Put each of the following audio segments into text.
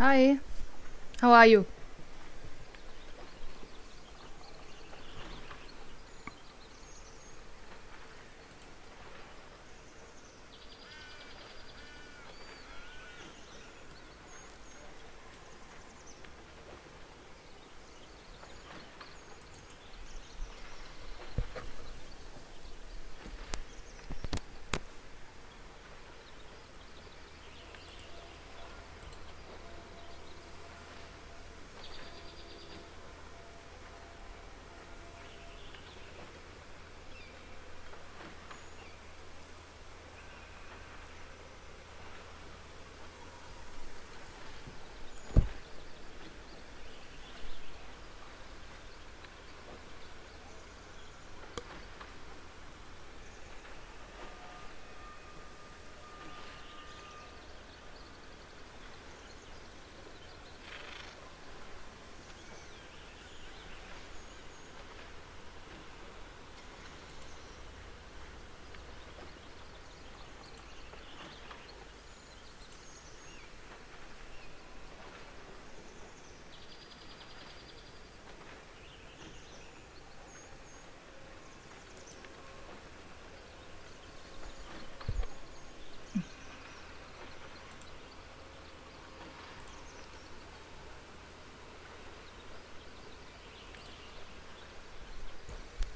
Hi, how are you?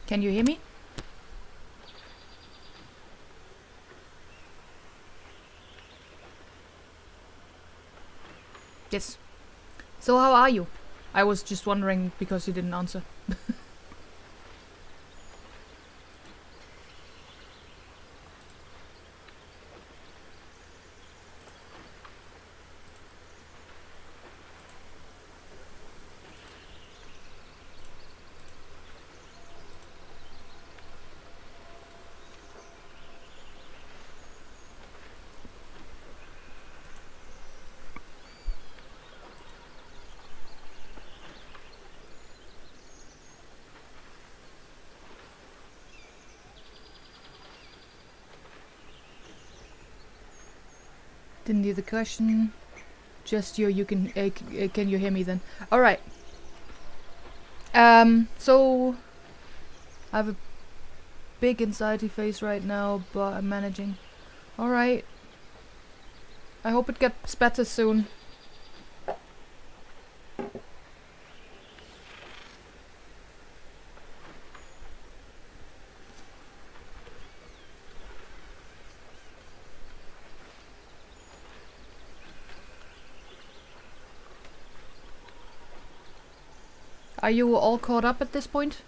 Can you hear me? Yes. So how are you? I was just wondering because you didn't answer. Didn't hear the question. Just you can can you hear me then? All right. So I have a big anxiety face right now, but I'm managing. All right. I hope it gets better soon. Are you all caught up at this point?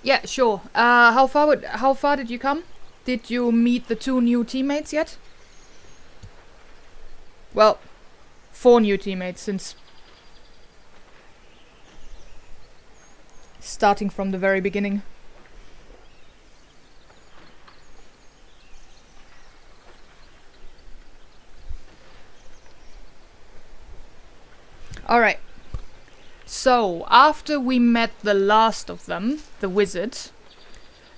Yeah, sure. How far did you come? Did you meet the 2 new teammates yet? Well, 4 new teammates since starting from the very beginning. Alright. So, after we met the last of them, the wizard,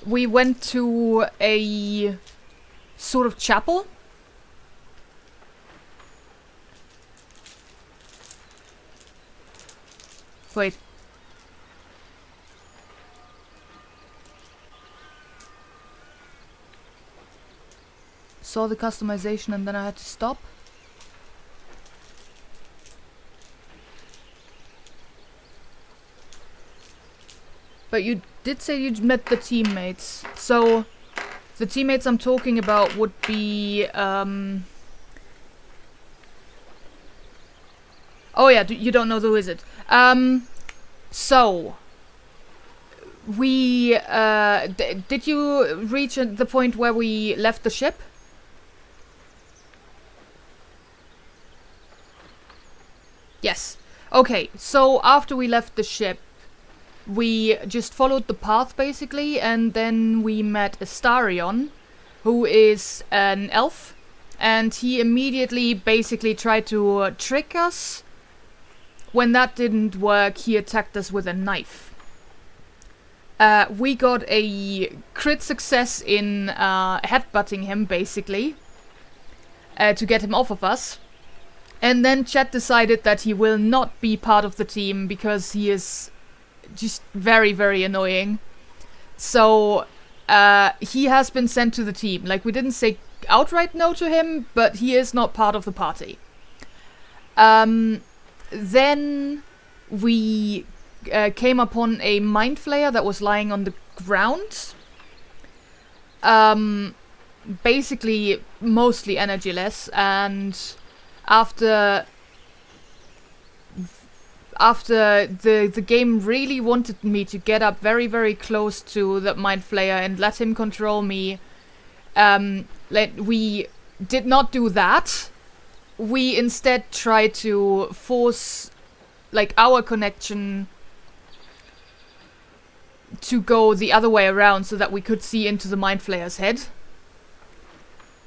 we went to a sort of chapel. Wait. Saw the customization and then I had to stop. But you did say you met the teammates. So, the teammates I'm talking about would be, oh yeah, you don't know the wizard. So... We, did you reach the point where we left the ship? Yes. Okay, so after we left the ship, we just followed the path basically, and then we met Astarion, who is an elf, and he immediately basically tried to trick us, when that didn't work, he attacked us with a knife. We got a crit success in headbutting him, basically, to get him off of us. And then Chet decided that he will not be part of the team because he is just very, very annoying. So he has been sent to the team. Like, we didn't say outright no to him, but he is not part of the party. Then we came upon a mind flayer that was lying on the ground. Basically, mostly energyless, and after the game really wanted me to get up very, very close to the mind flayer and let him control me, we did not do that. We instead tried to force, like, our connection to go the other way around so that we could see into the mind flayer's head,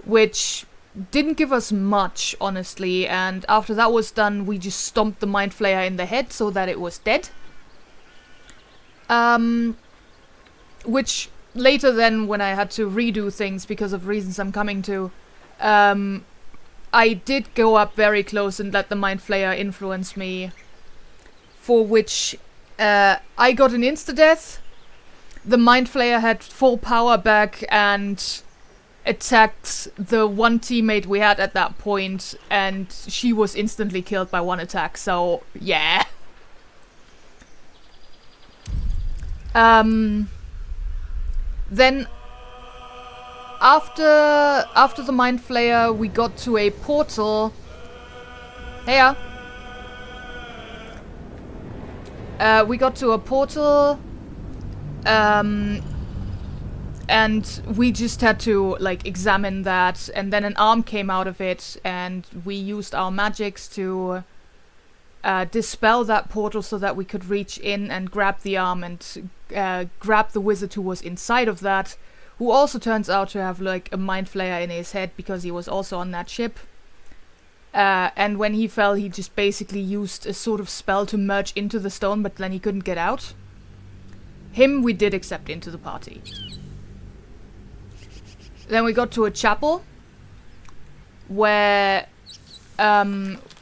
which didn't give us much, honestly, and after that was done, we just stomped the mind flayer in the head so that it was dead. Which later then, when I had to redo things because of reasons I'm coming to, I did go up very close and let the mind flayer influence me, for which I got an insta-death. The mind flayer had full power back and attacked the one teammate we had at that point, and she was instantly killed by one attack, so yeah. Then after the mind flayer, we got to a portal. Heya. We got to a portal, and we just had to, like, examine that, and then an arm came out of it, and we used our magics to dispel that portal so that we could reach in and grab the arm and grab the wizard who was inside of that, who also turns out to have, like, a mind flayer in his head because he was also on that ship. And when he fell, he just basically used a sort of spell to merge into the stone, but then he couldn't get out. Him we did accept into the party. Then we got to a chapel where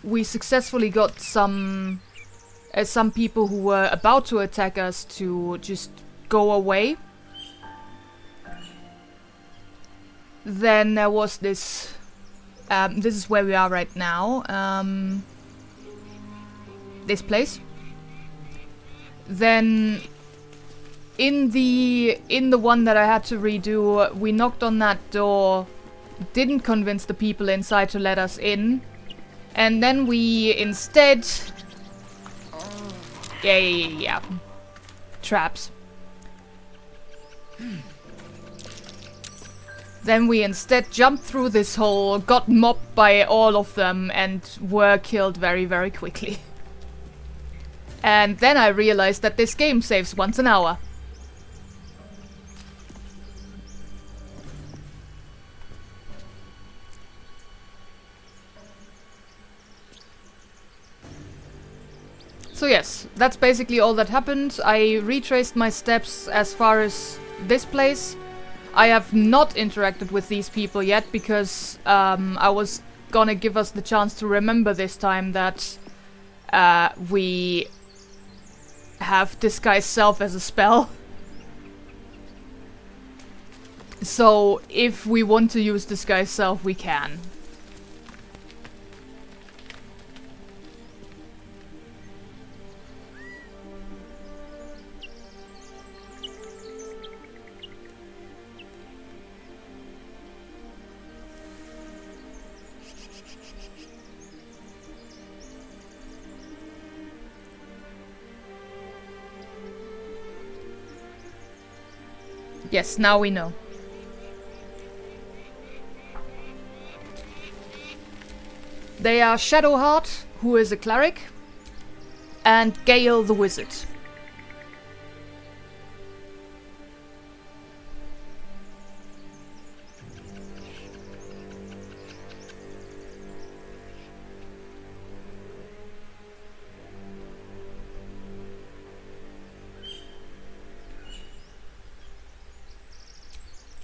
we successfully got some people who were about to attack us to just go away. Then there was this. This is where we are right now. This place. Then in the one that I had to redo, we knocked on that door, didn't convince the people inside to let us in, and then we instead... Yeah. Traps. Then we instead jumped through this hole, got mobbed by all of them, and were killed very, very quickly. And then I realized that this game saves once an hour. So yes, that's basically all that happened. I retraced my steps as far as this place. I have not interacted with these people yet because I was gonna give us the chance to remember this time that we have Disguise Self as a spell. So if we want to use Disguise Self, we can. Yes, now we know. They are Shadowheart, who is a cleric, and Gale the wizard.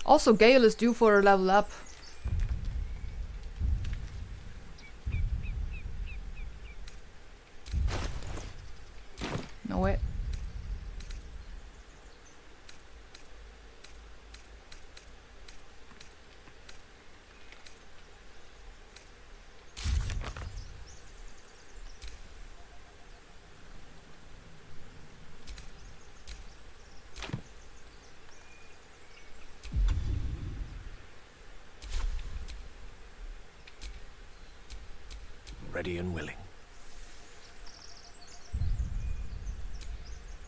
Also, Gale is due for a level up. No way. Ready and willing.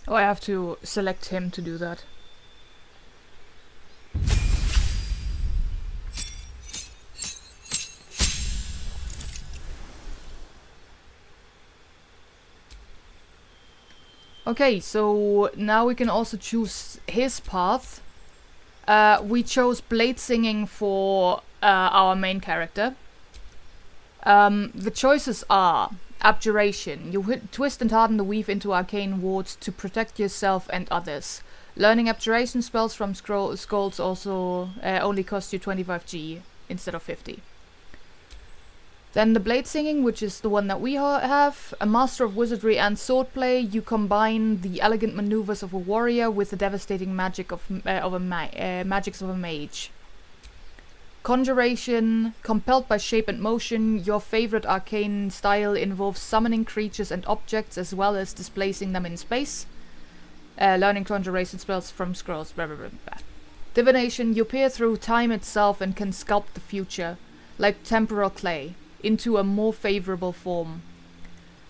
Oh, I have to select him to do that. Okay, so now we can also choose his path. We chose Blade Singing for our main character. The choices are Abjuration. You twist and harden the weave into arcane wards to protect yourself and others. Learning Abjuration spells from scrolls also only cost you 25G instead of 50. Then the Blade Singing, which is the one that we have. A master of wizardry and swordplay. You combine the elegant maneuvers of a warrior with the devastating magic of magics of a mage. Conjuration. Compelled by shape and motion, your favorite arcane style involves summoning creatures and objects as well as displacing them in space. Learning conjuration spells from scrolls. Blah, blah, blah, blah. Divination. You peer through time itself and can sculpt the future, like temporal clay, into a more favorable form.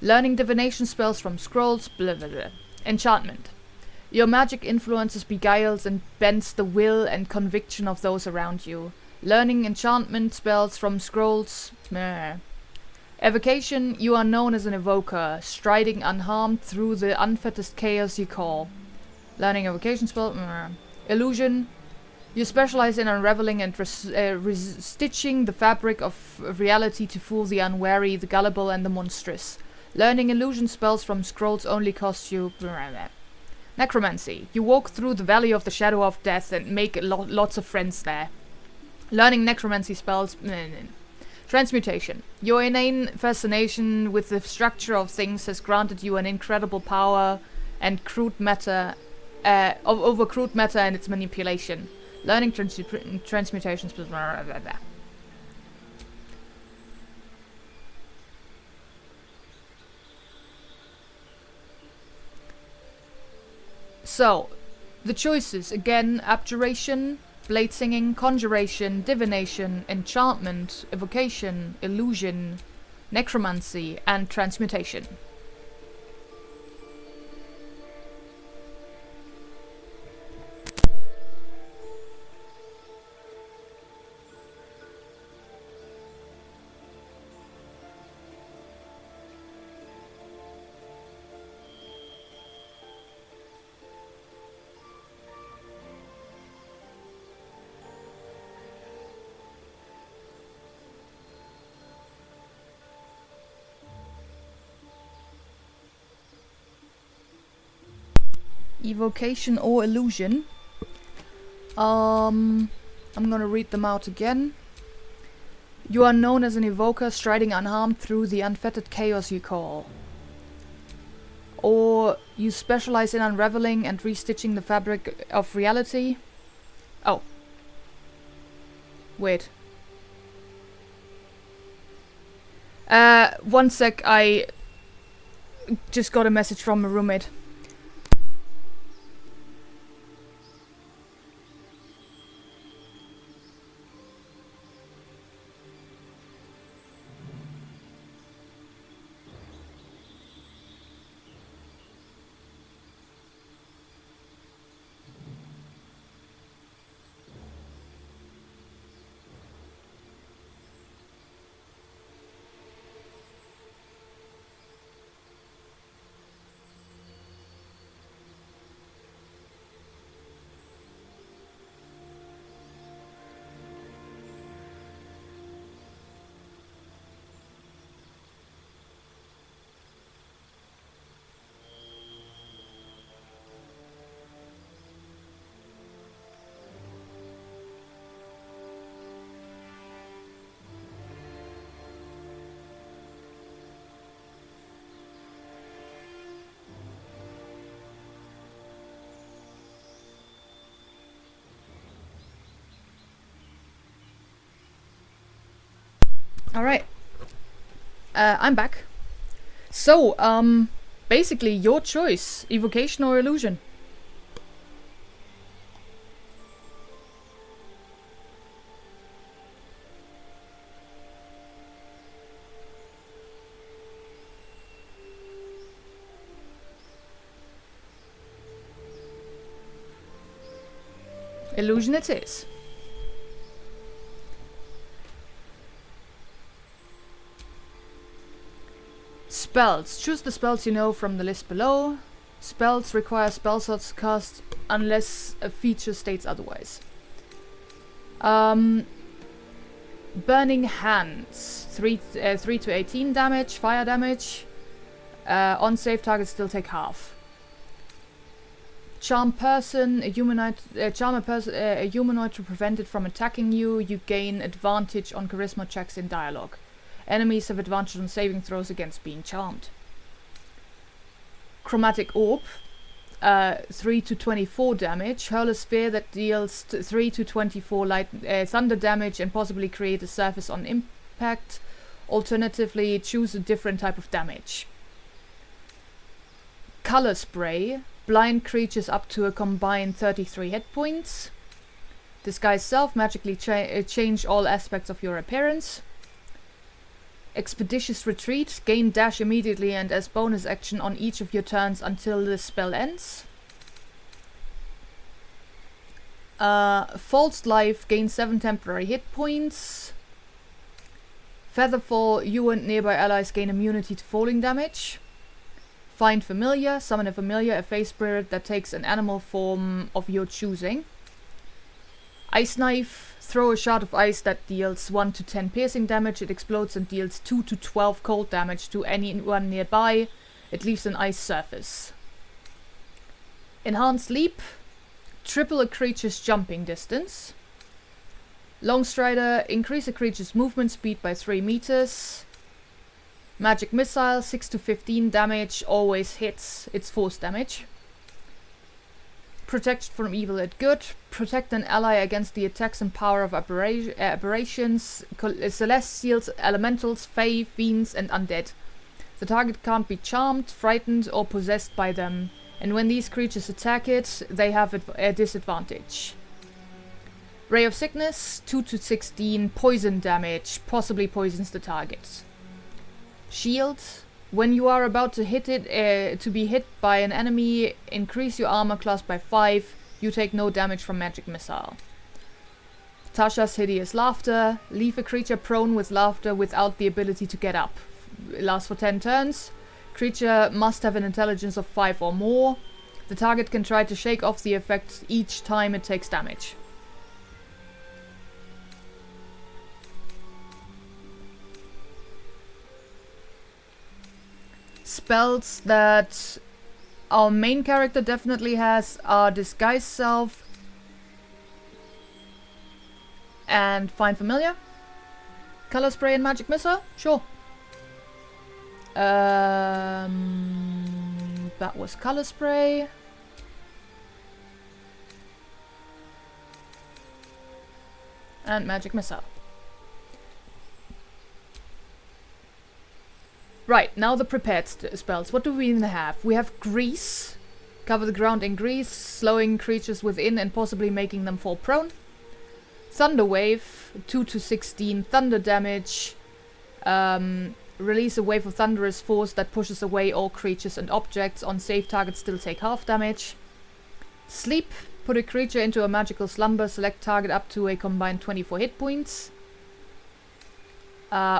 Learning divination spells from scrolls. Blah, blah, blah. Enchantment. Your magic influences, beguiles, and bends the will and conviction of those around you. Learning enchantment spells from scrolls. Meh. Evocation. You are known as an evoker, striding unharmed through the unfettered chaos you call. Learning evocation spell. Meh. Illusion. You specialize in unraveling and stitching the fabric of reality to fool the unwary, the gullible, and the monstrous. Learning illusion spells from scrolls only costs you... Necromancy. You walk through the valley of the shadow of death and make lots of friends there. Learning necromancy spells... Transmutation. Your inane fascination with the structure of things has granted you an incredible power and crude matter... over crude matter and its manipulation. Learning transmutation spells... So, the choices, again, Abjuration, Blade Singing, Conjuration, Divination, Enchantment, Evocation, Illusion, Necromancy, and Transmutation. Evocation or illusion. I'm gonna read them out again. You are known as an evoker striding unharmed through the unfettered chaos you call. Or you specialize in unraveling and restitching the fabric of reality. Oh. Wait. One sec, I just got a message from a roommate. Alright. I'm back. So, basically your choice. Evocation or illusion? Illusion it is. Spells. Choose the spells you know from the list below. Spells require spell slots to cast unless a feature states otherwise. Burning Hands. 3 to 18 damage, fire damage. On save targets still take half. Charm person, a humanoid, a humanoid to prevent it from attacking you. You gain advantage on charisma checks in dialogue. Enemies have advantage on saving throws against being charmed. Chromatic Orb, 3 to 24 damage. Hurl a spear that deals 3 to 24 thunder damage and possibly create a surface on impact. Alternatively, choose a different type of damage. Color Spray. Blind creatures up to a combined 33 hit points. Disguise Self, magically change all aspects of your appearance. Expeditious Retreat, gain dash immediately and as bonus action on each of your turns until the spell ends. False Life, gain 7 temporary hit points. Featherfall, you and nearby allies gain immunity to falling damage. Find Familiar, summon a familiar, a face spirit that takes an animal form of your choosing. Ice Knife, throw a shard of ice that deals 1 to 10 piercing damage. It explodes and deals 2 to 12 cold damage to anyone nearby. It leaves an ice surface. Enhanced Leap, triple a creature's jumping distance. Long Strider, increase a creature's movement speed by 3 meters. Magic Missile, 6 to 15 damage, always hits its force damage. Protection from evil and good. Protect an ally against the attacks and power of aberrations, celestials, elementals, fae, fiends, and undead. The target can't be charmed, frightened, or possessed by them, and when these creatures attack it, they have a disadvantage. Ray of Sickness, 2 to 16 poison damage, possibly poisons the target. Shield. When you are about to be hit by an enemy, increase your armor class by 5. You take no damage from Magic Missile. Tasha's Hideous Laughter. Leave a creature prone with laughter without the ability to get up. Lasts for 10 turns. Creature must have an intelligence of 5 or more. The target can try to shake off the effect each time it takes damage. Spells that our main character definitely has are Disguise Self and Find Familiar. Color Spray and Magic Missile? Sure. That was Color Spray. And Magic Missile. Right, now the prepared spells. What do we even have? We have Grease. Cover the ground in grease, slowing creatures within and possibly making them fall prone. Thunder Wave, 2 to 16 thunder damage. Release a wave of thunderous force that pushes away all creatures and objects. On save, targets still take half damage. Sleep, put a creature into a magical slumber. Select target up to a combined 24 hit points.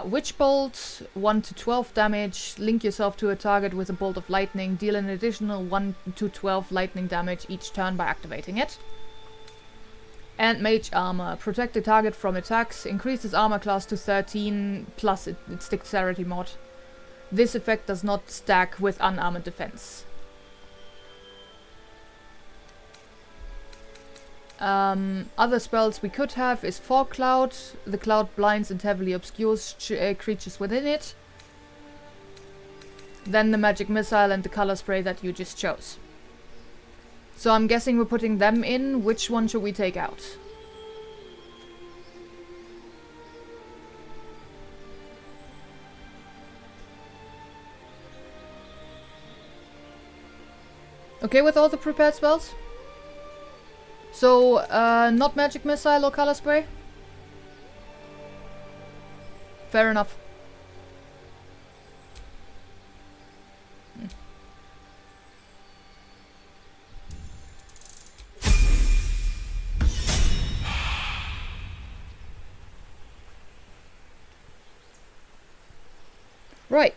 Witch Bolt, 1 to 12 damage. Link yourself to a target with a bolt of lightning. Deal an additional 1 to 12 lightning damage each turn by activating it. And Mage Armor, protect the target from attacks. Increase its armor class to 13 plus its dexterity mod. This effect does not stack with unarmored defense. Other spells we could have is Fog Cloud. The cloud blinds and heavily obscures creatures within it. Then the Magic Missile and the Color Spray that you just chose. So I'm guessing we're putting them in. Which one should we take out? Okay with all the prepared spells? So, not magic missile or color spray? Fair enough. Right.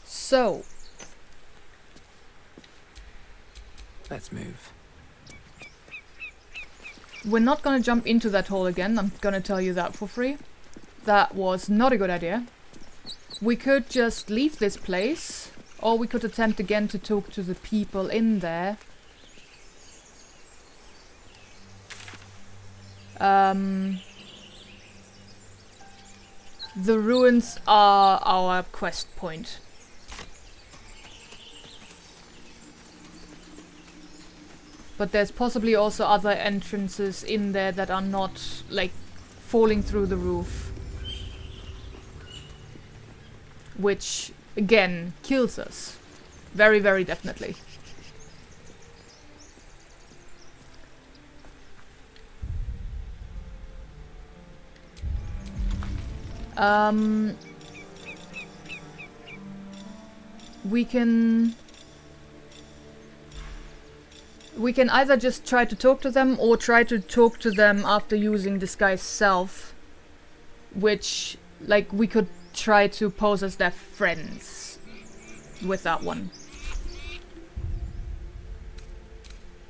So, Let's move. we're not gonna jump into that hole again, I'm gonna tell you that for free. That was not a good idea. We could just leave this place, or we could attempt again to talk to the people in there. The ruins are our quest point. But there's possibly also other entrances in there that are not, like, falling through the roof. Which, again, kills us. Very, very definitely. We can either just try to talk to them or try to talk to them after using disguise self, which, like, we could try to pose as their friends with that one.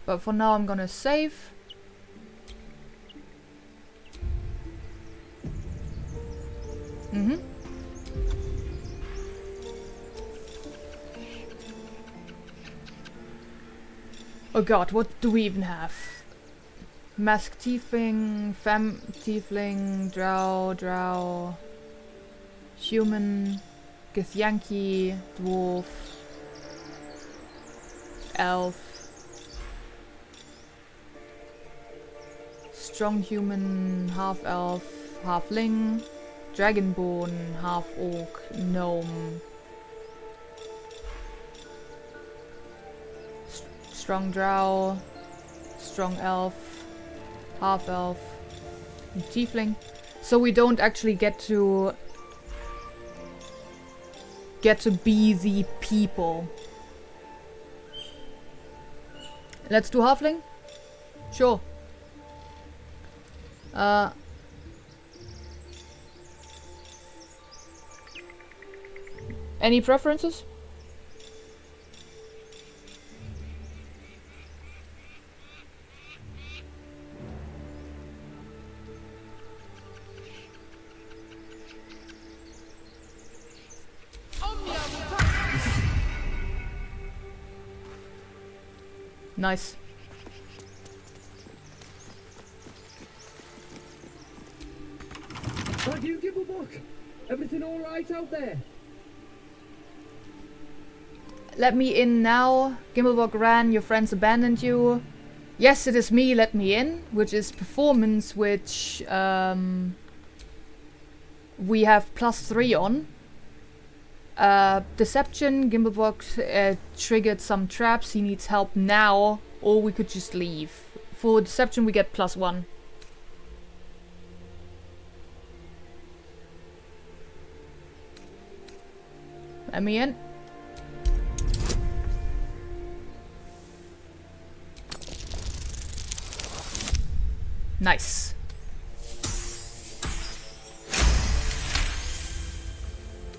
But for now I'm gonna save. Oh god, what do we even have? Mask tiefling, femme tiefling, drow, human, githyanki, dwarf, elf, strong human, half elf, halfling, dragonborn, half orc, gnome, strong drow, strong elf, half elf, and tiefling. So we don't actually get to be the people. Let's do halfling? Sure. Any preferences? Nice. Thank you, Gibblebook. Everything all right out there? Let me in now. Gimmelbog ran, your friends abandoned you. Yes, it is me, let me in. Which is performance, which we have +3 on. Deception, Gimblebox triggered some traps, he needs help now, or we could just leave. For Deception we get +1. Let me in. Nice.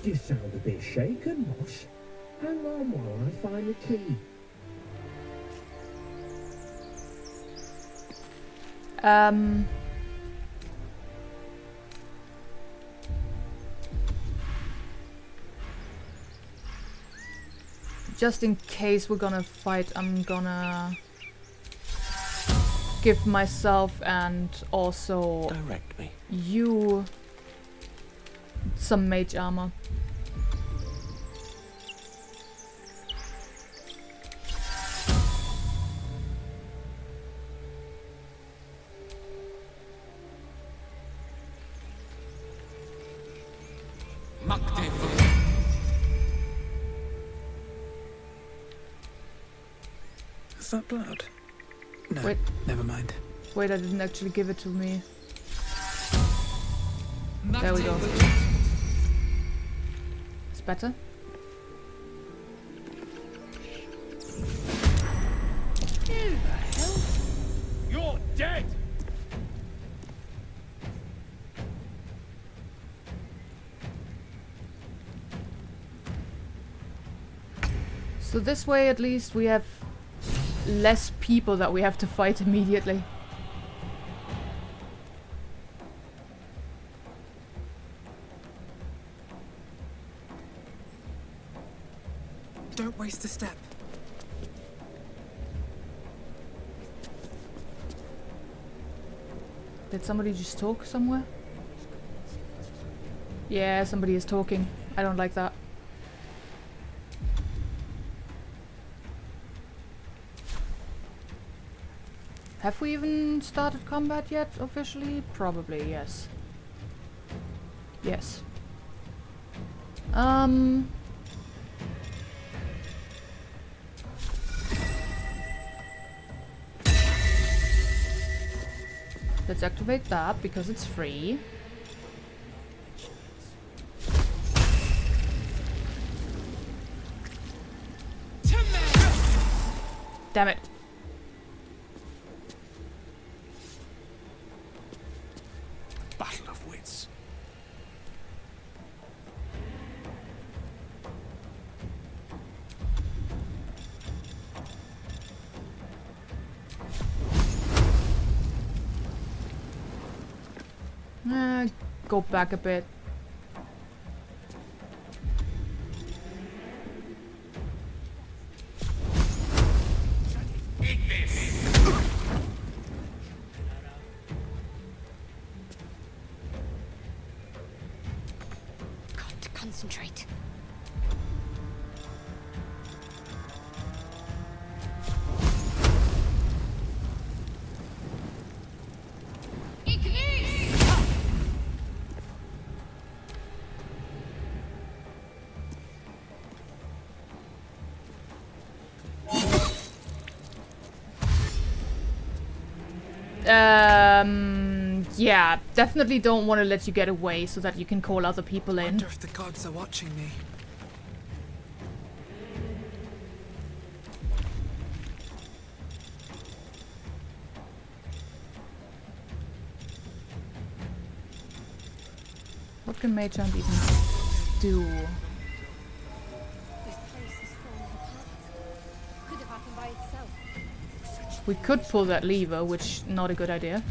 You sound a bit shaken, Moss. Hang on while I find the key. Just in case we're gonna fight, I'm gonna give myself and also Direct me. you some mage armor. Was that blood? No, Wait. never mind. Wait, I didn't actually give it to me. There we go. It's better. Who the hell? You're dead! So this way at least we have less people that we have to fight immediately. Don't waste a step. Did somebody just talk somewhere? Yeah, somebody is talking. I don't like that. Have we even started combat yet, officially? Probably, yes. Yes. Let's activate that, because it's free. Damn it. Battle of wits. Go back a bit. Got to concentrate. Yeah, definitely don't want to let you get away so that you can call other people I in. wonder if the gods are watching me. What can Mage Hand even do? This place is falling apart. Could have happened by itself. We could pull that lever, which not a good idea.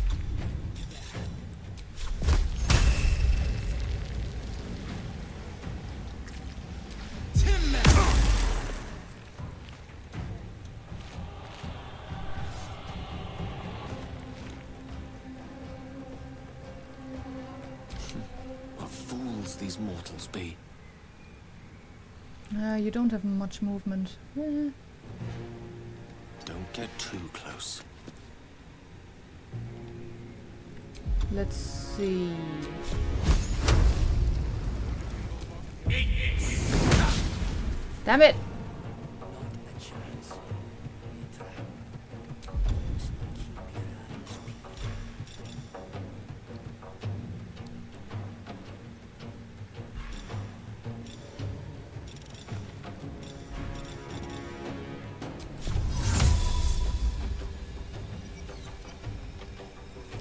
What fools these mortals be. You don't have much movement. Don't get too close. Let's see. Damn it!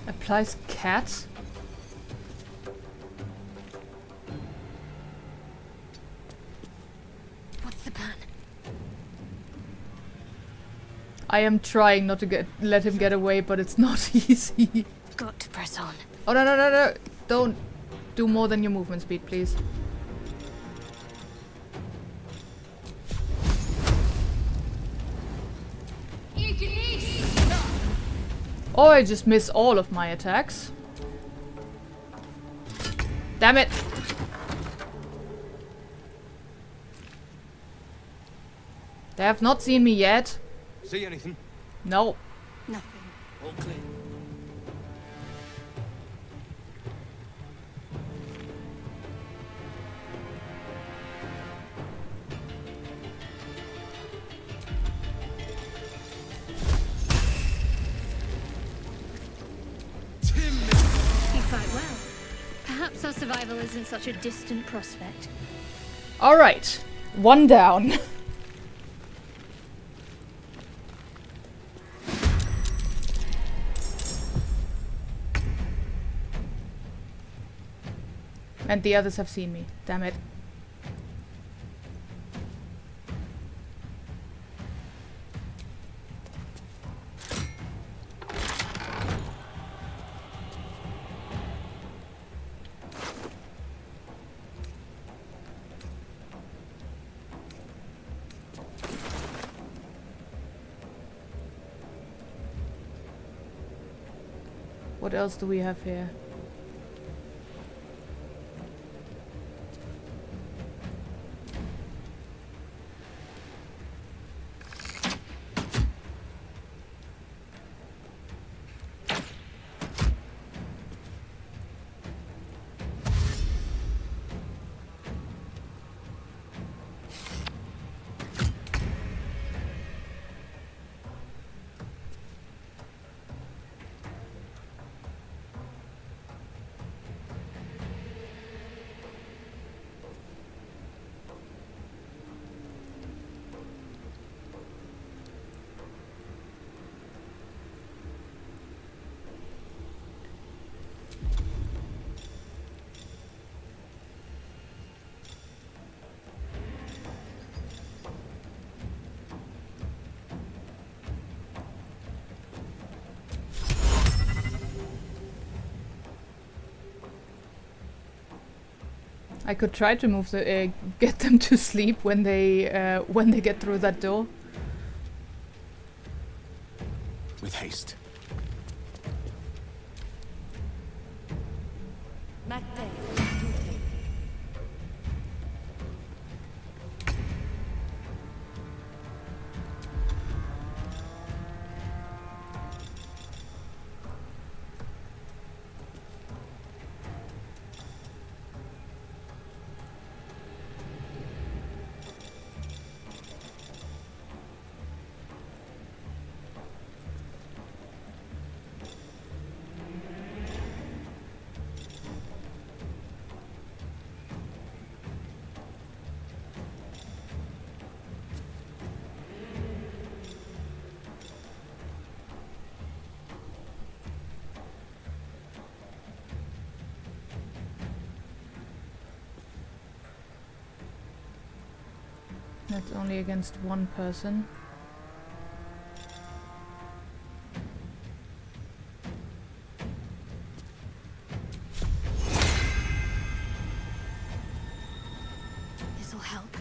Applies cat? What's the plan? I am trying not to let him get away, but it's not easy. Got to press on. Oh no no no no! Don't do more than your movement speed, please. Oh, I just miss all of my attacks. Damn it! They have not seen me yet. See anything? No. Nothing. All clear. survival isn't such a distant prospect. Alright. One down. And the others have seen me. Damn it. What else do we have here? I could try to move the get them to sleep when they get through that door. With haste. That's only against one person. This'll help.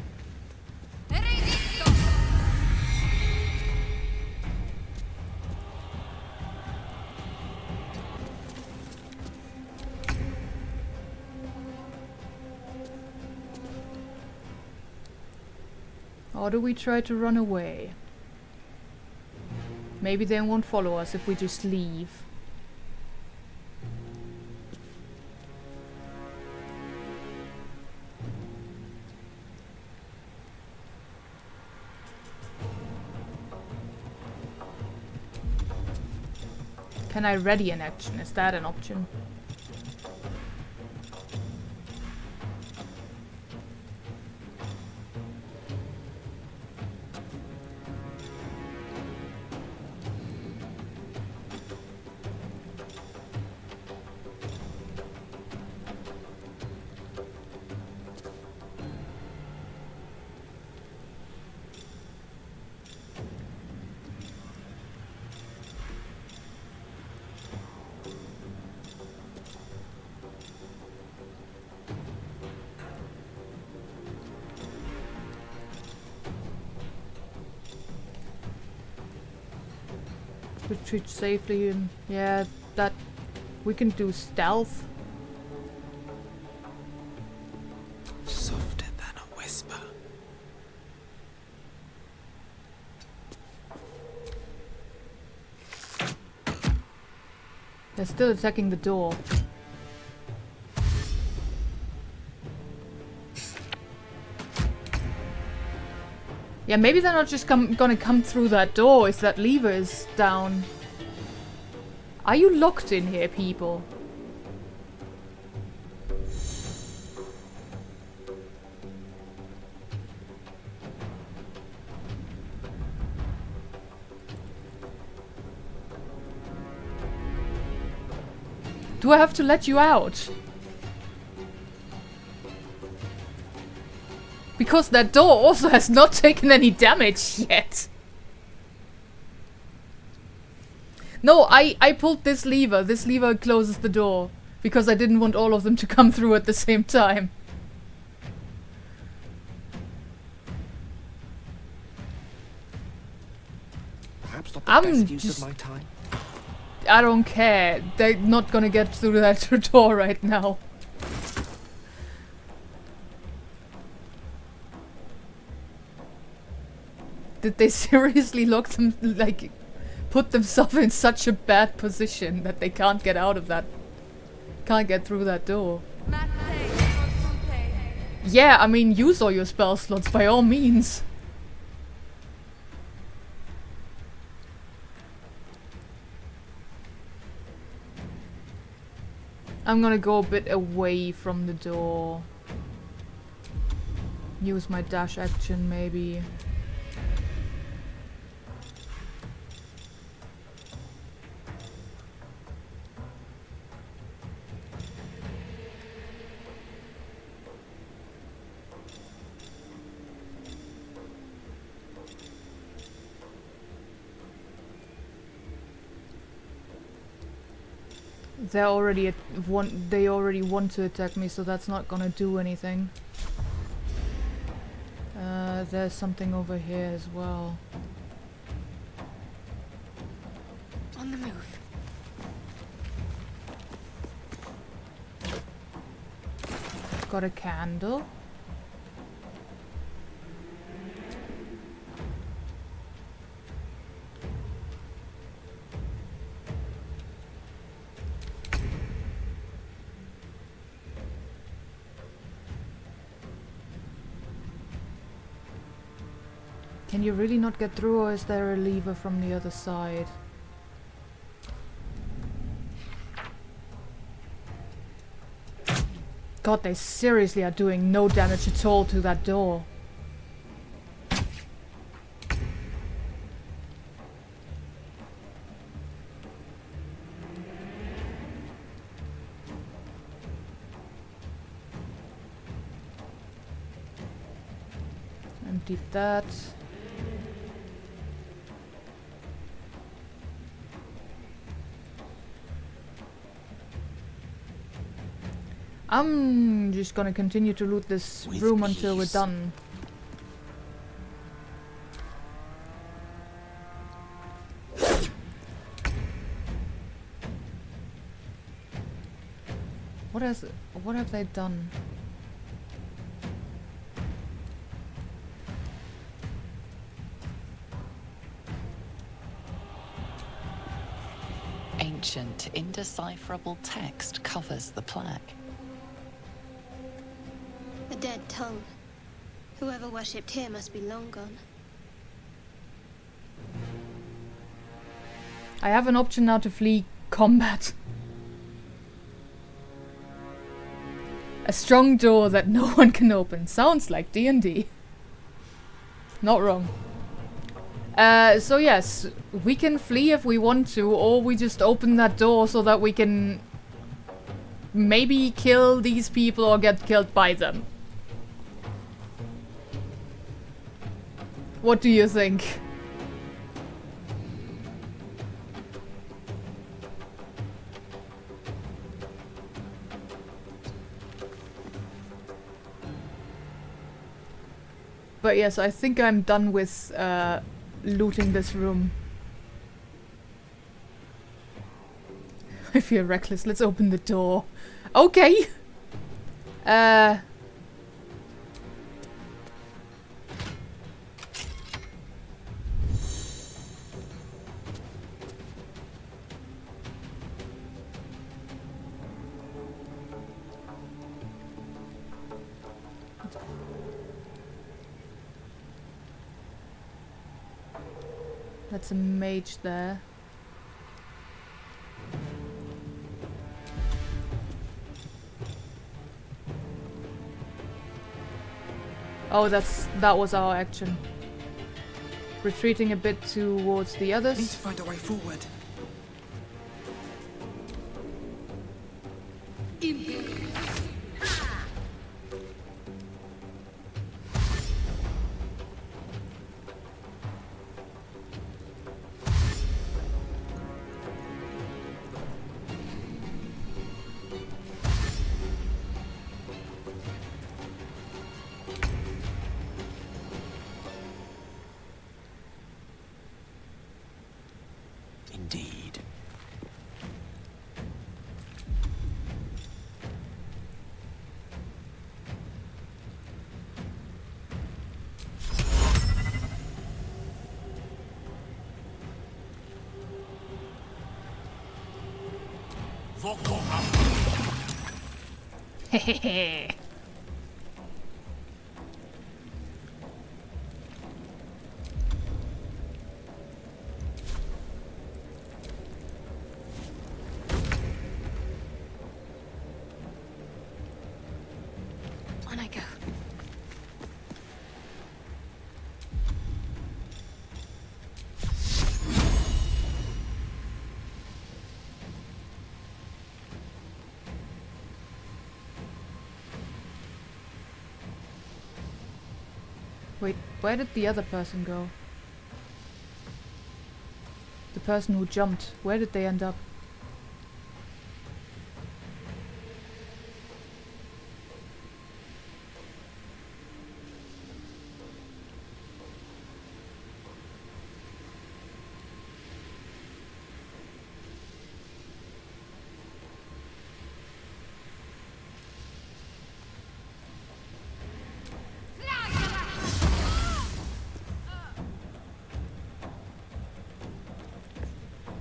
Or do we try to run away? Maybe they won't follow us if we just leave. Can I ready an action? Is that an option? Retreat safely and yeah, that we can do stealth. Softer than a whisper. They're still attacking the door. Yeah, maybe they're not just gonna come through that door if that lever is down. Are you locked in here, people? Do I have to let you out? Because that door also has not taken any damage yet. No, I pulled this lever. This lever closes the door. Because I didn't want all of them to come through at the same time. Perhaps not the best use of my time. I don't care. They're not gonna get through that door right now. Did they seriously lock them, like, put themselves in such a bad position that they can't get out of that, can't get through that door? Yeah, I mean, use all your spell slots by all means. I'm gonna go a bit away from the door. Use my dash action, maybe. They're already they already want to attack me, so that's not gonna do anything. There's something over here as well. On the move. Got a candle. Can you really not get through, or is there a lever from the other side? God, they seriously are doing no damage at all to that door. Emptied that. I'm just gonna continue to loot this With room until we're peace. done. What have they done? Ancient, indecipherable text covers the plaque. A dead tongue. Whoever worshipped here must be long gone. I have an option now to flee combat. A strong door that no one can open. Sounds like D&D. Not wrong. So yes, we can flee if we want to, or we just open that door so that we can maybe kill these people or get killed by them. What do you think? But yes, I think I'm done with looting this room. I feel reckless. Let's open the door. Okay. That's a mage there. Oh, that was our action. Retreating a bit towards the Need others. to find a way forward. Indeed. Hehehe. On I go. Wait, where did the other person go? The person who jumped, where did they end up?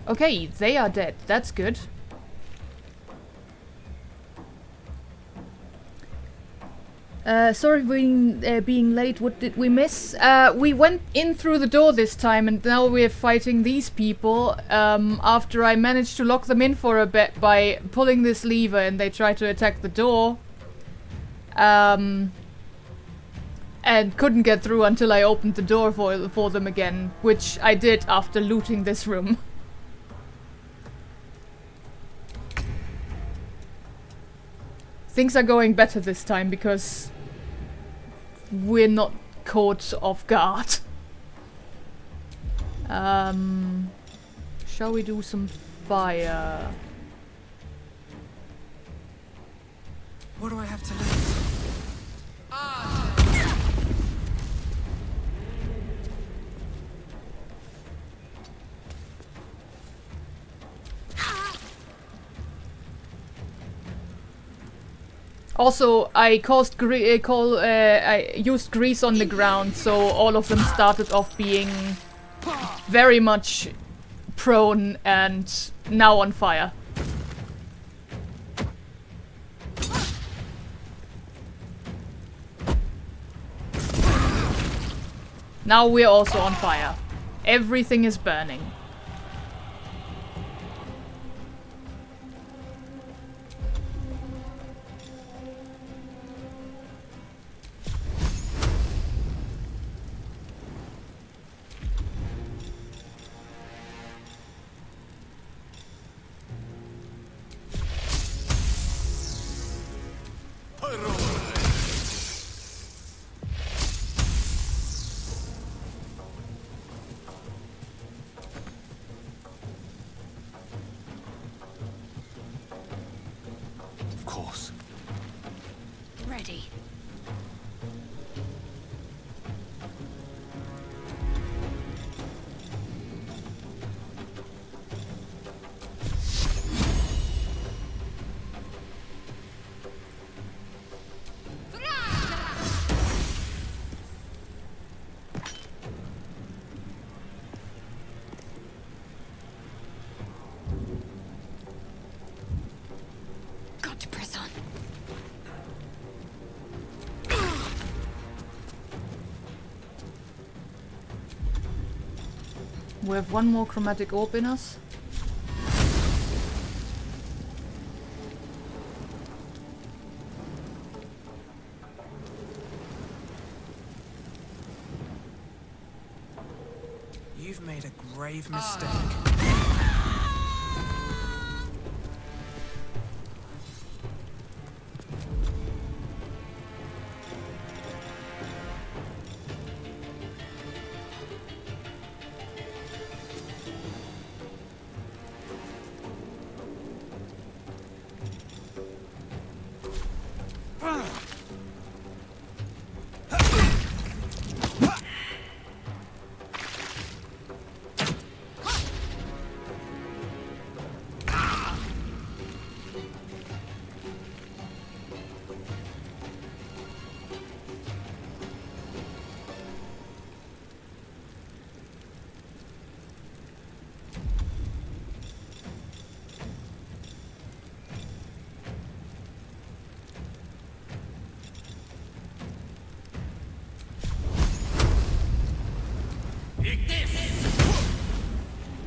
Okay, they are dead. That's good. Sorry for being late. What did we miss? We went in through the door this time and now we're fighting these people after I managed to lock them in for a bit by pulling this lever and they tried to attack the door. And couldn't get through until I opened the door for them again, which I did after looting this room. Things are going better this time because we're not caught off guard. Shall we do some fire? What do I have to lose? Also, I I used grease on the ground, so all of them started off being very much prone and now on fire. Now we're also on fire. Everything is burning. Of course. Ready. Got to press on. We have one more chromatic orb in us. You've made a grave mistake.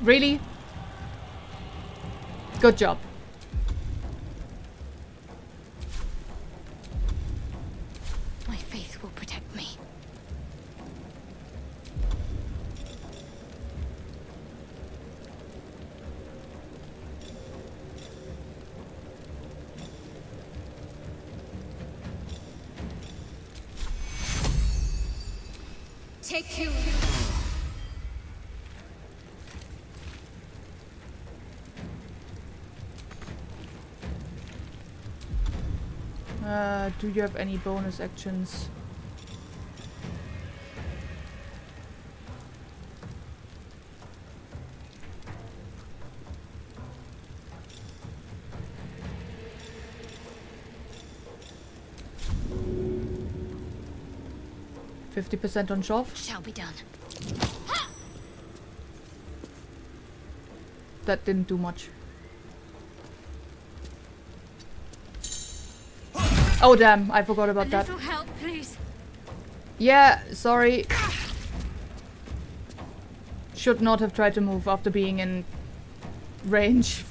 Really? Good job. My faith will protect me. Take two. Do you have any bonus actions? %50 on shove? Shall be done. That didn't do much. Oh damn, I forgot about that. Little help, please. Yeah, sorry. Should not have tried to move after being in range.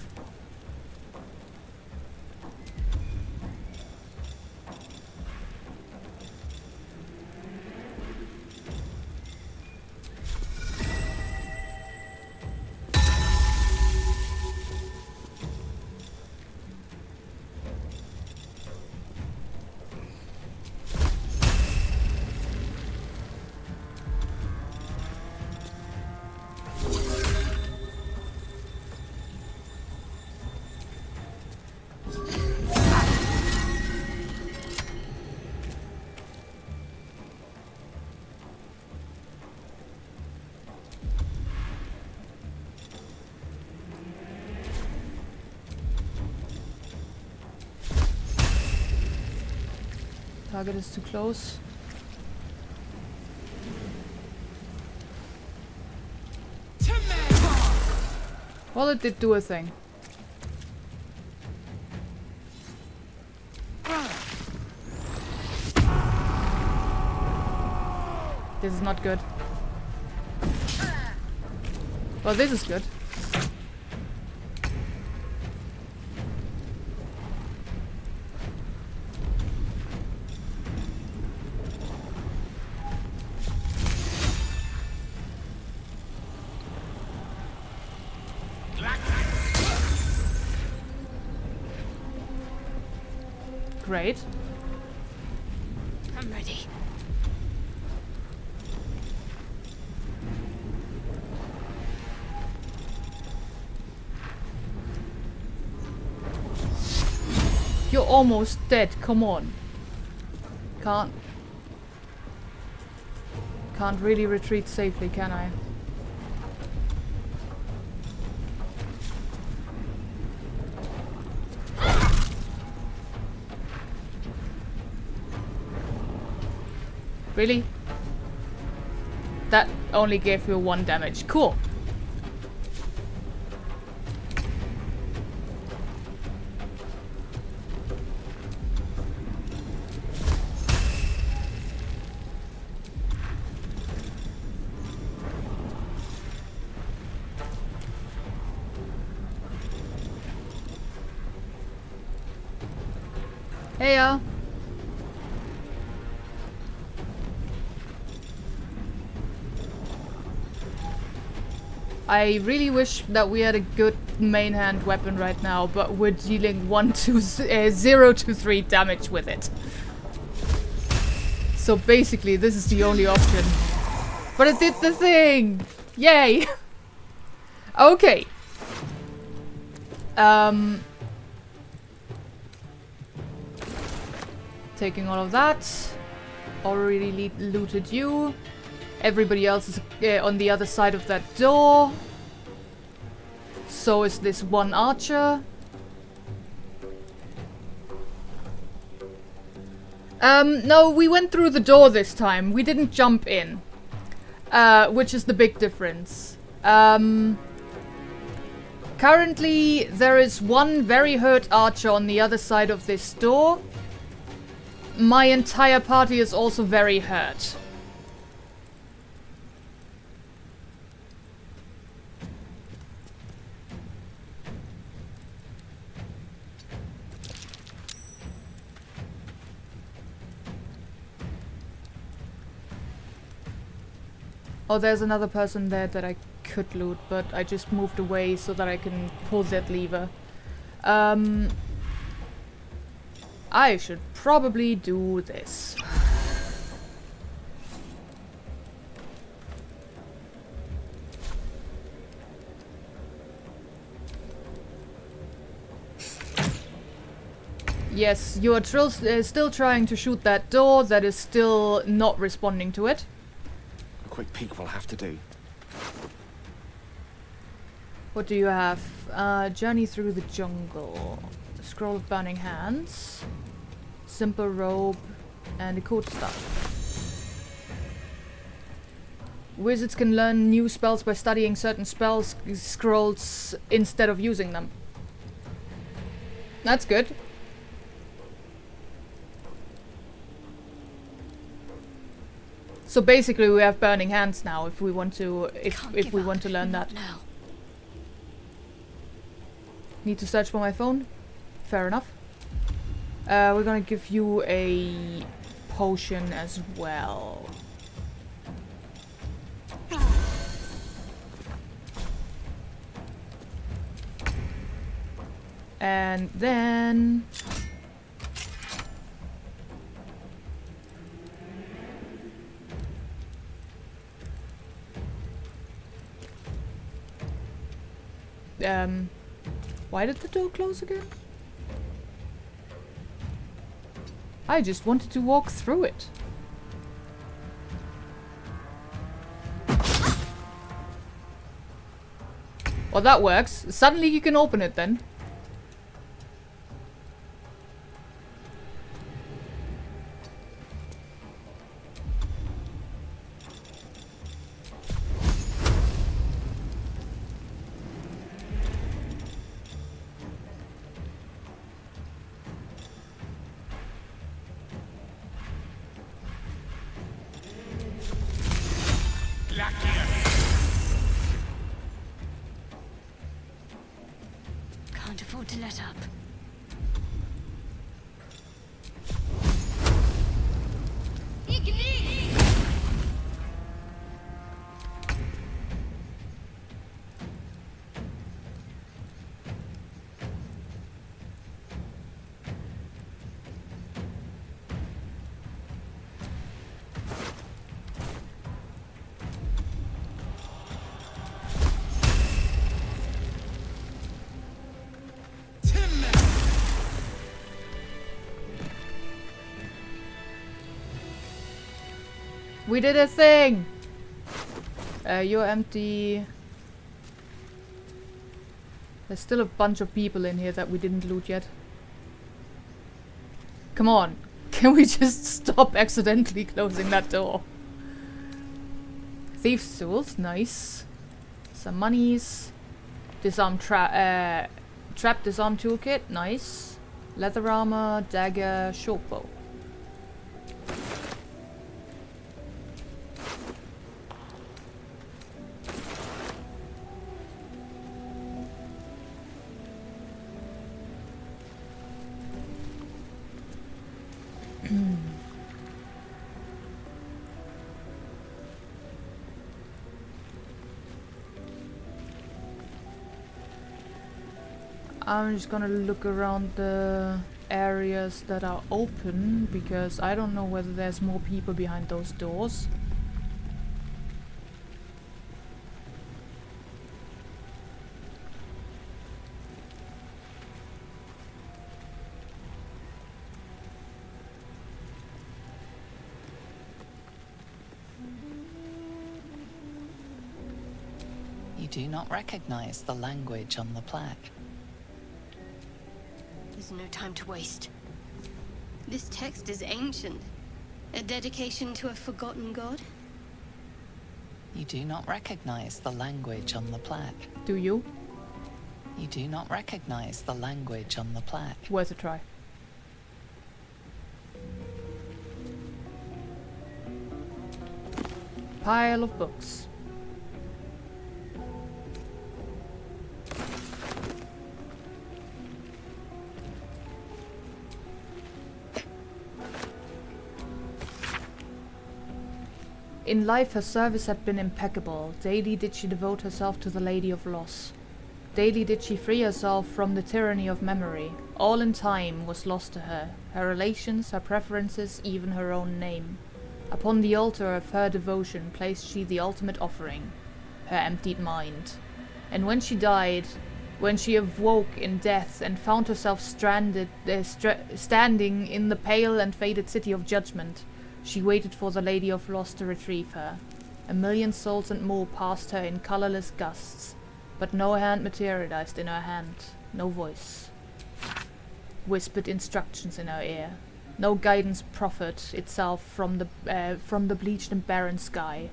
Target is too close. Well, it did do a thing. This is not good. Well, this is good. Great. I'm ready. You're almost dead, come on. Can't really retreat safely, can I? Really? That only gave you 1 damage. Cool. Heya. I really wish that we had a good main hand weapon right now, but we're dealing 0 to 3 damage with it. So basically, this is the only option. But it did the thing! Yay! Okay. Taking all of that. Already looted you. Everybody else is on the other side of that door. So is this one archer. No, we went through the door this time. We didn't jump in. Which is the big difference. Currently, there is one very hurt archer on the other side of this door. My entire party is also very hurt. Oh, there's another person there that I could loot, but I just moved away so that I can pull that lever. I should probably do this. Yes, you are still trying to shoot that door that is still not responding to it. A quick peek will have to do. What do you have? Journey through the jungle. Scroll of burning hands. Simple robe. And a code staff. Wizards can learn new spells by studying certain spells scrolls instead of using them. That's good. So basically we have burning hands now if we want to if we want to learn that. Now. Need to search for my phone? Fair enough. We're gonna give you a potion as well. And then why did the door close again? I just wanted to walk through it. Well, that works. Suddenly you can open it then. Can't afford to let up. We did a thing! You're empty. There's still a bunch of people in here that we didn't loot yet. Come on. Can we just stop accidentally closing that door? Thieves' tools, nice. Some monies. Disarm trap disarm toolkit, nice. Leather armor, dagger, short bow. I'm just gonna look around the areas that are open because I don't know whether there's more people behind those doors. You do not recognize the language on the plaque. There's no time to waste. This text is ancient. A dedication to a forgotten god? You do not recognize the language on the plaque. Do you? You do not recognize the language on the plaque. Worth a try. Pile of books. In life her service had been impeccable. Daily did she devote herself to the Lady of Loss. Daily did she free herself from the tyranny of memory. All in time was lost to her, her relations, her preferences, even her own name. Upon the altar of her devotion placed she the ultimate offering, her emptied mind. And when she died, when she awoke in death and found herself standing in the pale and faded city of judgment, she waited for the Lady of Loss to retrieve her. 1,000,000 souls and more passed her in colorless gusts, but no hand materialized in her hand, no voice whispered instructions in her ear, no guidance proffered itself from the bleached and barren sky.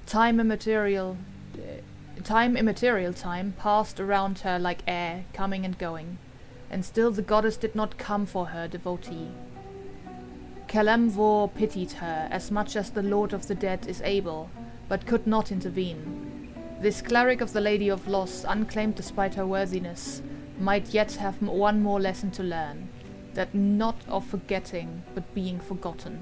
Time immaterial time passed around her like air, coming and going, and still the goddess did not come for her devotee. Kalemvor pitied her as much as the Lord of the Dead is able, but could not intervene. This cleric of the Lady of Loss, unclaimed despite her worthiness, might yet have one more lesson to learn, that not of forgetting, but being forgotten.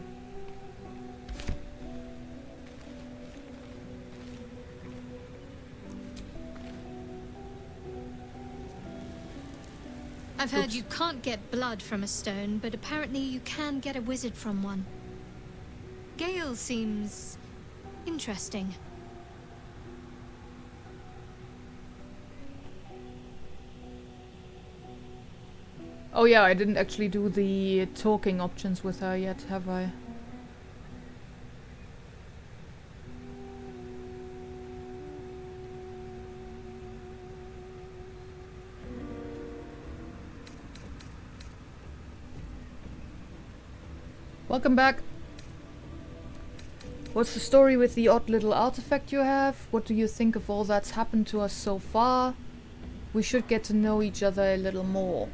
I've heard you can't get blood from a stone, but apparently you can get a wizard from one. Gale seems interesting. Oh yeah, I didn't actually do the talking options with her yet, have I? Welcome back. What's the story with the odd little artifact you have? What do you think of all that's happened to us so far? We should get to know each other a little more.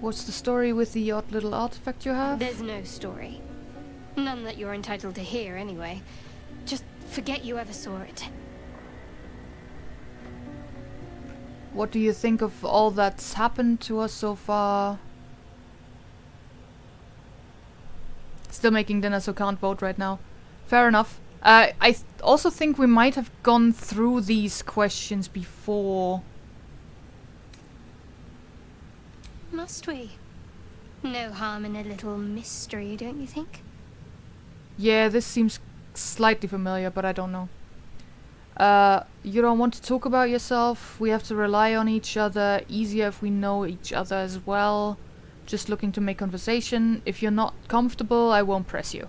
What's the story with the odd little artifact you have? There's no story. None that you're entitled to hear, anyway. Just forget you ever saw it. What do you think of all that's happened to us so far? Still making dinner, so can't vote right now. Fair enough. I also think we might have gone through these questions before. Must we? No harm in a little mystery, don't you think? Yeah, this seems slightly familiar, but I don't know. You don't want to talk about yourself? We have to rely on each other. Easier if we know each other as well. Just looking to make conversation. If you're not comfortable, I won't press you.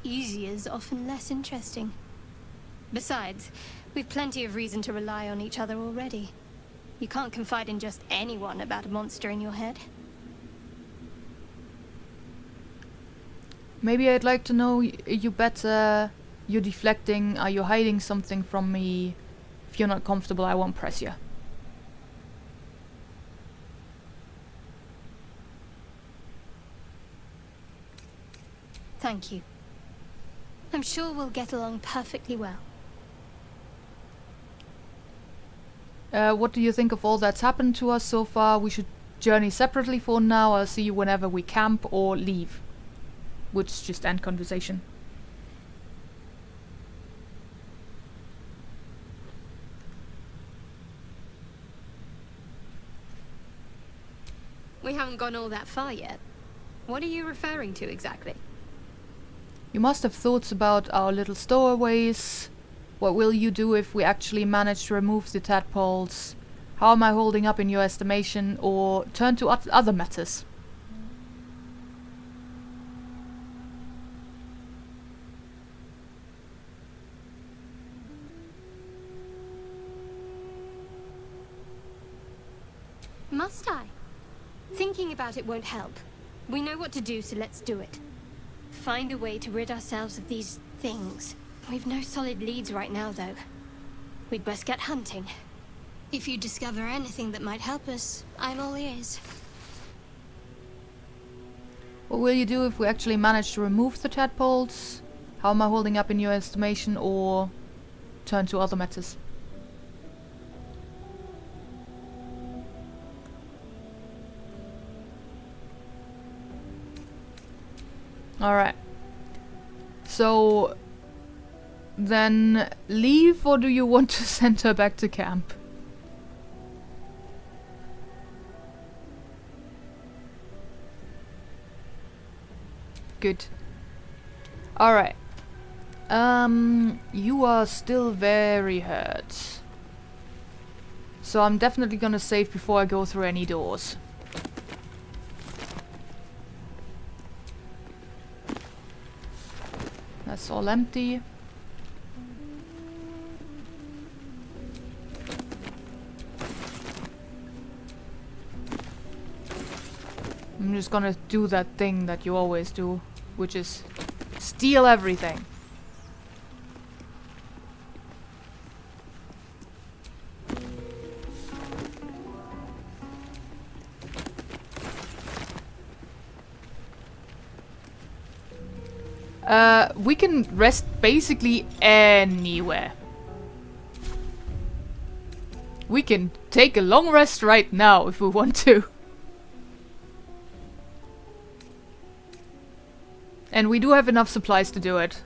easy is often less interesting. Besides, we've plenty of reason to rely on each other already. You can't confide in just anyone about a monster in your head. Maybe I'd like to know you better. You're deflecting. Are you hiding something from me? If you're not comfortable, I won't press you. Thank you. I'm sure we'll get along perfectly well. What do you think of all that's happened to us so far? We should journey separately for now. I'll see you whenever we camp or leave. Which just end conversation. We haven't gone all that far yet. What are you referring to exactly? You must have thoughts about our little stowaways. What will you do if we actually manage to remove the tadpoles? How am I holding up in your estimation? Or turn to other matters? Must I? Thinking about it won't help. We know what to do, so let's do it. Find a way to rid ourselves of these things. We've no solid leads right now, though. We'd best get hunting. If you discover anything that might help us, I'm all ears. What will you do if we actually manage to remove the tadpoles? How am I holding up in your estimation? Or turn to other matters? Alright. So then leave, or do you want to send her back to camp? Good. Alright. You are still very hurt. So I'm definitely gonna save before I go through any doors. That's all empty. I'm just gonna do that thing that you always do, which is steal everything. We can rest basically anywhere. We can take a long rest right now if we want to. And we do have enough supplies to do it.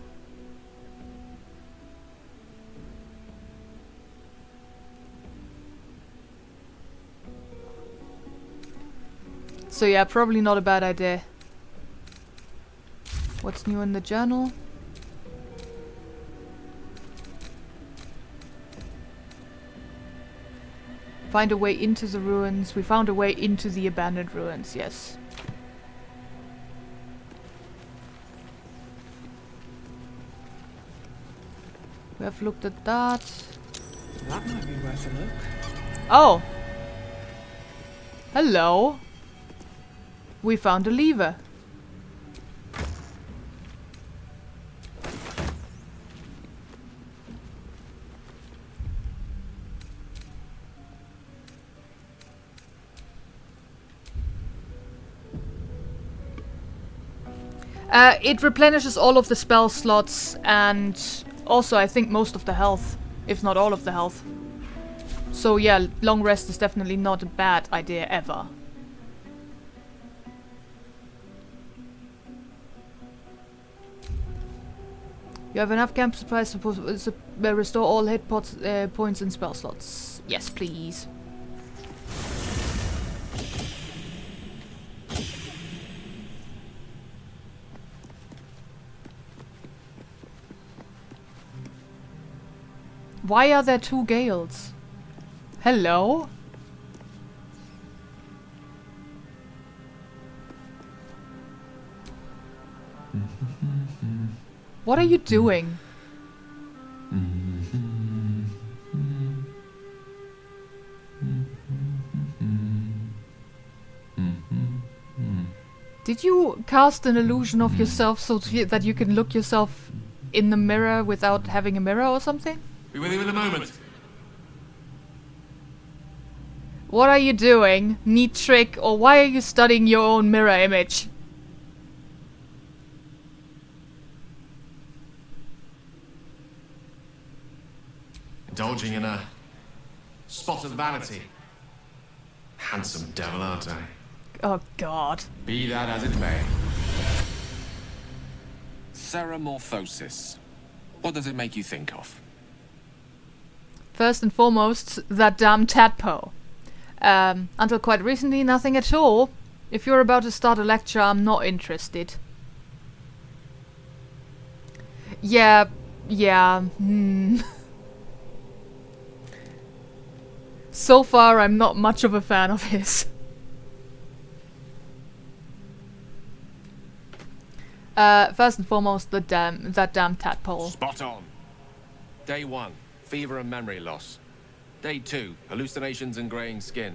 So yeah, probably not a bad idea. What's new in the journal? Find a way into the ruins. We found a way into the abandoned ruins, yes. We have looked at that. That might be worth a look. Oh! Hello! We found a lever. It replenishes all of the spell slots and also I think most of the health, if not all of the health. So yeah, long rest is definitely not a bad idea ever. You have enough camp supplies to restore all hit points and spell slots. Yes, please. Why are there two Gales? Hello? What are you doing? Did you cast an illusion of yourself so that you can look yourself in the mirror without having a mirror or something? Be with you in a moment. What are you doing? Neat trick, or why are you studying your own mirror image? Indulging in a spot of vanity. Handsome devil, aren't I? Oh god. Be that as it may. Ceramorphosis. What does it make you think of? First and foremost, that damn tadpole. Until quite recently, nothing at all. If you're about to start a lecture, I'm not interested. Yeah. So far, I'm not much of a fan of his. First and foremost, that damn tadpole. Spot on. Day 1, fever and memory loss. Day 2, hallucinations and greying skin.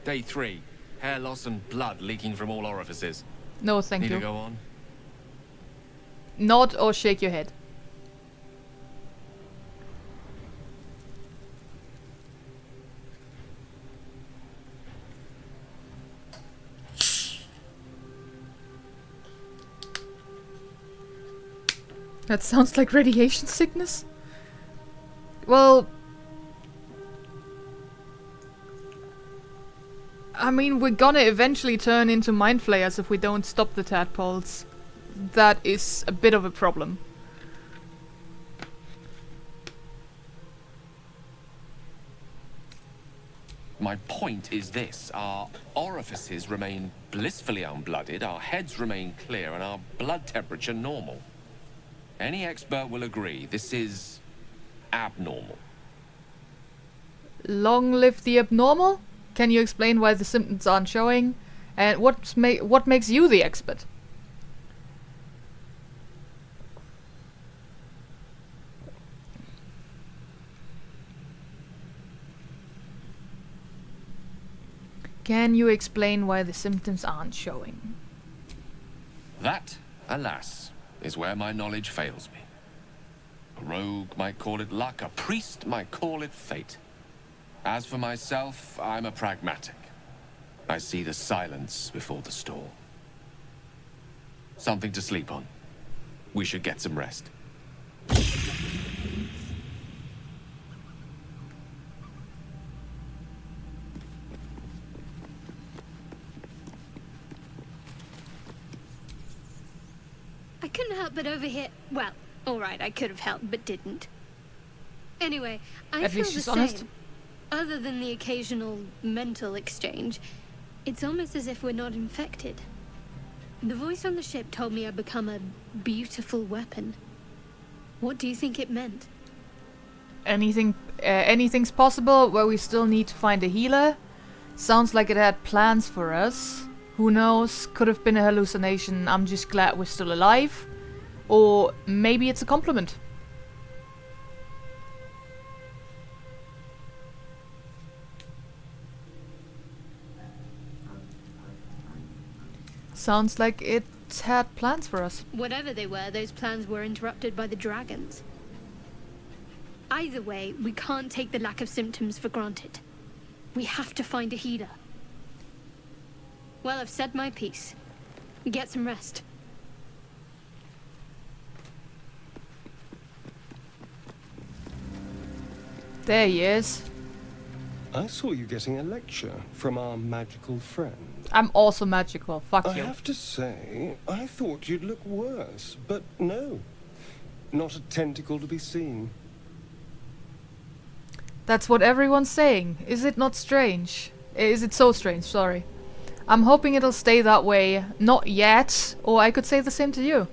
Day 3, hair loss and blood leaking from all orifices. No, thank Need you. to go on? Nod or shake your head. That sounds like radiation sickness. Well, I mean, we're gonna eventually turn into mind flayers if we don't stop the tadpoles. That is a bit of a problem. My point is this. Our orifices remain blissfully unblooded, our heads remain clear, and our blood temperature normal. Any expert will agree this is abnormal. Long live the abnormal? Can you explain why the symptoms aren't showing? And what makes you the expert? Can you explain why the symptoms aren't showing? That, alas, is where my knowledge fails me. A rogue might call it luck, a priest might call it fate. As for myself, I'm a pragmatic. I see the silence before the storm. Something to sleep on. We should get some rest. I couldn't help but overhear. Well, alright, I could have helped, but didn't. Anyway, I At feel least the she's same. honest. Other than the occasional mental exchange, it's almost as if we're not infected. The voice on the ship told me I'd become a beautiful weapon. What do you think it meant? Anything's possible, where we still need to find a healer. Sounds like it had plans for us. Who knows? Could have been a hallucination. I'm just glad we're still alive. Or maybe it's a compliment. Sounds like it had plans for us. Whatever they were, those plans were interrupted by the dragons. Either way, we can't take the lack of symptoms for granted. We have to find a healer. Well, I've said my piece. Get some rest. There he is. I saw you getting a lecture from our magical friend. I'm also magical. Fuck I you. have to say, I thought you'd look worse, but no. Not a tentacle to be seen. That's what everyone's saying. Is it not strange? Is it so strange? Sorry. I'm hoping it'll stay that way. Not yet. Or I could say the same to you.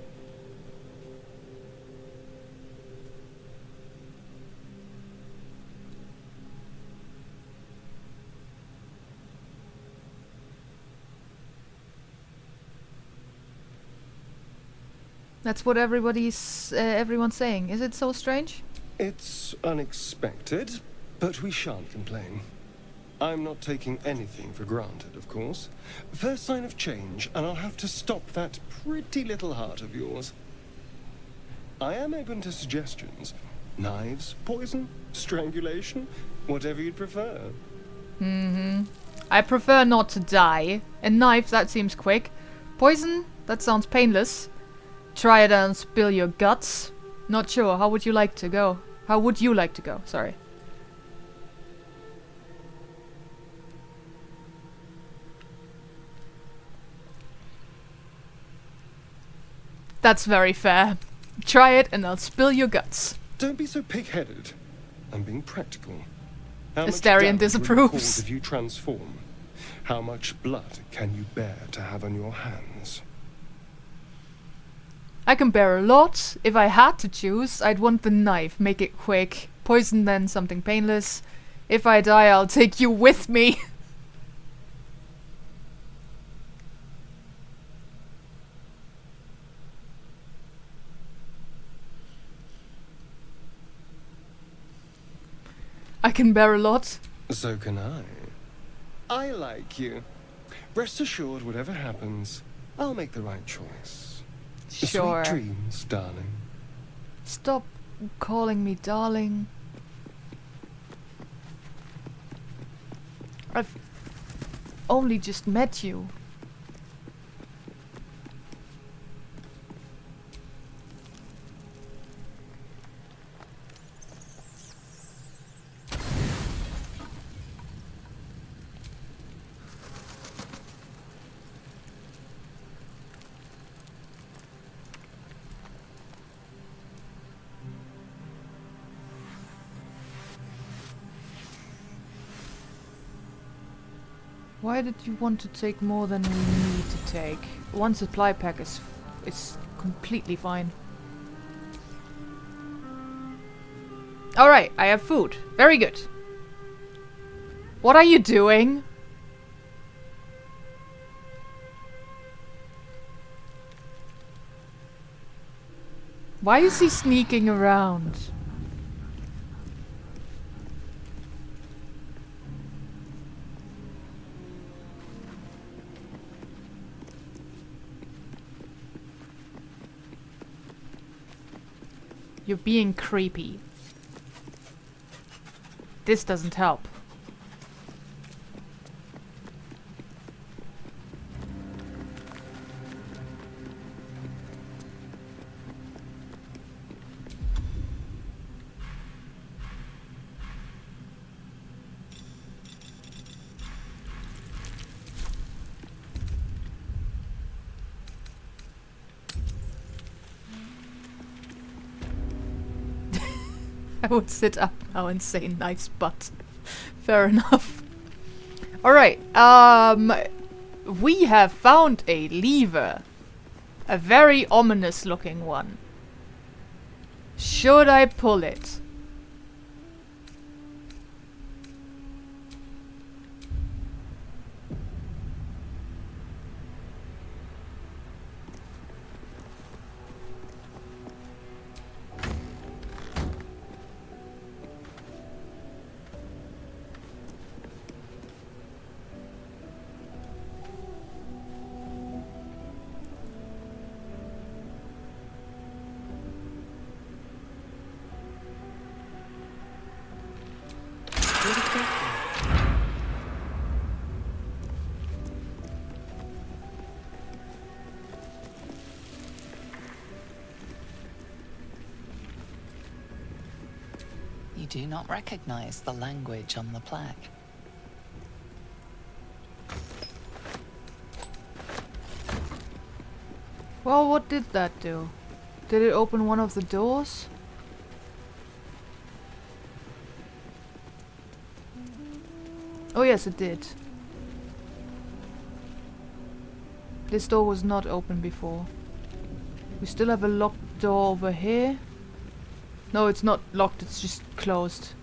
That's what everyone's saying. Is it so strange? It's unexpected, but we shan't complain. I'm not taking anything for granted, of course. First sign of change, and I'll have to stop that pretty little heart of yours. I am open to suggestions. Knives, poison, strangulation, whatever you'd prefer. I prefer not to die. A knife, that seems quick. Poison, that sounds painless. Try it and spill your guts. Not sure. How would you like to go? How would you like to go? Sorry. That's very fair. Try it and I'll spill your guts. Don't be so pig-headed. I'm being practical. How much Astarion damage will you disapproves. cause if you transform? How much blood can you bear to have on your hands? I can bear a lot. If I had to choose, I'd want the knife. Make it quick. Poison, then something painless. If I die, I'll take you with me. I can bear a lot. So can I. I like you. Rest assured, whatever happens, I'll make the right choice. Sure. Sweet dreams, darling. Stop calling me darling. I've only just met you. Why did you want to take more than we need to take? One supply pack is completely fine. Alright, I have food. Very good. What are you doing? Why is he sneaking around? You're being creepy. This doesn't help. I would sit up now and say nice butt. Fair enough. Alright, we have found a lever. A very ominous looking one. Should I pull it? You do not recognize the language on the plaque. Well, what did that do? Did it open one of the doors? Oh yes, it did. This door was not open before. We still have a locked door over here. No, it's not locked, it's just closed.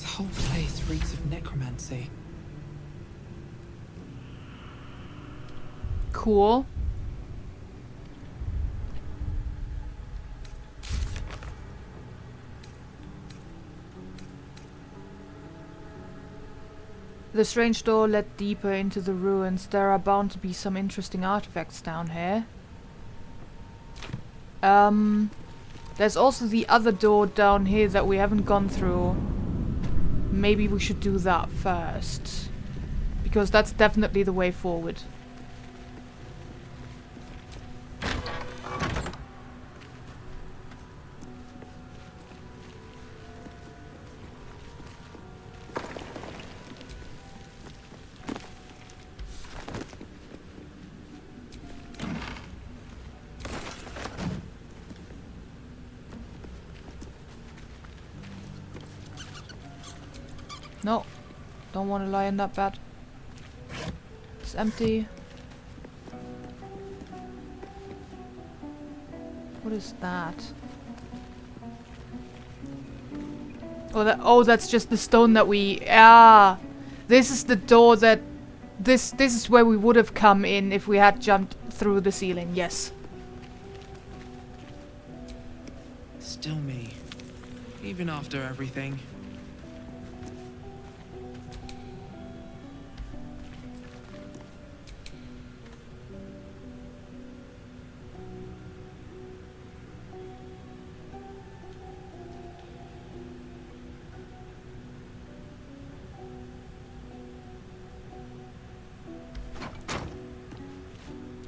This whole place reeks of necromancy. Cool. The strange door led deeper into the ruins. There are bound to be some interesting artifacts down here. There's also the other door down here that we haven't gone through. Maybe we should do that first. Because that's definitely the way forward. No, don't want to lie in that bed. It's empty. What is that? Oh, that's just the stone that we... Ah! This is the door that... This is where we would have come in if we had jumped through the ceiling, yes. Still me. Even after everything.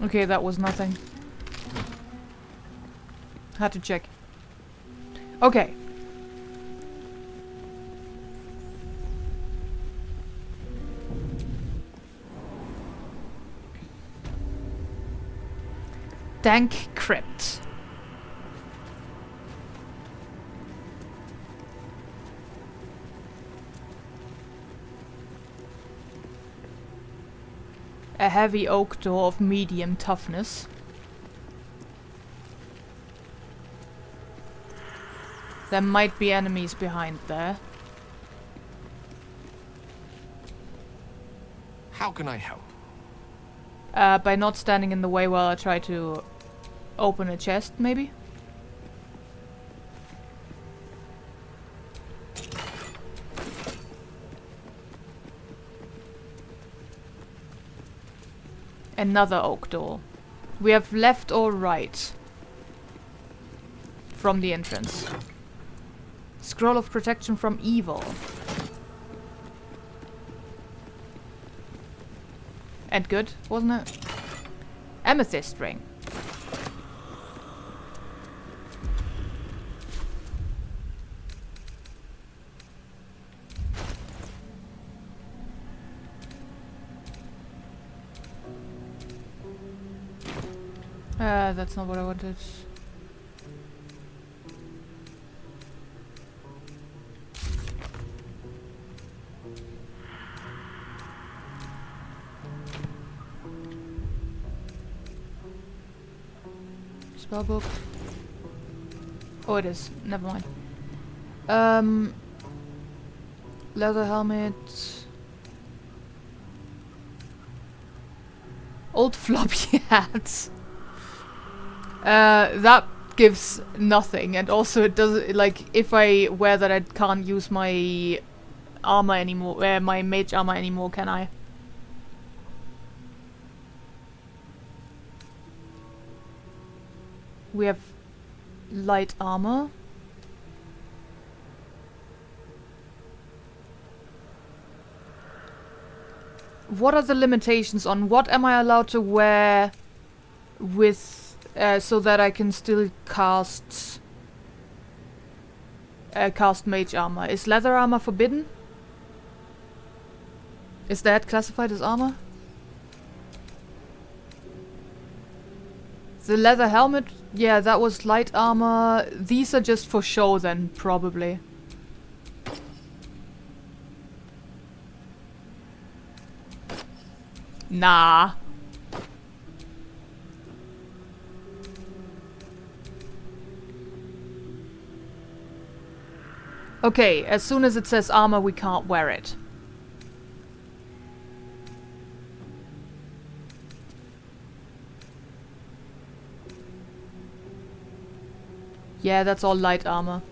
Okay, that was nothing. Had to check. Okay. Dank crypt. A heavy oak door of medium toughness. There might be enemies behind there. How can I help? By not standing in the way while I try to open a chest, maybe? Another oak door. We have left or right from the entrance. Scroll of protection from evil. And good, wasn't it? Amethyst ring. That's not what I wanted. Spellbook. Oh, it is. Never mind. Leather helmet. Old floppy hats. That gives nothing, and also it does, like, if I wear that I can't use my armor anymore, my mage armor anymore, can I? We have light armor. What are the limitations on what am I allowed to wear with so that I can still cast mage armor? Is leather armor forbidden? Is that classified as armor? The leather helmet, yeah, that was light armor. These are just for show then, probably. Nah. Okay, as soon as it says armor, we can't wear it. Yeah, that's all light armor.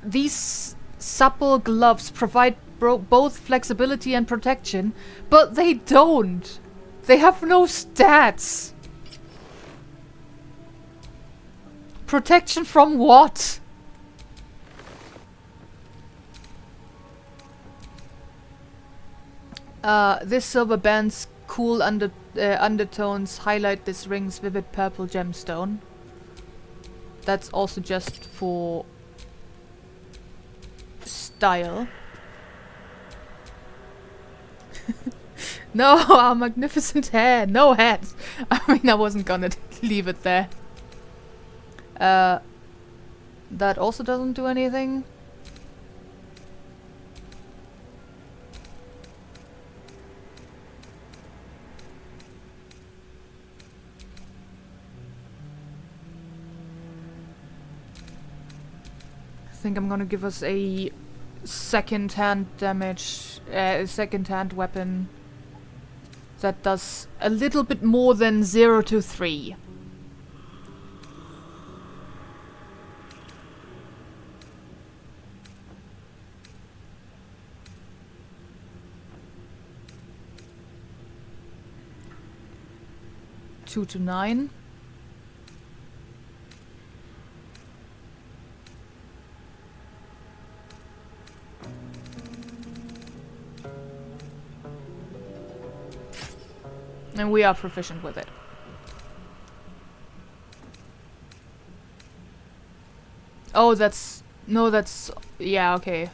These supple gloves provide both flexibility and protection, but they don't. They have no stats. Protection from what? This silver band's cool undertones highlight this ring's vivid purple gemstone. That's also just for style. No, our magnificent hair. No hat. I mean, I wasn't gonna leave it there. That also doesn't do anything. I think I'm gonna give us a second-hand damage, second-hand weapon that does a little bit more than 0 to 3. Two to 9. And we are proficient with it. Oh, that's... No, that's... Yeah, okay.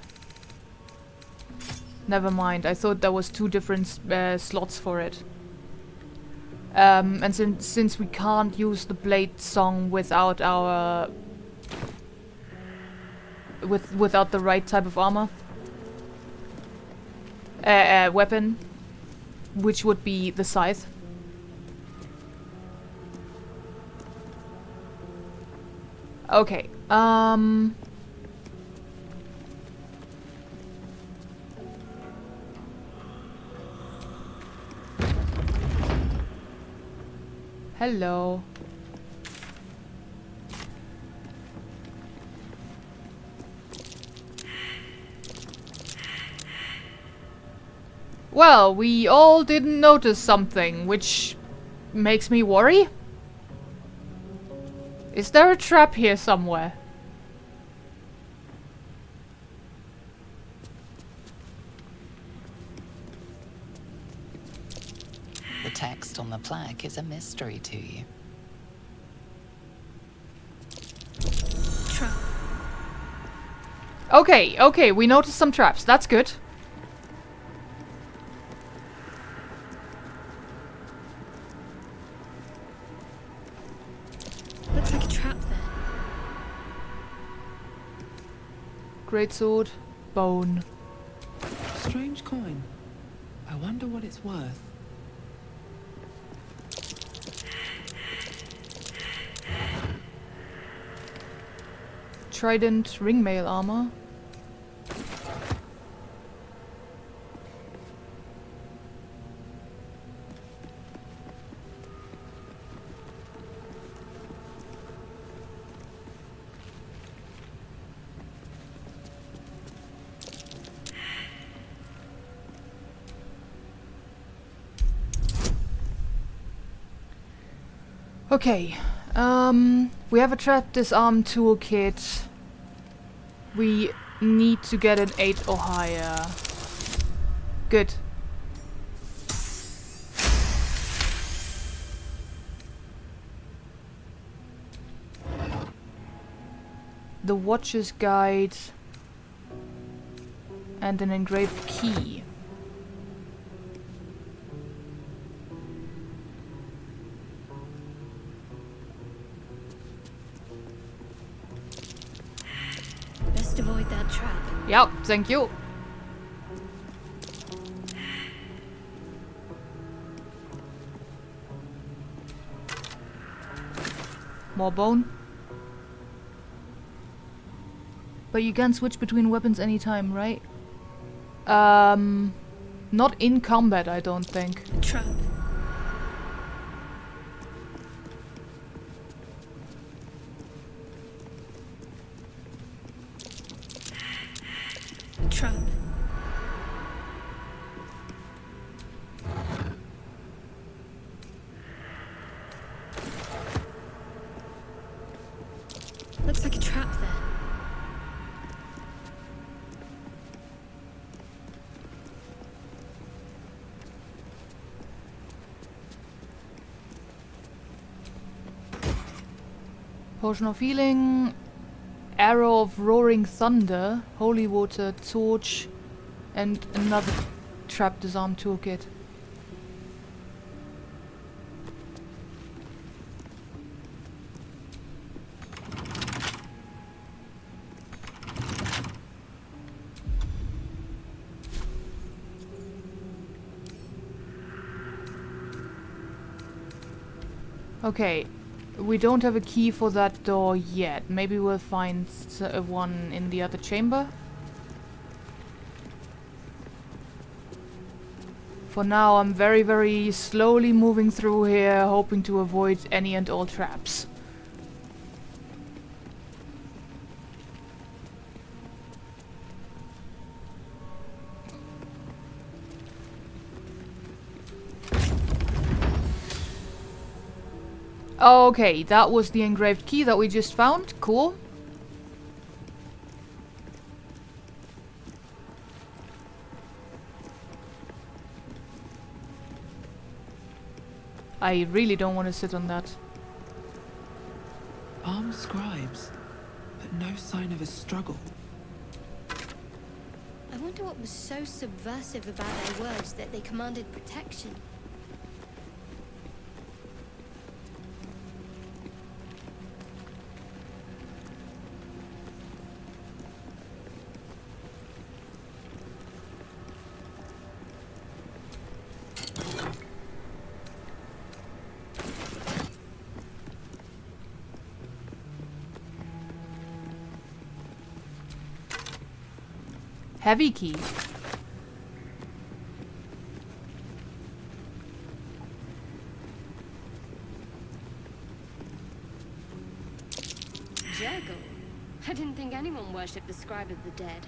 Never mind. I thought there was 2 different slots for it. And since we can't use the blade song without our... without the right type of armor. Weapon. Which would be the scythe. Okay, hello. Well, we all didn't notice something, which makes me worry. Is there a trap here somewhere? The text on the plaque is a mystery to you. Trap. Okay, okay, we noticed some traps. That's good. Looks like a trap there. Greatsword, bone. Strange coin. I wonder what it's worth. Trident, ringmail armor. Okay, we have a trap disarm toolkit. We need to get an 8 or higher. Good. The Watcher's Guide and an engraved key. Best avoid that trap. Yep, thank you. More bone. But you can switch between weapons anytime, right? Not in combat, I don't think. Trap. Trap. Looks like a trap there. Potion of healing, arrow of roaring thunder, holy water, torch, and another trap disarm toolkit. Okay, we don't have a key for that door yet. Maybe we'll find one in the other chamber. For now, I'm very, very slowly moving through here, hoping to avoid any and all traps. Okay, that was the engraved key that we just found. Cool. I really don't want to sit on that. Armed scribes, but no sign of a struggle. I wonder what was so subversive about their words that they commanded protection. Heavy key. Juggle? I didn't think anyone worshipped the scribe of the dead.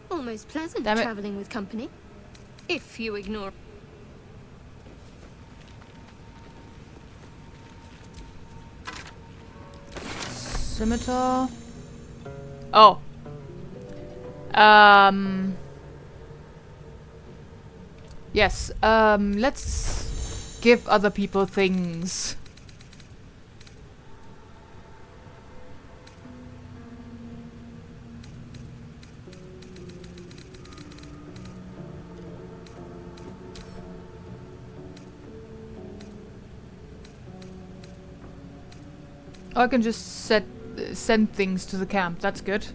Almost pleasant Damn it. traveling with company. If you ignore... Scimitar. Oh. Yes, let's give other people things. I can just send things to the camp. That's good.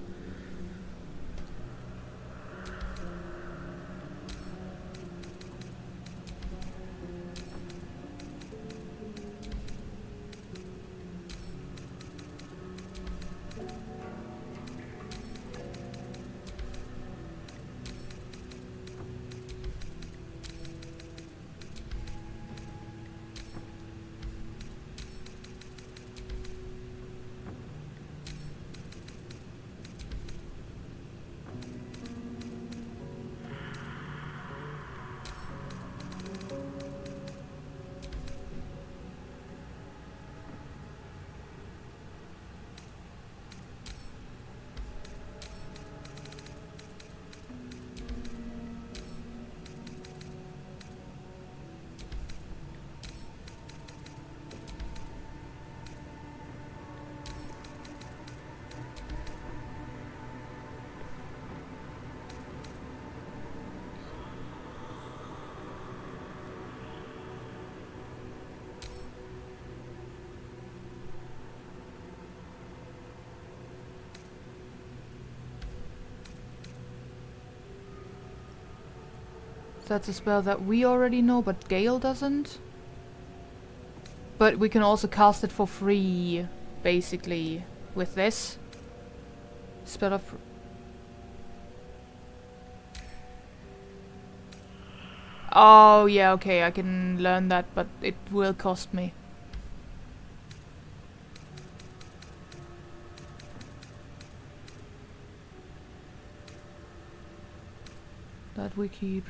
That's a spell that we already know, but Gale doesn't. But we can also cast it for free, basically, with this. Spell of... Oh, yeah, okay, I can learn that, but it will cost me. That we keep.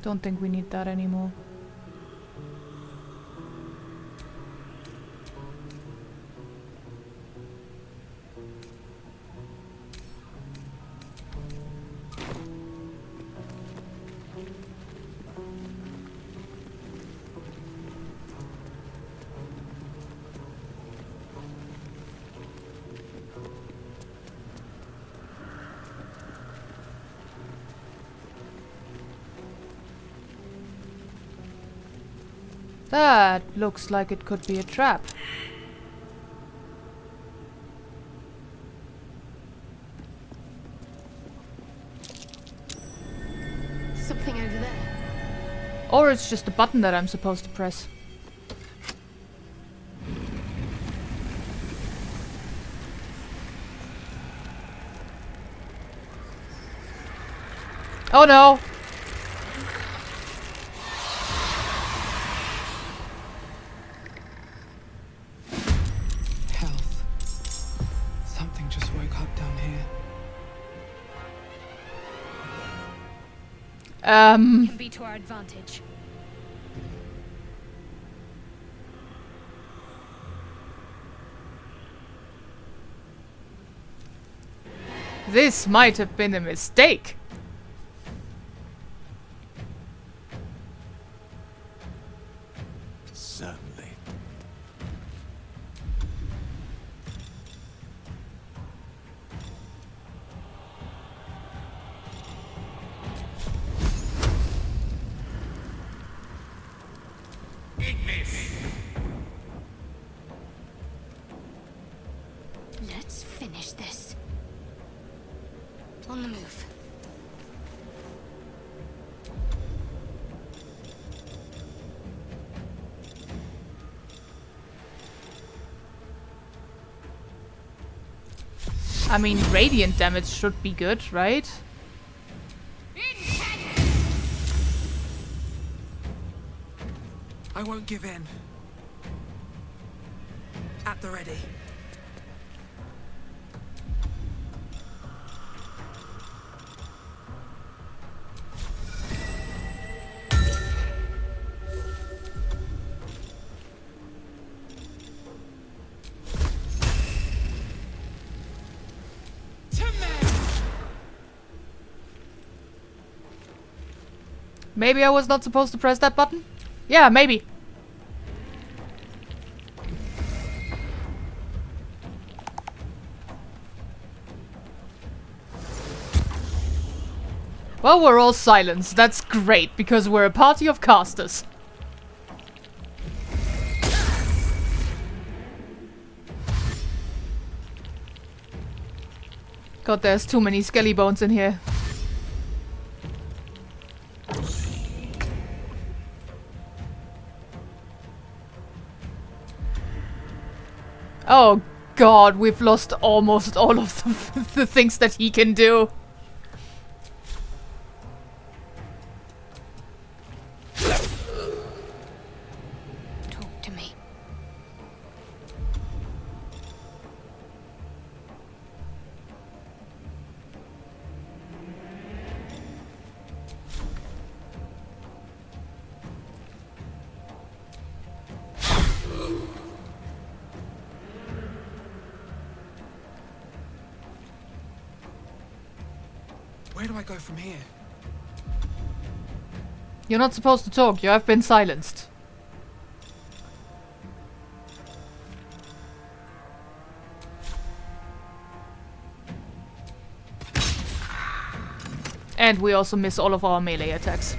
Don't think we need that anymore. That looks like it could be a trap. Something over there. Or it's just a button that I'm supposed to press. Oh no! Something just woke up down here. Can be to our advantage. This might have been a mistake. Certainly. Let's finish this. On the move. I mean, radiant damage should be good, right? I won't give in. At the ready. Maybe I was not supposed to press that button? Yeah, maybe. Well, we're all silenced. That's great, because we're a party of casters. God, there's too many skelly bones in here. Oh god, we've lost almost all of the things that he can do. Talk to me. Where do I go from here? You're not supposed to talk, you have been silenced. And we also miss all of our melee attacks.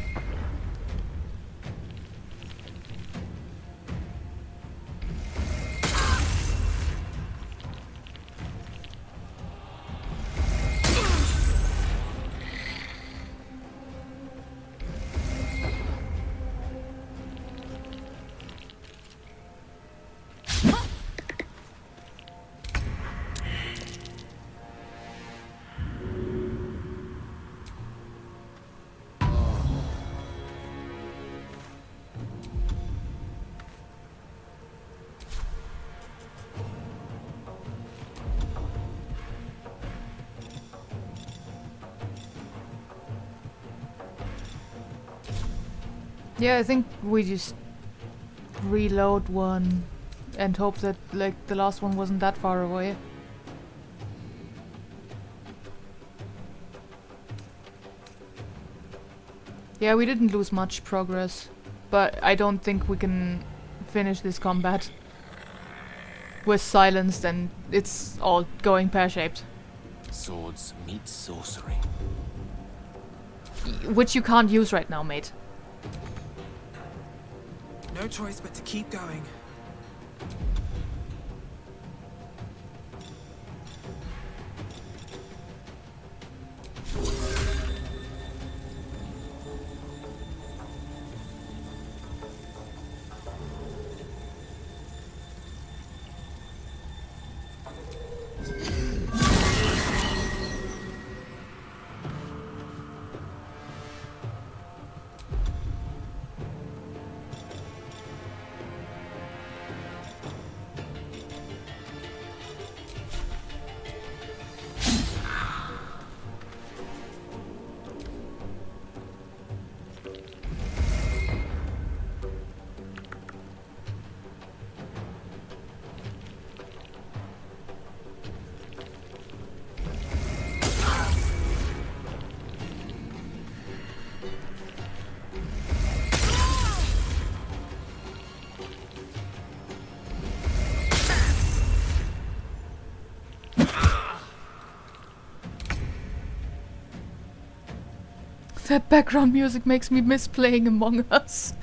Yeah, I think we just reload one and hope that like the last one wasn't that far away. Yeah, we didn't lose much progress, but I don't think we can finish this combat. We're silenced and it's all going pear-shaped. Swords meet sorcery. Which you can't use right now, mate. No choice but to keep going. That background music makes me miss playing Among Us.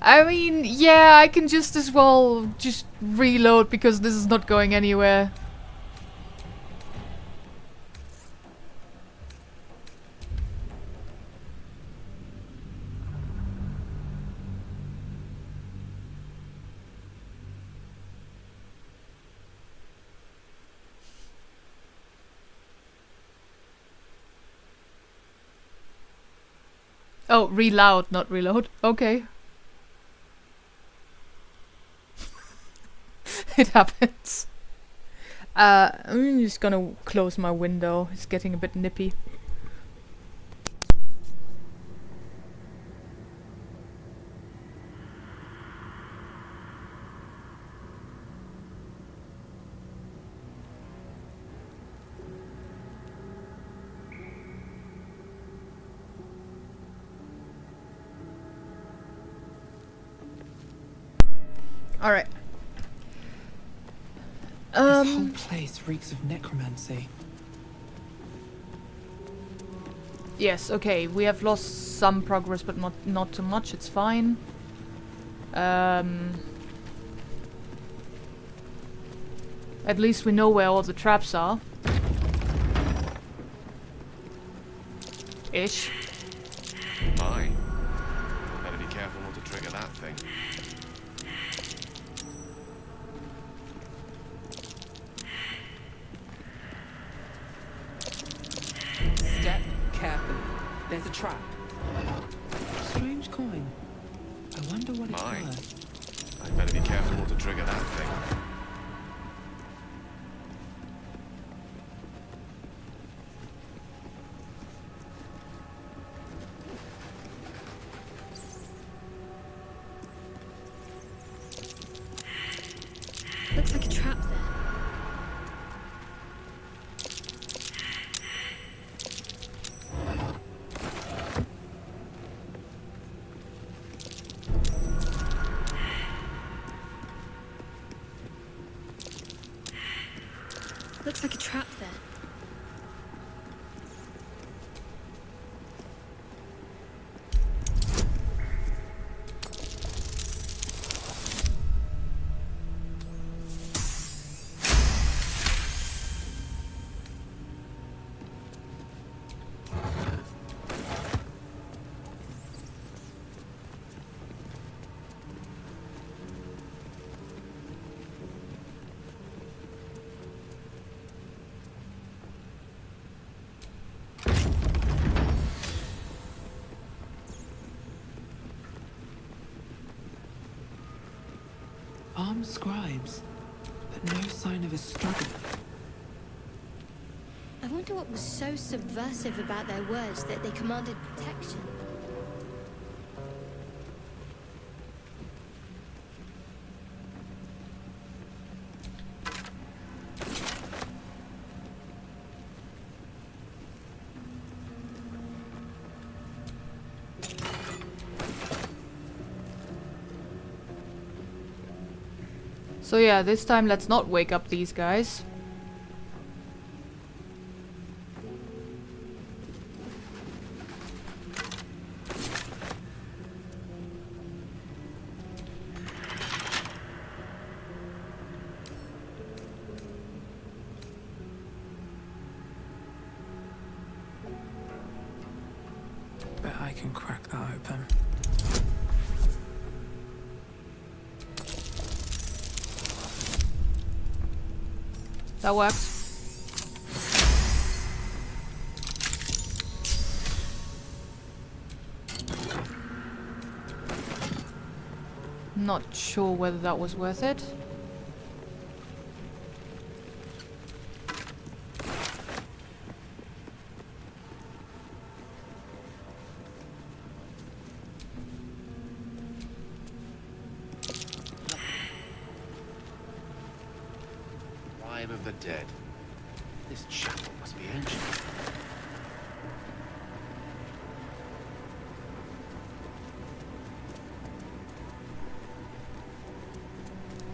I mean, yeah, I can just as well just reload because this is not going anywhere. Oh, reload, not reload. Okay. It happens. I'm just gonna close my window. It's getting a bit nippy. Alright. This whole place reeks of necromancy. Yes, okay. We have lost some progress, but not too much. It's fine. At least we know where all the traps are. Ish. My. Better be careful not to trigger that thing. Step carefully. There's a trap. Strange coin. I wonder what it's Mine. worth. I'd better be careful not to trigger that thing. Looks like a trap there. Some scribes, but no sign of a struggle. I wonder what was so subversive about their words that they commanded protection. So yeah, this time let's not wake up these guys. Bet I can crack that open. That works. Not sure whether that was worth it. Of the dead. This chapel must be ancient.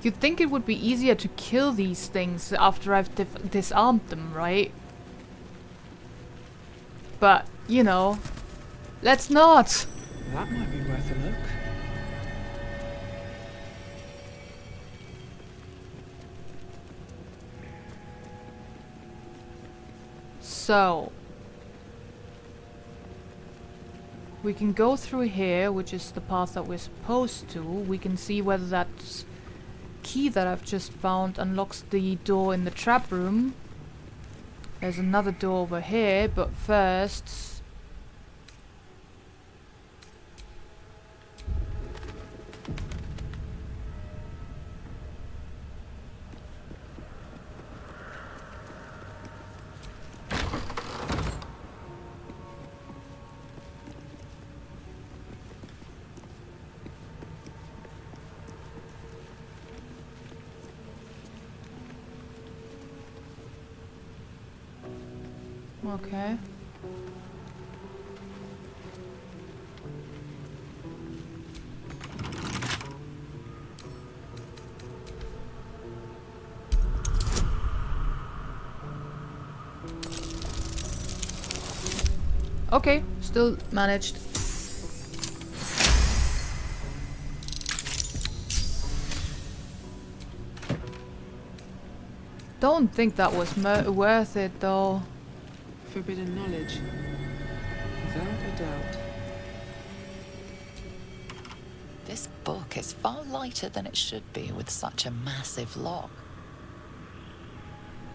You'd think it would be easier to kill these things after I've disarmed them, right? But, you know, let's not! That might be worth a look. So, we can go through here, which is the path that we're supposed to. We can see whether that key that I've just found unlocks the door in the trap room. There's another door over here, but first... Okay. Okay, still managed. Don't think that was worth it though. Forbidden knowledge. Without a doubt. This book is far lighter than it should be with such a massive lock.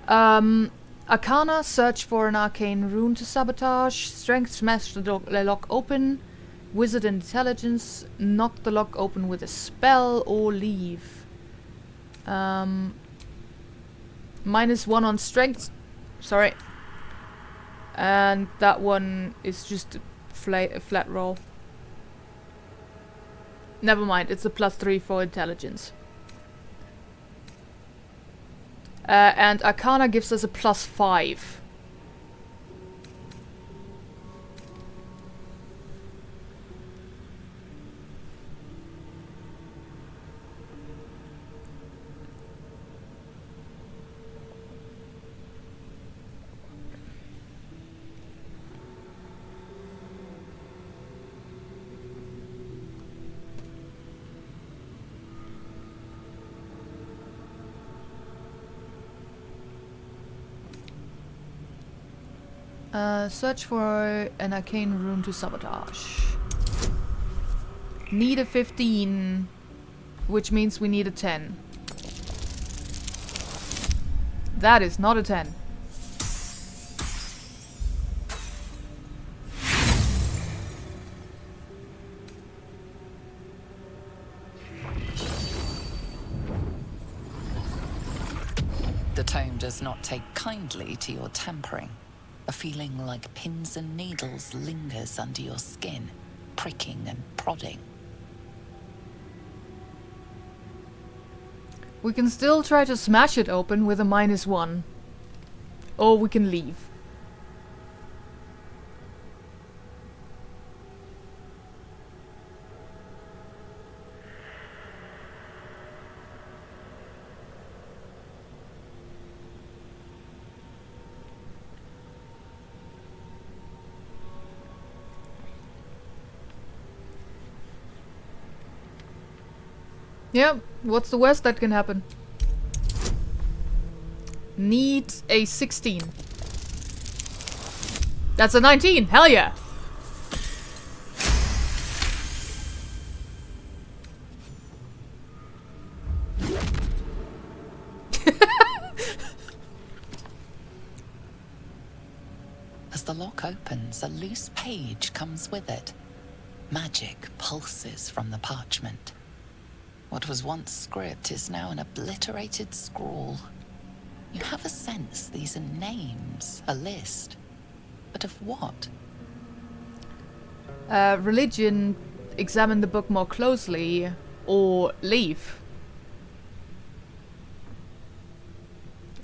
Arcana, search for an arcane rune to sabotage. Strength, smash the lock open. Wizard intelligence, knock the lock open with a spell or leave. -1 on strength. Sorry. And that one is just a flat roll. Never mind, it's a +3 for intelligence. And Arcana gives us a +5. Search for an arcane rune to sabotage. Need a 15, which means we need a 10. That is not a 10. does not take kindly to your tampering. A feeling like pins and needles lingers under your skin, pricking and prodding. We can still try to smash it open with a -1. Or we can leave. Yeah, what's the worst that can happen? Need a 16. That's a 19! Hell yeah! As the lock opens, a loose page comes with it. Magic pulses from the parchment. What was once script is now an obliterated scrawl. You have a sense these are names, a list. But of what? Religion, examine the book more closely, or leave.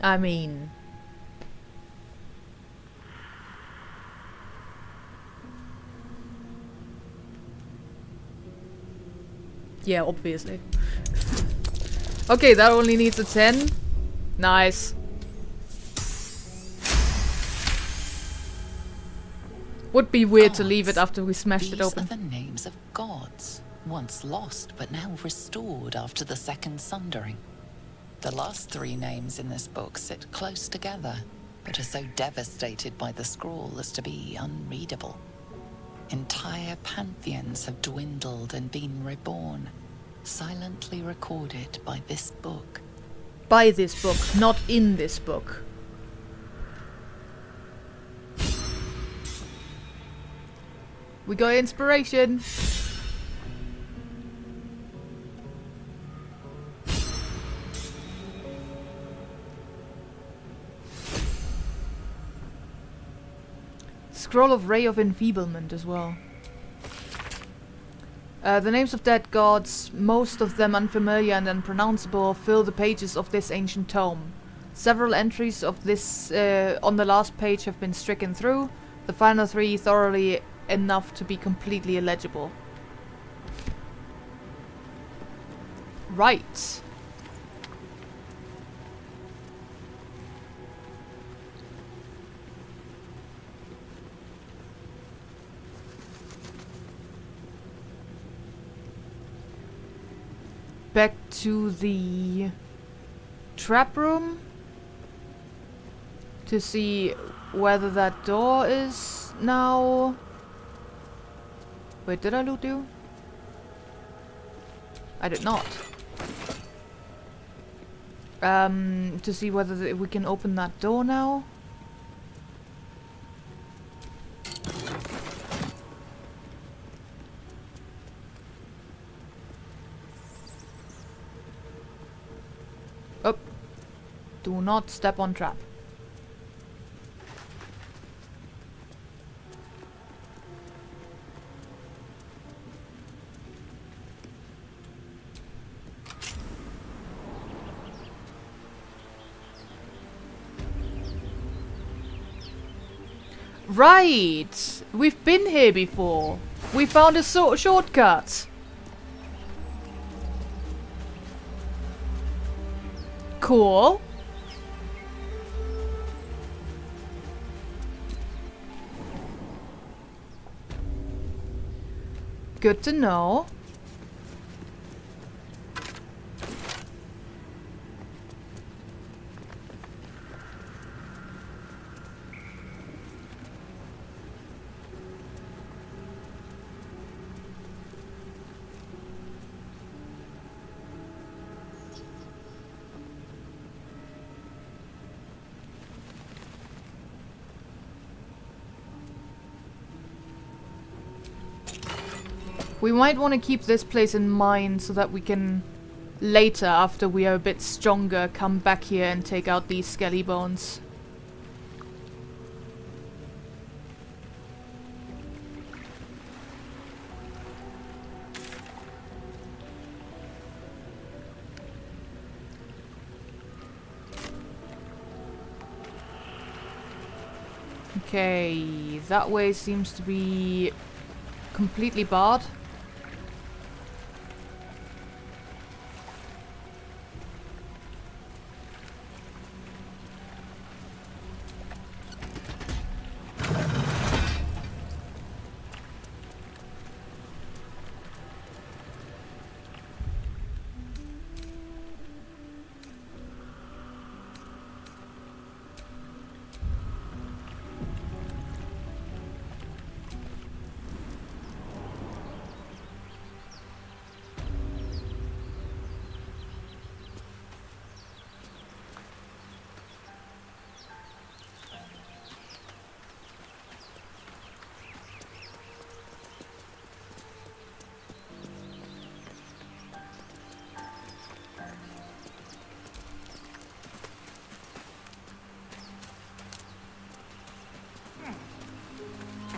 I mean... yeah, obviously. Okay, that only needs a 10. Nice. Would be weird to leave it after we smashed it open. These are the names of gods, once lost but now restored after the second sundering. The last 3 names in this book sit close together, but are so devastated by the scroll as to be unreadable. Entire pantheons have dwindled and been reborn, silently recorded by this book. By this book, not in this book. We got inspiration. Scroll of Ray of Enfeeblement as well. The names of dead gods, most of them unfamiliar and unpronounceable, fill the pages of this ancient tome. Several entries of this on the last page have been stricken through, the final 3 thoroughly enough to be completely illegible. Right. Back to the trap room to see whether that door is now... Wait, did I loot you? I did not. To see whether we can open that door now. Oh. Do not step on trap. Right! We've been here before. We found a shortcut. Cool. Good to know. We might want to keep this place in mind so that we can later, after we are a bit stronger, come back here and take out these skelly bones. Okay, that way seems to be completely barred.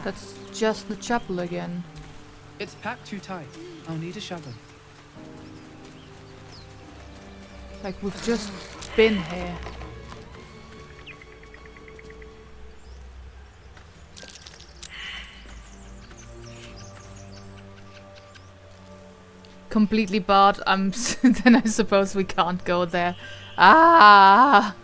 That's just the chapel again. It's packed too tight. I'll need a shovel. Like we've just been here. Completely barred. Then I suppose we can't go there. Ah!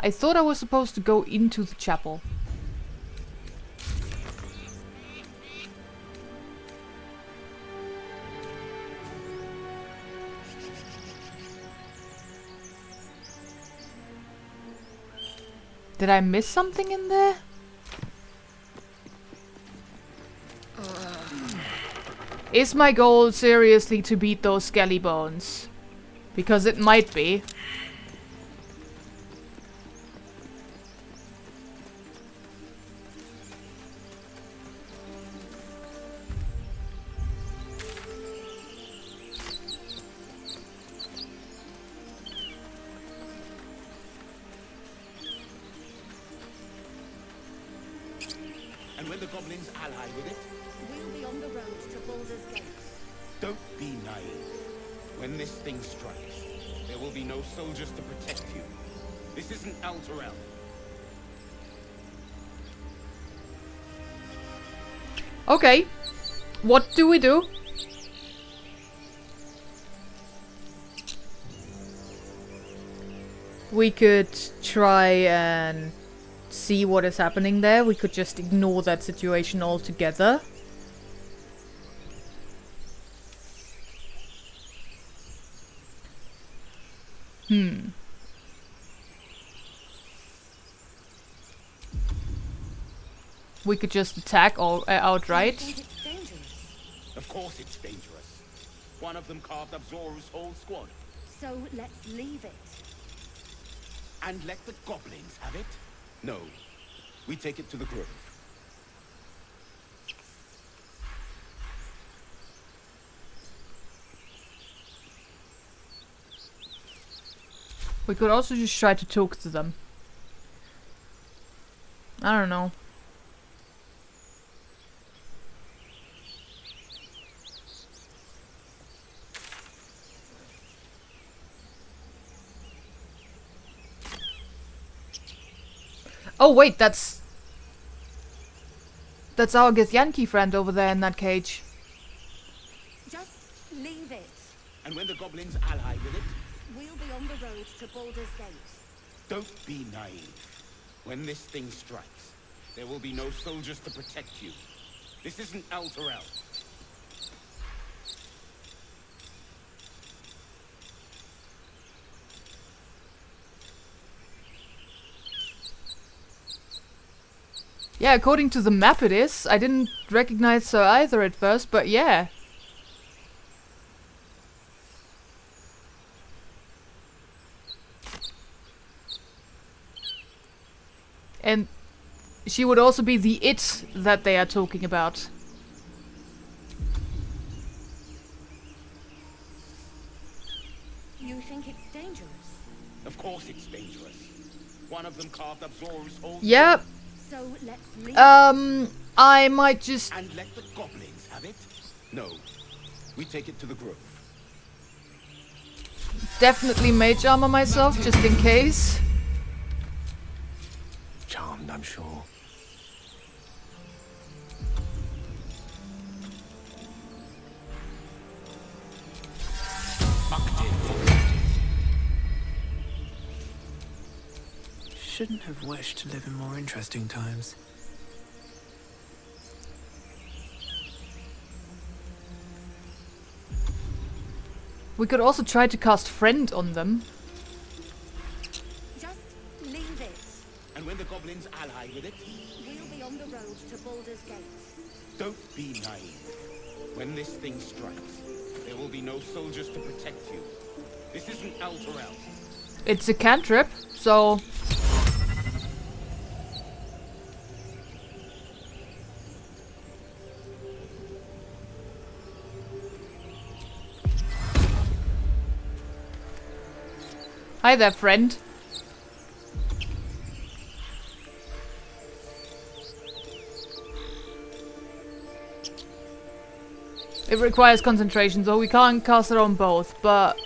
I thought I was supposed to go into the chapel. Did I miss something in there? Is my goal seriously to beat those skelly bones? Because it might be. And when the goblins ally with it, We'll be on the road to Baldur's Gate. don't be naive. When this thing strikes, there will be no soldiers to protect you. This isn't Alterel. Okay. What do we do? We could try and see what is happening there. We could just ignore that situation altogether. We could just attack all outright. I think it's dangerous. Of course it's dangerous. One of them carved up Zoru's whole squad. So let's leave it. And let the goblins have it? No. We take it to the grove. We could also just try to talk to them. I don't know. Oh wait, that's our Githyanki friend over there in that cage. Just leave it. And when the goblins ally with it, We'll be on the road to Baldur's Gate. don't be naive. When this thing strikes, there will be no soldiers to protect you. This isn't Alterel. Yeah, according to the map it is. I didn't recognize her either at first, but yeah. And she would also be the it that they are talking about. You think it's dangerous? Of course it's dangerous. One of them carved up Zor's whole Yeah. So let's leave I might just... and let the goblins have it? No. We take it to the grove. Definitely mage armor myself, just in case. Charmed, I'm sure. Shouldn't have wished to live in more interesting times. We could also try to cast Friend on them. Just leave it. And when the goblins ally with it, We'll be on the road to Baldur's Gate. don't be naive. When this thing strikes, there will be no soldiers to protect you. This isn't Elturel. It's a cantrip, so... Hi there, friend. It requires concentration, so we can't cast it on both, but...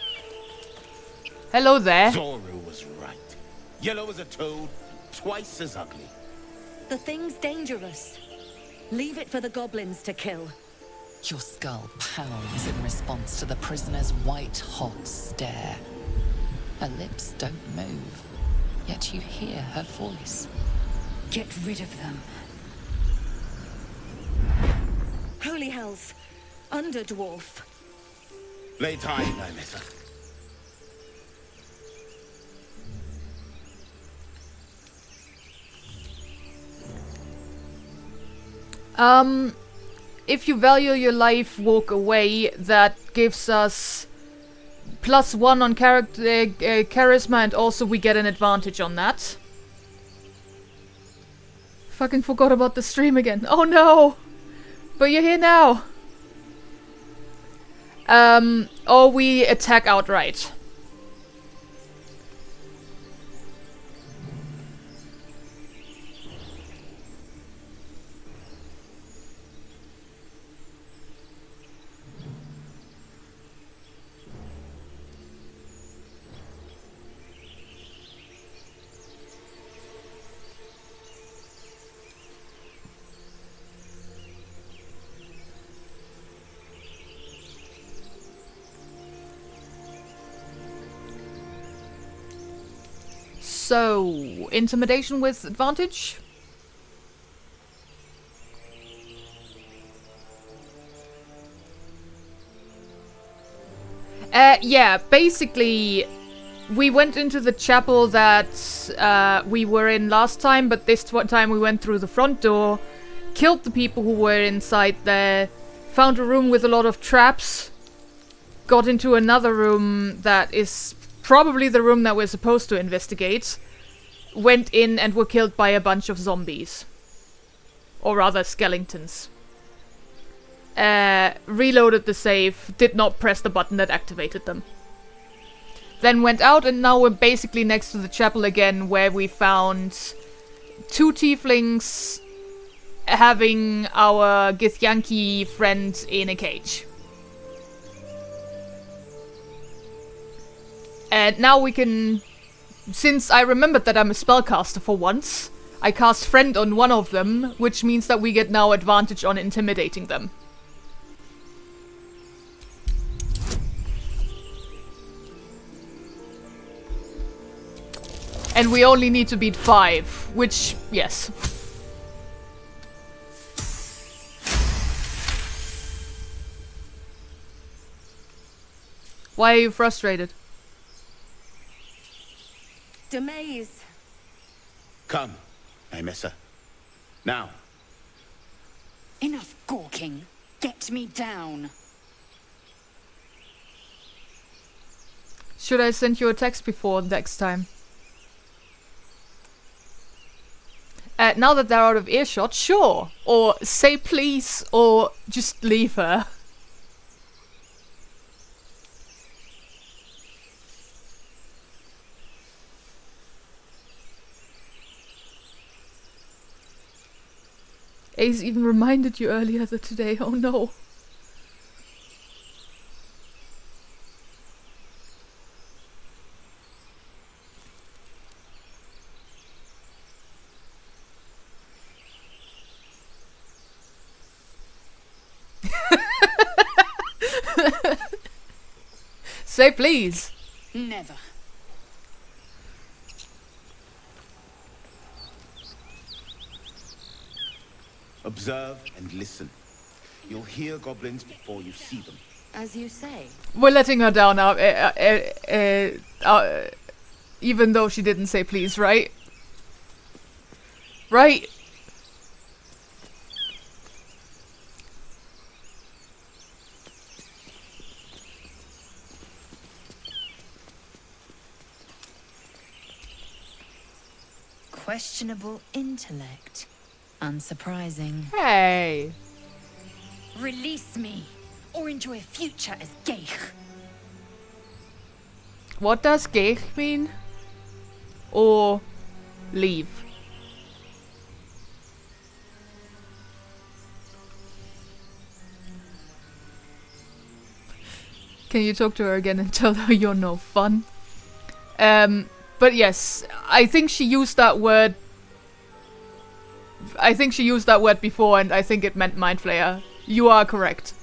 Hello there. Zoru was right. Yellow as a toad, twice as ugly. The thing's dangerous. Leave it for the goblins to kill. Your skull pounds in response to the prisoner's white-hot stare. Her lips don't move, yet you hear her voice. Get rid of them. Holy hells. Underdwarf. Lay time, Nymissa. If you value your life, walk away. That gives us +1 on character charisma, and also we get an advantage on that. Fucking forgot about the stream again. Oh no! But you're here now. Or we attack outright. So, intimidation with advantage? Yeah, basically, we went into the chapel that we were in last time, but this time we went through the front door, killed the people who were inside there, found a room with a lot of traps, got into another room that is probably the room that we're supposed to investigate, went in and were killed by a bunch of zombies. Or rather, skeletons. Reloaded the save, did not press the button that activated them. Then went out, and now we're basically next to the chapel again, where we found 2 tieflings having our Githyanki friend in a cage. And now we can... Since I remembered that I'm a spellcaster for once, I cast Friend on one of them, which means that we get now advantage on intimidating them. And we only need to beat 5, which, yes. Why are you frustrated? Demaze. Come, Nymissa. Now. Enough gawking. Get me down. Should I send you a text before next time? Now that they're out of earshot, sure. Or say please, or just leave her. Ace even reminded you earlier today. Oh no. Say please. Never. Observe and listen. You'll hear goblins before you see them. As you say. We're letting her down now, even though she didn't say please, right? Right? Questionable intellect. Unsurprising. Hey. Release me, or enjoy a future as Geich. What does Geich mean? Or leave? Can you talk to her again and tell her you're no fun? But yes, I think she used that word. I think she used that word before, and I think it meant mind flayer. You are correct,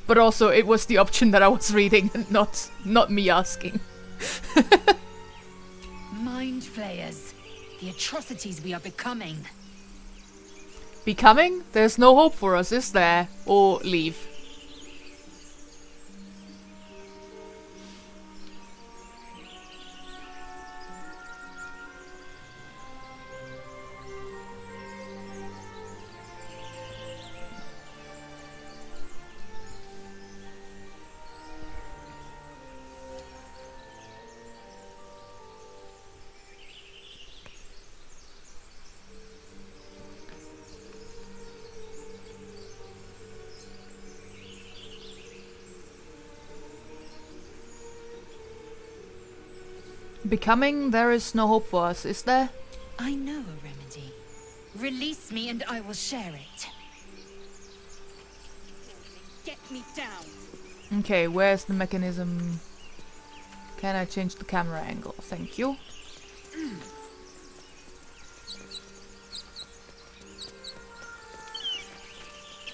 but also it was the option that I was reading, and not me asking. Mind flayers. The atrocities we are becoming. Becoming? There's no hope for us, is there? Or leave. Becoming, there is no hope for us, is there? I know a remedy. Release me and I will share it. Get me down. Okay, where's the mechanism? Can I change the camera angle? Thank you.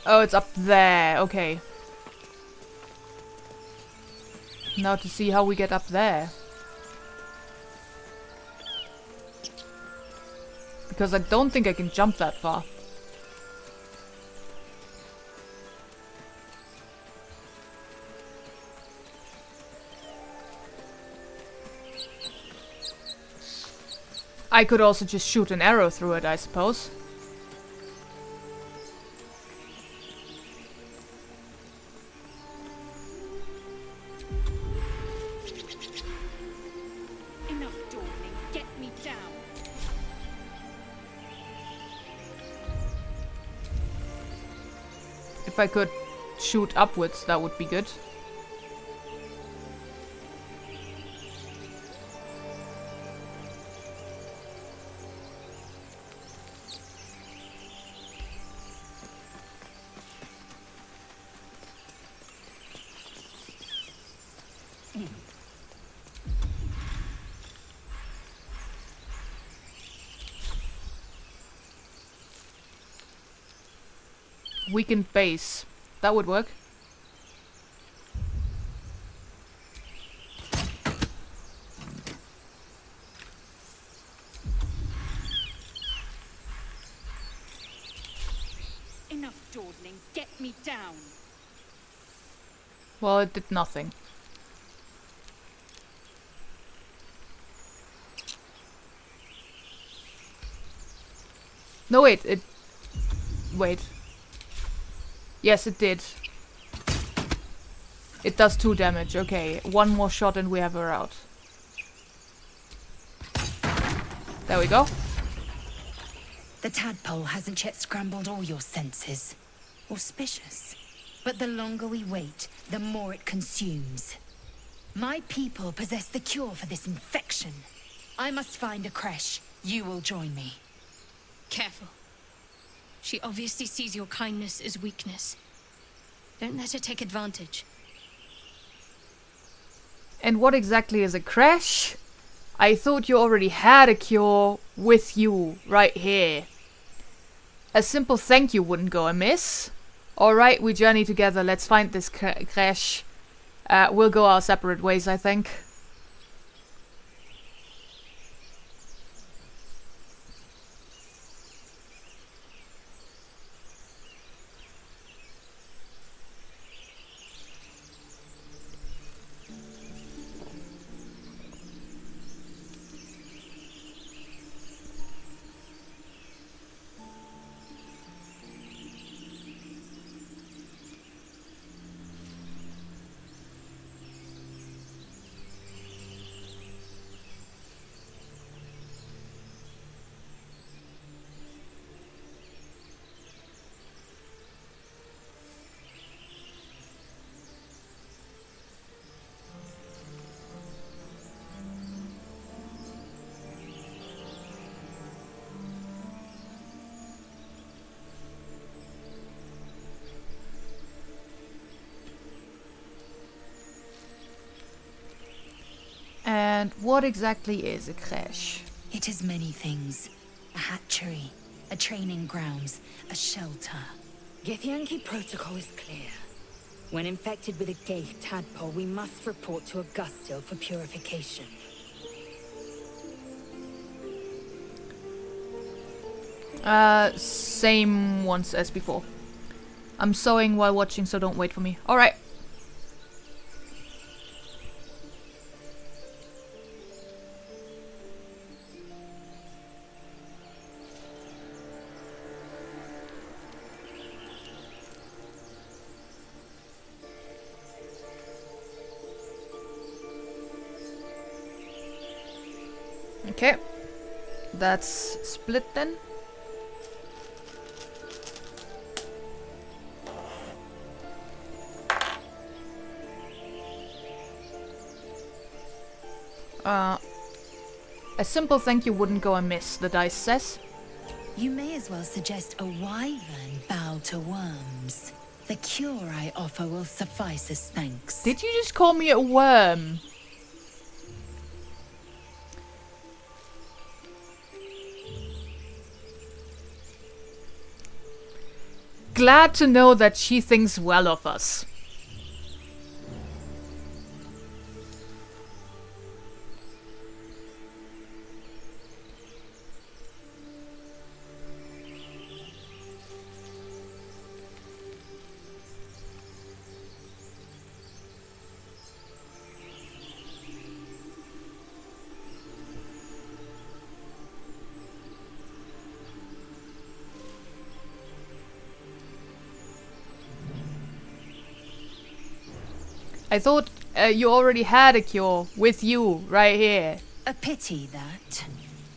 Oh, it's up there. Okay. Now to see how we get up there. Because I don't think I can jump that far. I could also just shoot an arrow through it, I suppose. Enough, darling. Get me down. If I could shoot upwards, that would be good. Weakened base. That would work. Enough, dawdling. Get me down. Well, it did nothing. No, wait, it... Wait. Yes, it did. It does 2 damage. Okay, 1 more shot and we have her out. There we go. The tadpole hasn't yet scrambled all your senses. Auspicious. But the longer we wait, the more it consumes. My people possess the cure for this infection. I must find a creche. You will join me. Careful. She obviously sees your kindness as weakness. Don't let her take advantage. And what exactly is a crash? I thought you already had a cure with you right here. A simple thank you wouldn't go amiss. Alright, we journey together. Let's find this crash. We'll go our separate ways, I think. And what exactly is a creche? It is many things. A hatchery, a training grounds, a shelter. Githyanki protocol is clear. When infected with a gay tadpole, we must report to Augustil for purification. Same ones as before. I'm sewing while watching, so don't wait for me. Alright. Okay. That's split then. A simple thank you wouldn't go amiss, the dice says. You may as well suggest a wyvern bow to worms. The cure I offer will suffice as thanks. Did you just call me a worm? Glad to know that she thinks well of us. I thought you already had a cure with you right here. A pity that.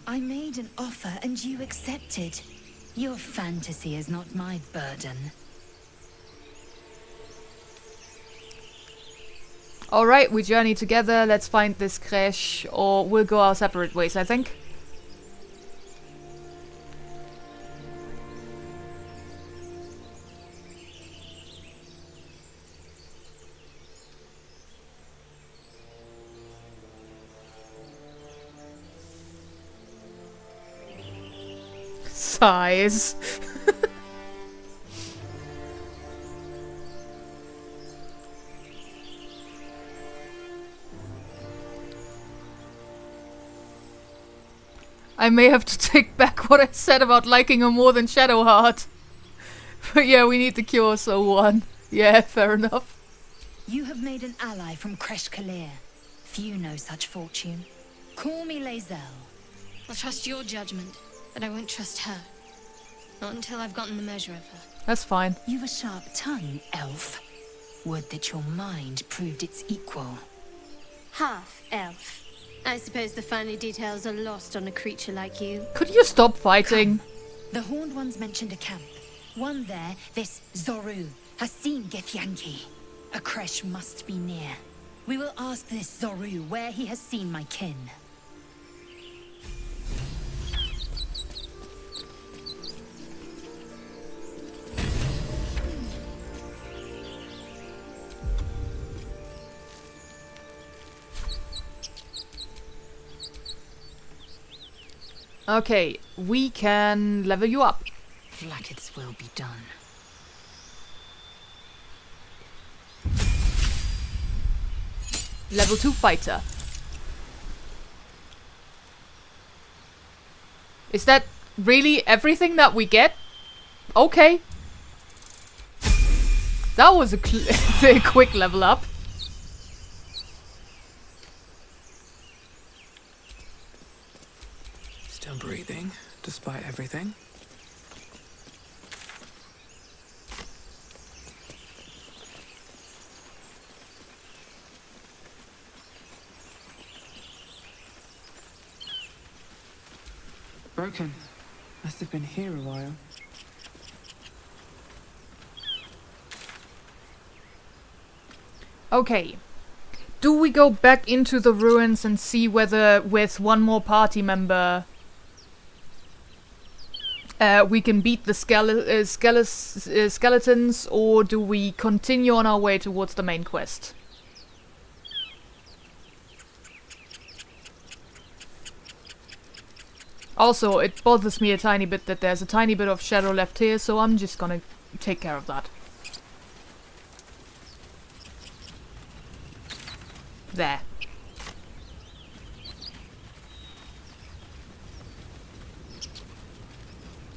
I made an offer and you accepted. Your fantasy is not my burden. Alright, we journey together. Let's find this creche, or we'll go our separate ways, I think. Sighs. I may have to take back what I said about liking her more than Shadowheart. But yeah, we need the cure, so one. Yeah, fair enough. You have made an ally from Kresh Kalir. Few know such fortune. Call me Lae'zel. I'll trust your judgment, but I won't trust her. Not until I've gotten the measure of her. That's fine. You've a sharp tongue, elf. Would that your mind proved its equal. Half-elf. I suppose the finer details are lost on a creature like you. Could you stop fighting? The Horned Ones mentioned a camp. One there, this Zoru, has seen Githyanki. A creche must be near. We will ask this Zoru where he has seen my kin. Okay, we can level you up. Like its will be done. Level 2 fighter. Is that really everything that we get? Okay. That was a very quick level up. Still breathing, despite everything. Broken. Must have been here a while. Okay. Do we go back into the ruins and see whether with one more party member we can beat the skeletons, or do we continue on our way towards the main quest? Also, it bothers me a tiny bit that there's a tiny bit of shadow left here, so I'm just gonna take care of that. There.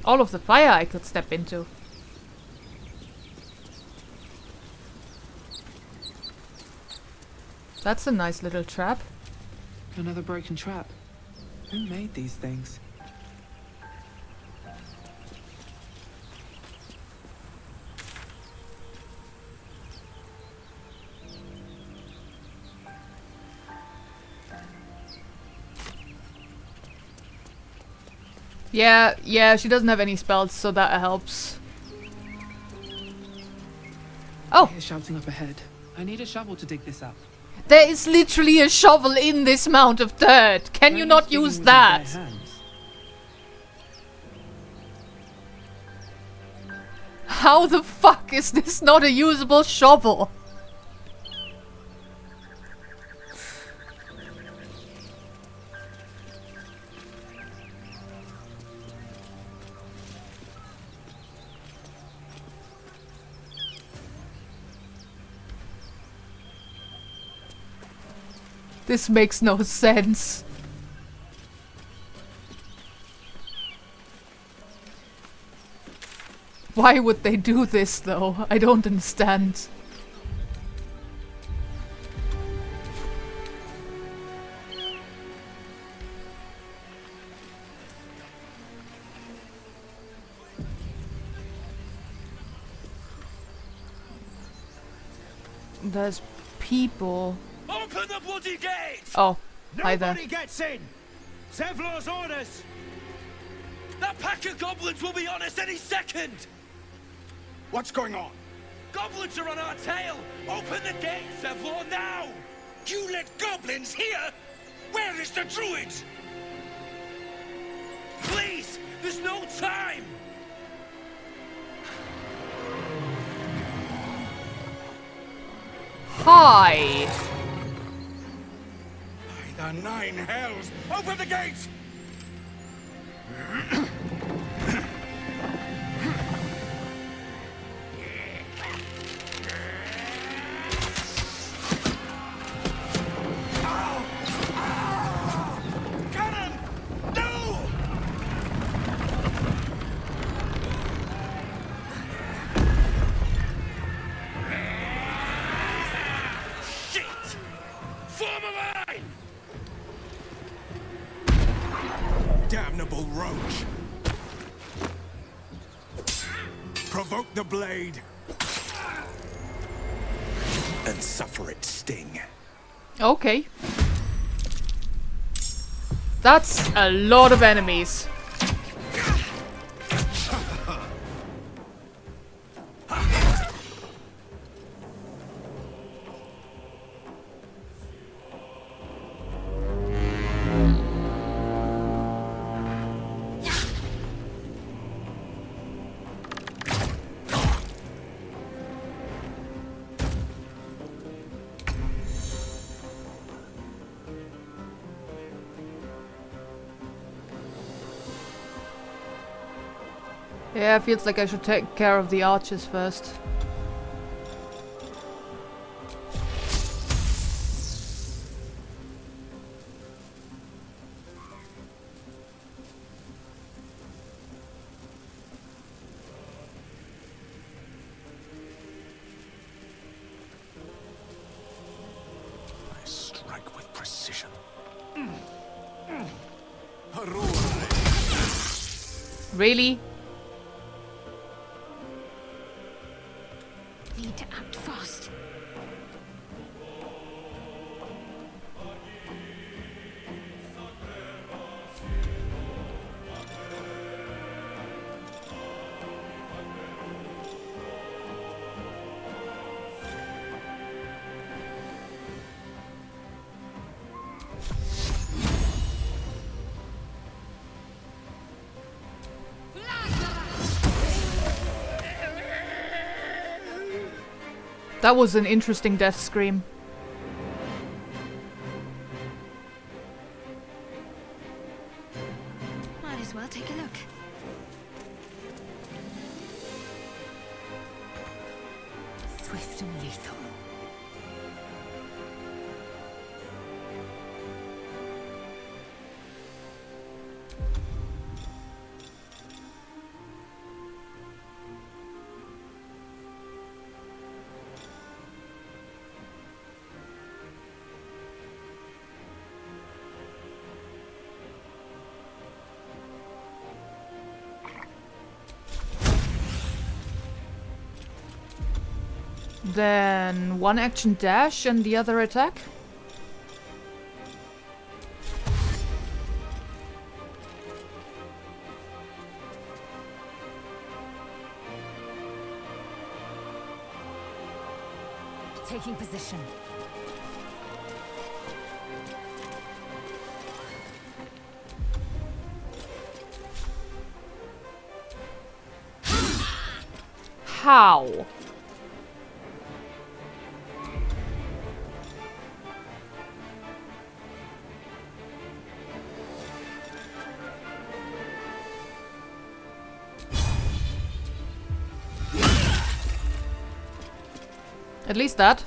All of the fire I could step into. That's a nice little trap. Another broken trap. Who made these things? Yeah, she doesn't have any spells, so that helps. Oh! I hear shouting up ahead. I need a shovel to dig this up. There is literally a shovel in this mound of dirt. Can you not use that? How the fuck is this not a usable shovel? This makes no sense. Why would they do this though? I don't understand. There's people. Open the bloody gate! Oh, hi there. Nobody gets in! Zevlor's orders! That pack of goblins will be on us any second! What's going on? Goblins are on our tail! Open the gate, Zevlor, now! You let goblins here? Where is the druid? Please! There's no time! Hi! By the nine hells! Open the gate! Cannon! No! Shit! Form a line! Damnable roach! Provoke the blade! And suffer its sting. Okay. That's a lot of enemies. Yeah, feels like I should take care of the archers first. I strike with precision. Really? Need to act fast. That was an interesting death scream. Might as well take a look. Swift and lethal. Then one action dash and the other attack. Taking position. How? At least that.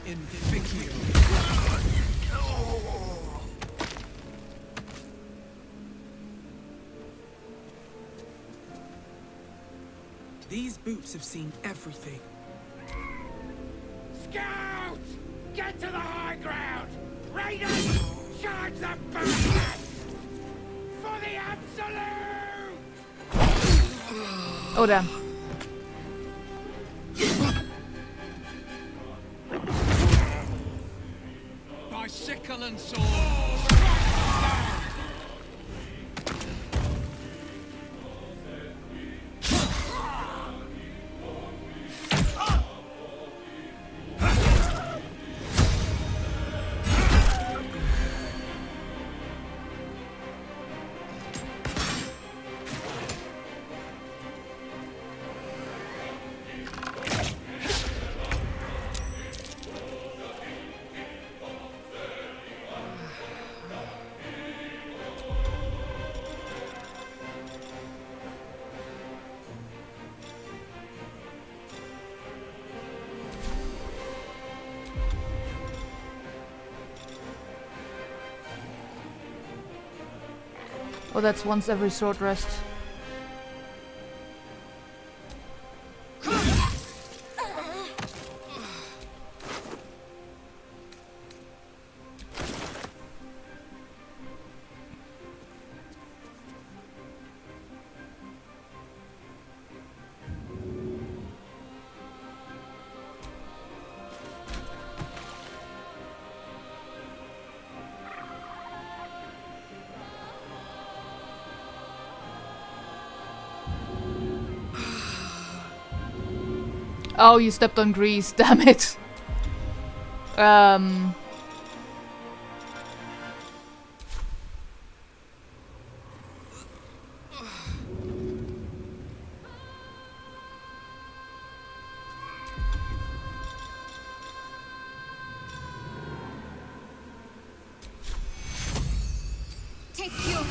Inficio. These boots have seen everything. Scout! Get to the high ground! Raiders! Charge the bastards! For the absolute! Oh damn. By sickle and sword. Oh, that's once every short rest. Oh, you stepped on grease, damn it. Take your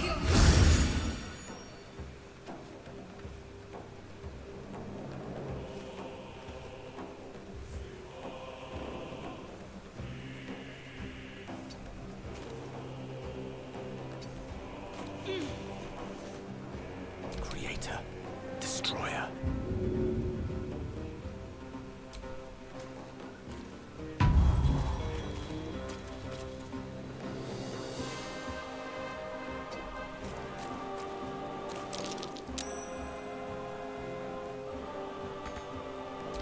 Creator, destroyer.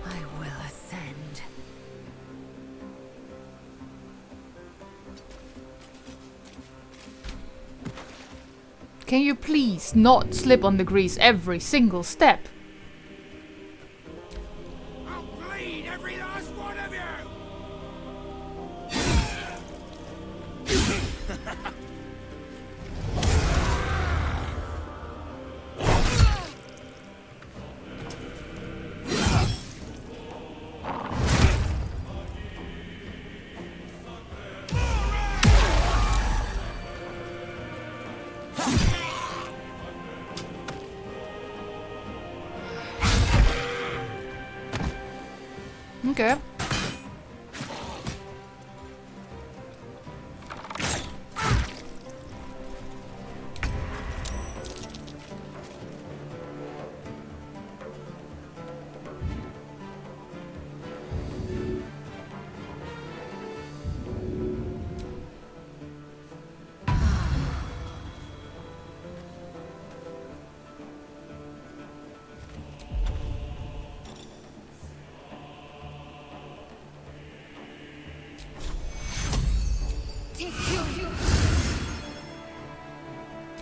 I will ascend. Can you please not slip on the grease every single step? I'll bleed every last one of you! Okay.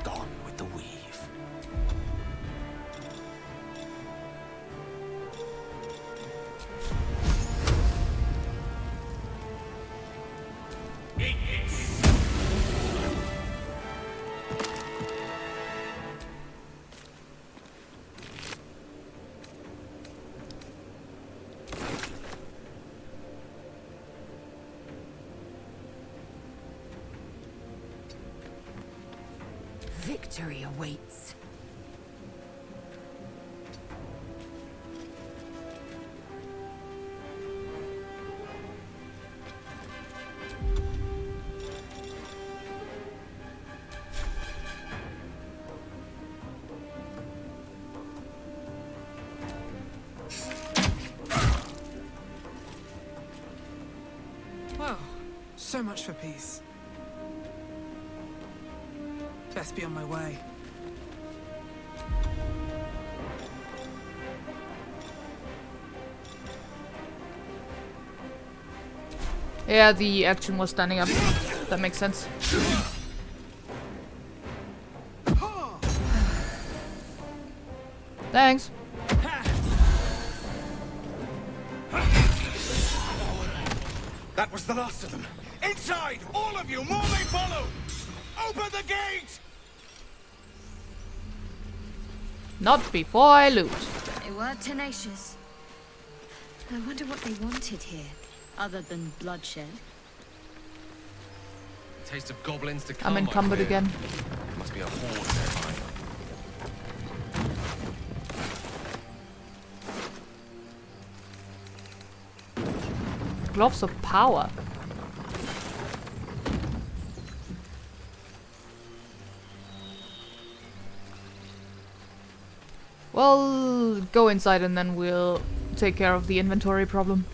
Gone with the weave. Victory awaits. Well, so much for peace. Best be on my way. Yeah, the action was standing up. That makes sense. Thanks. That was the last of them. Inside! All of you! More may follow! Open the gate! Not before I loot. They were tenacious. I wonder what they wanted here, other than bloodshed. Taste of goblins to come. I'm encumbered again. Must be a horde nearby. Gloves of power. Well, go inside and then we'll take care of the inventory problem.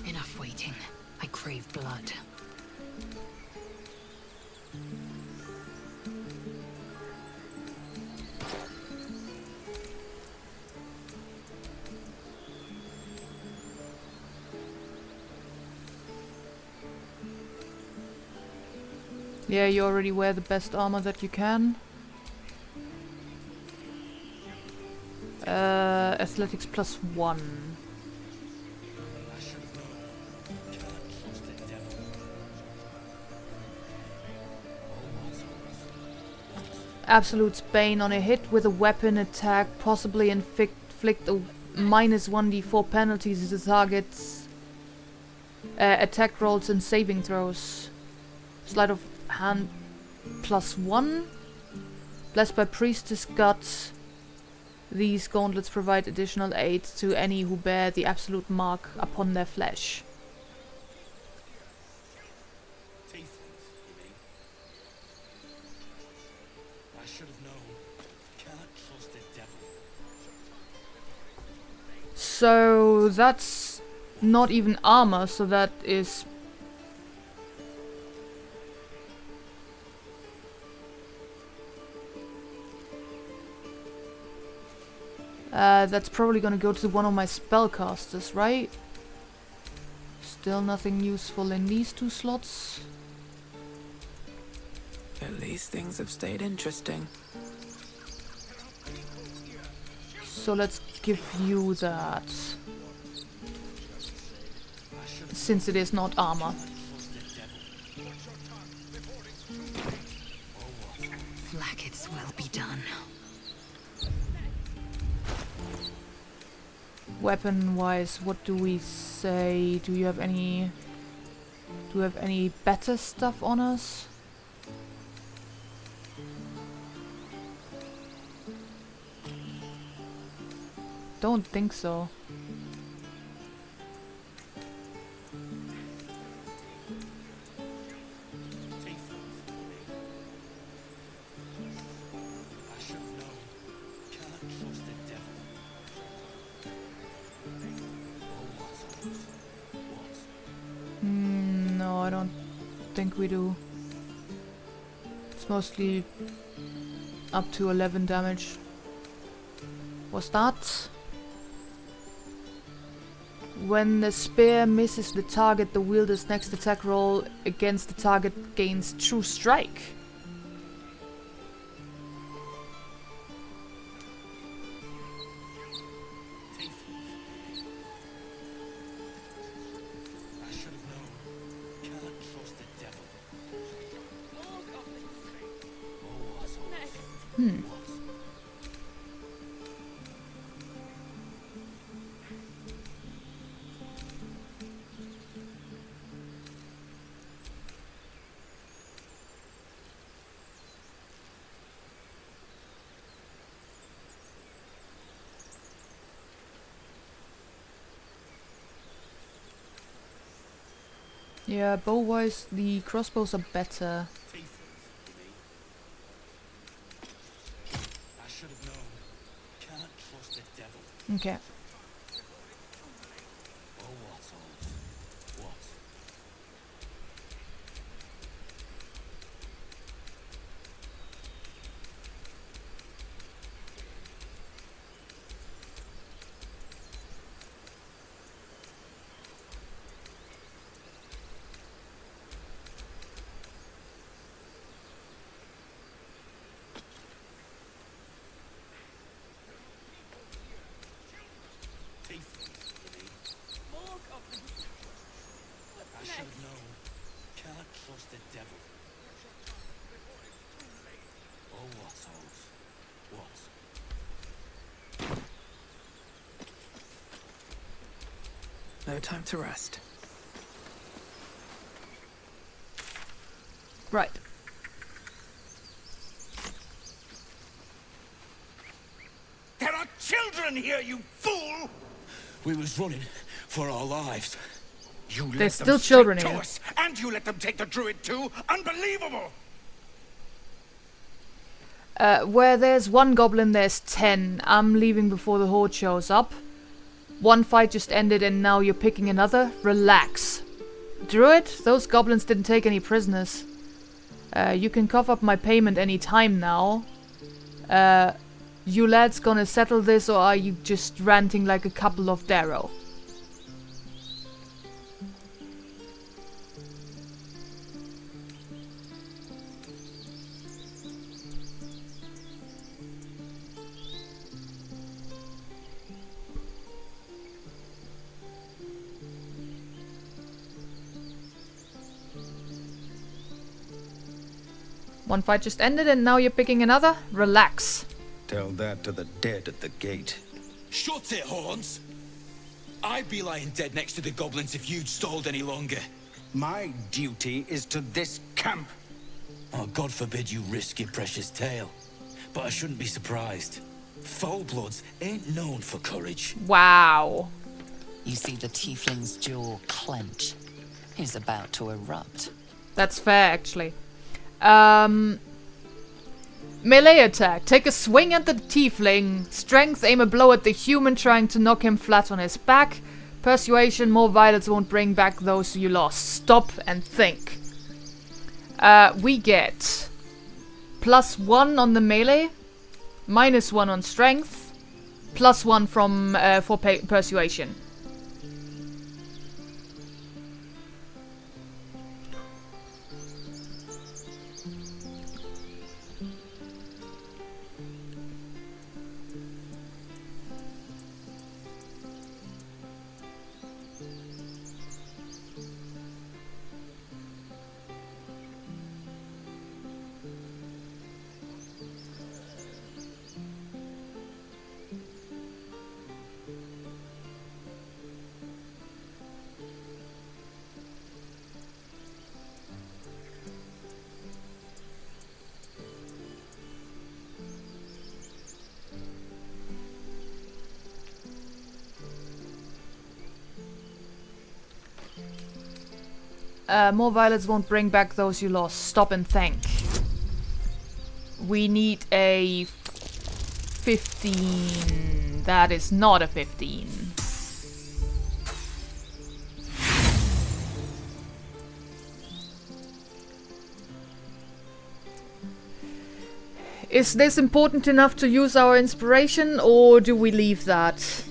Enough waiting. I crave blood. Yeah, you already wear the best armor that you can. Athletics +1. Absolute Bane on a hit with a weapon attack, possibly inflict a -1d4 penalty to the target's attack rolls and saving throws. Sleight of hand +1. Blessed by Priestess God. These gauntlets provide additional aid to any who bear the absolute mark upon their flesh. So that's not even armor, so that is... that's probably gonna go to one of my spellcasters, right? Still nothing useful in these 2 slots. At least things have stayed interesting. So let's give you that. Since it is not armor. Blacket's will be done. Weapon-wise, what do we say? Do you have any... Do we have any better stuff on us? Don't think so. No, I don't think we do. It's mostly up to 11 damage. What's that? When the spear misses the target, the wielder's next attack roll against the target gains True Strike. Yeah, bow-wise, the crossbows are better. Okay. No time to rest. Right. There are children here, you fool! We was running for our lives. You let There's them still children stick to here. us, and you let them take the druid too? Unbelievable! Where there's one goblin, there's 10. I'm leaving before the horde shows up. One fight just ended and now you're picking another? Relax. Druid, those goblins didn't take any prisoners. You can cough up my payment any time now. You lads gonna settle this, or are you just ranting like a couple of Darrow? One fight just ended and now you're picking another? Relax. Tell that to the dead at the gate. Shut it, Horns! I'd be lying dead next to the goblins if you'd stalled any longer. My duty is to this camp. Oh, God forbid you risk your precious tail. But I shouldn't be surprised. Foulbloods ain't known for courage. Wow. You see the tiefling's jaw clench. He's about to erupt. That's fair, actually. Melee attack. Take a swing at the tiefling. Strength, aim a blow at the human trying to knock him flat on his back. Persuasion, more violence won't bring back those you lost. Stop and think. We get +1 on the melee, -1 on strength, +1 from for persuasion. More violence won't bring back those you lost. Stop and think. We need a 15. That is not a 15. Is this important enough to use our inspiration, or do we leave that?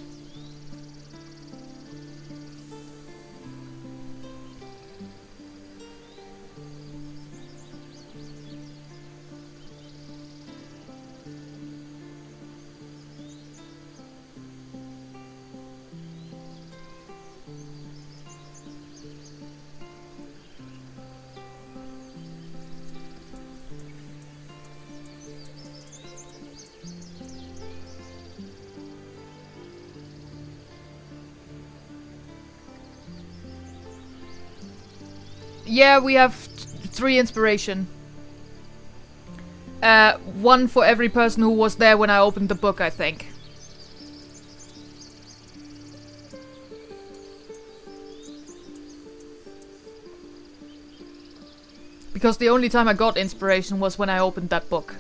Yeah, we have 3 inspiration. 1 for every person who was there when I opened the book, I think. Because the only time I got inspiration was when I opened that book.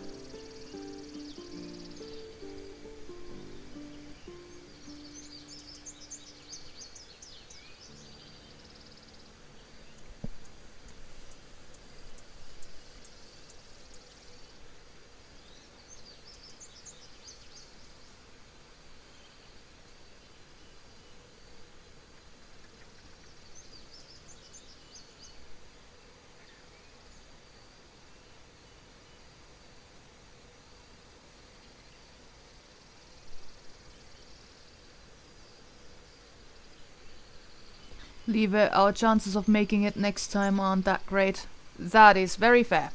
Leave it. Our chances of making it next time aren't that great. That is very fair.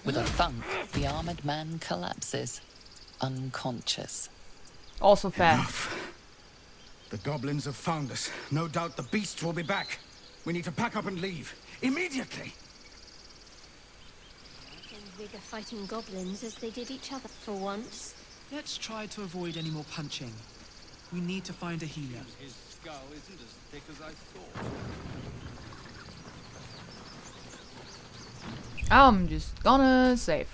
With a thunk, the armored man collapses, unconscious. Also fair. Enough. The goblins have found us. No doubt the beasts will be back. We need to pack up and leave. Immediately! Vigor fighting goblins as they did each other for once. Let's try to avoid any more punching. We need to find a healer. His skull isn't as thick as I thought. I'm just gonna save.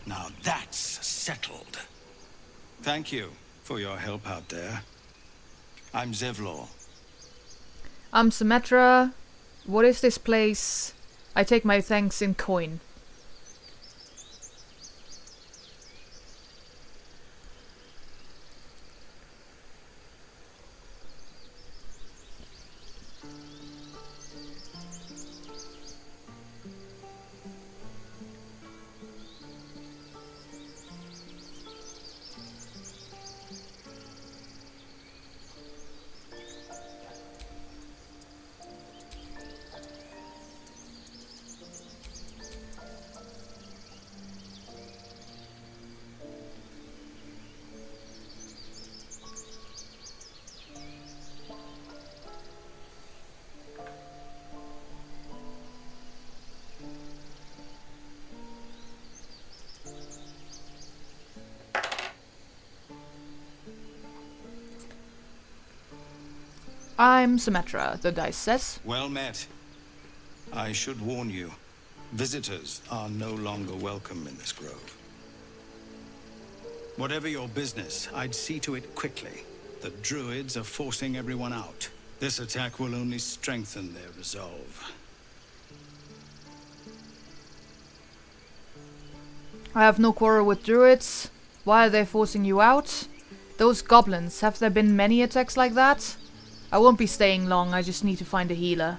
Now that's settled. Thank you for your help out there. I'm Zevlor. I'm Symmetra. What is this place? I take my thanks in coin. I'm Symmetra, the dice says. Well met. I should warn you, visitors are no longer welcome in this grove. Whatever your business, I'd see to it quickly. The druids are forcing everyone out. This attack will only strengthen their resolve. I have no quarrel with druids. Why are they forcing you out? Those goblins, have there been many attacks like that? I won't be staying long, I just need to find a healer.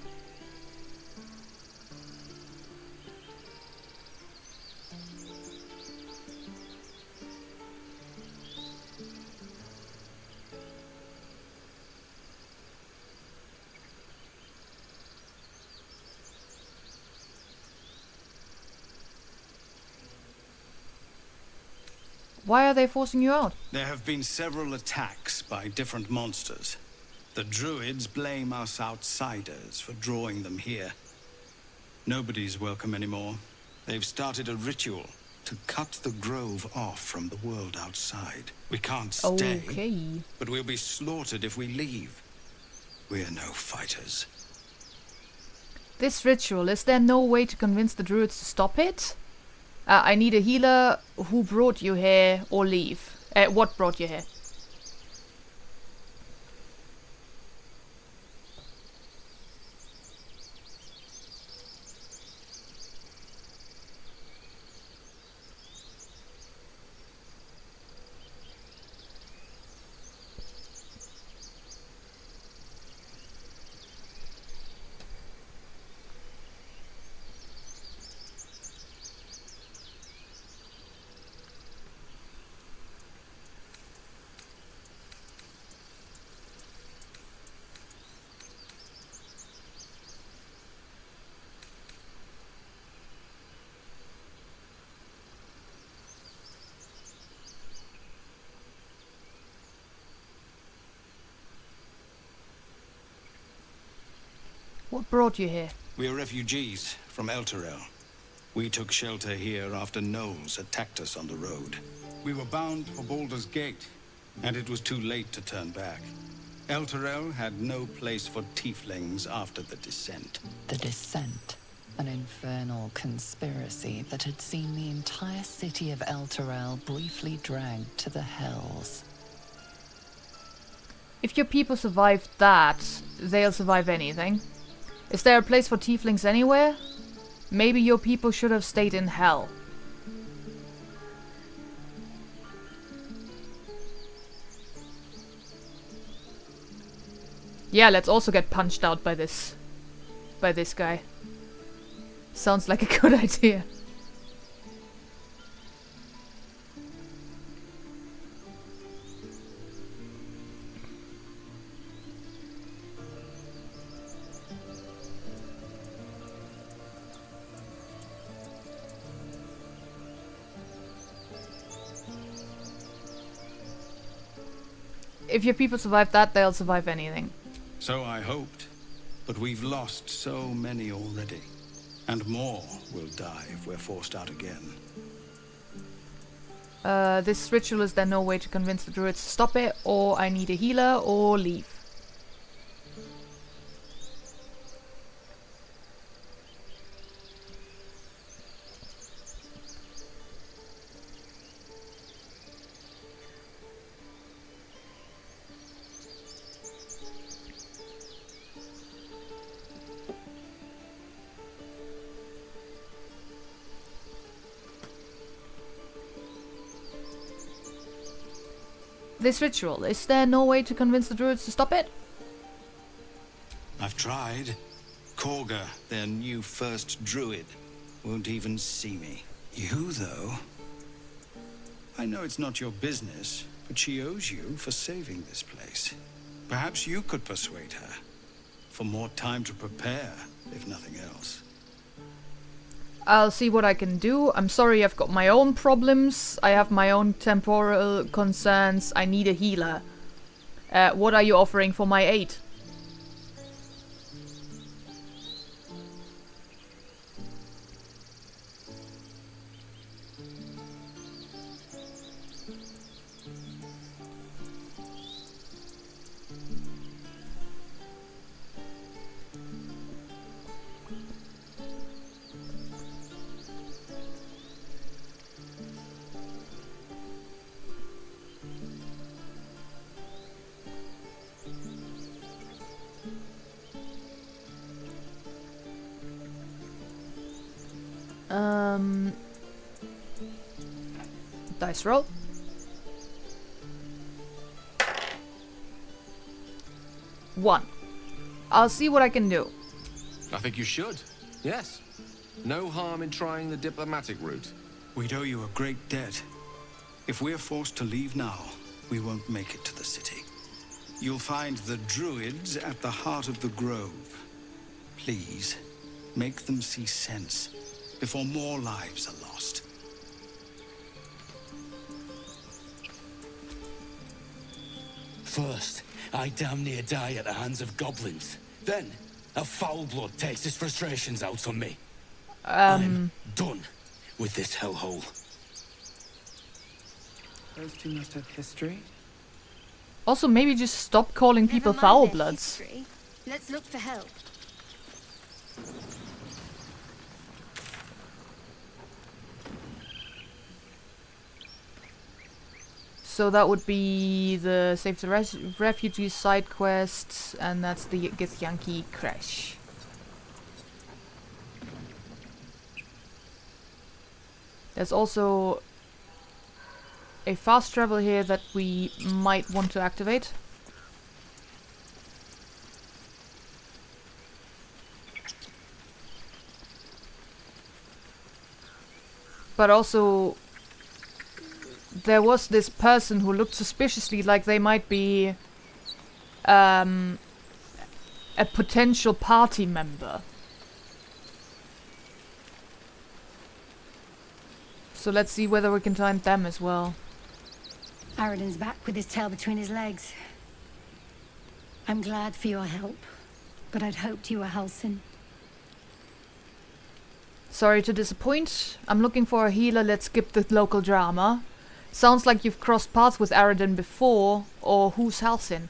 Why are they forcing you out? There have been several attacks by different monsters. The druids blame us outsiders for drawing them here. Nobody's welcome anymore. They've started a ritual to cut the grove off from the world outside. We can't stay, Okay. but we'll be slaughtered if we leave. We're no fighters. This ritual, is there no way to convince the druids to stop it? I need a healer. Who brought you here, or leave? What brought you here? What brought you here? We are refugees from Elturel. We took shelter here after gnolls attacked us on the road. We were bound for Baldur's Gate, and it was too late to turn back. Elturel had no place for tieflings after the descent. The Descent, an infernal conspiracy that had seen the entire city of Elturel briefly dragged to the hells. If your people survived that, they'll survive anything. Is there a place for tieflings anywhere? Maybe your people should have stayed in hell. Yeah, let's also get punched out by this guy. Sounds like a good idea. If your people survive that, they'll survive anything. So I hoped, but we've lost so many already. And more will die if we're forced out again. This ritual, is there no way to convince the druids to stop it, or I need a healer, or leave? This ritual, is there no way to convince the druids to stop it? I've tried. Korga, their new first druid, won't even see me. You, though? I know it's not your business, but she owes you for saving this place. Perhaps you could persuade her. For more time to prepare, if nothing else. I'll see what I can do. I'm sorry, I've got my own problems. I have my own temporal concerns. I need a healer. What are you offering for my aid? Dice roll. One. I'll see what I can do. I think you should. Yes. No harm in trying the diplomatic route. We'd owe you a great debt. If we're forced to leave now, we won't make it to the city. You'll find the druids at the heart of the grove. Please, make them see sense before more lives are lost. First, I damn near die at the hands of goblins. Then, a foul blood takes his frustrations out on me. I'm done with this hellhole. Those two must have history. Also, maybe just stop calling people Never mind foul their bloods. history. Let's look for help. So that would be the Save the Refugees side quest, and that's the Githyanki crash. There's also a fast travel here that we might want to activate. But also, there was this person who looked suspiciously like they might be a potential party member. So let's see whether we can find them as well. Aradin's back with his tail between his legs. I'm glad for your help, but I'd hoped you were Halsin. Sorry to disappoint. I'm looking for a healer. Let's skip the local drama. Sounds like you've crossed paths with Aradin before, or who's Halsin?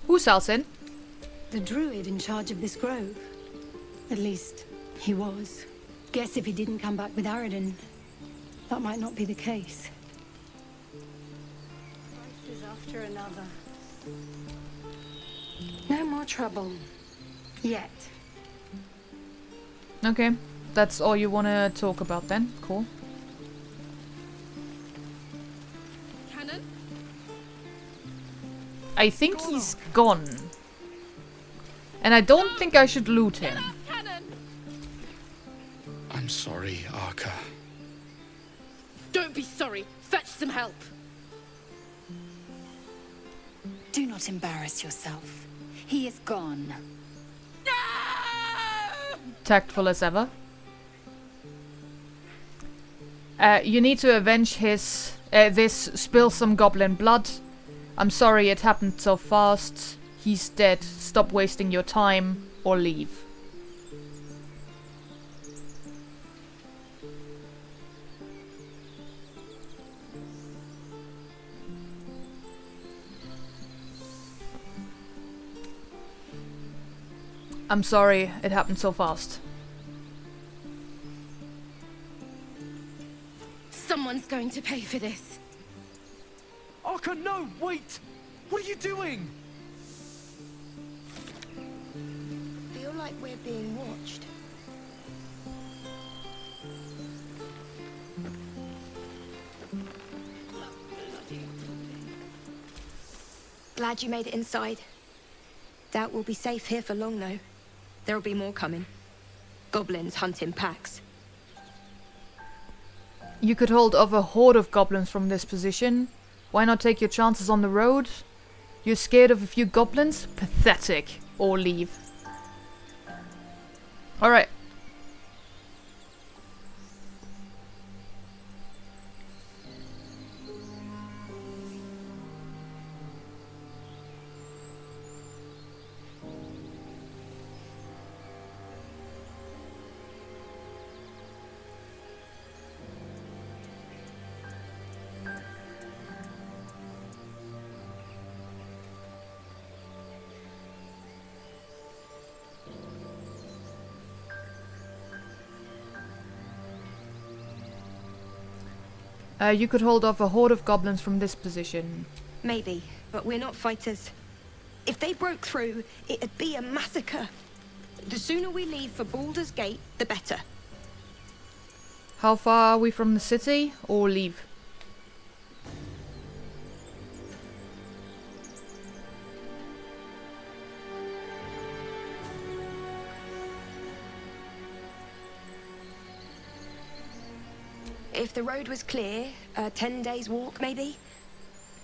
Who's Halsin? The druid in charge of this grove. At least, he was. Guess if he didn't come back with Aradin, that might not be the case. Crisis after another. No more trouble. Yet. Okay, that's all you want to talk about then. Cool. Cannon? I think he's gone. And I don't think I should loot him. Cannon! I'm sorry, Arca. Don't be sorry. Fetch some help. Do not embarrass yourself. He is gone. Tactful as ever. You need to avenge his this spill some goblin blood. I'm sorry it happened so fast. He's dead. Stop wasting your time or leave. I'm sorry it happened so fast. Someone's going to pay for this. Arca, no! Wait! What are you doing? Feel like we're being watched. Glad you made it inside. Doubt we'll be safe here for long, though. There'll be more coming. Goblins hunt in packs. You could hold off a horde of goblins from this position. Why not take your chances on the road? You're scared of a few goblins? Pathetic. Or leave. Alright. You could hold off a horde of goblins from this position. Maybe, but we're not fighters. If they broke through, it'd be a massacre. The sooner we leave for Baldur's Gate, the better. How far are we from the city? Or leave? If the road was clear, 10 days walk maybe?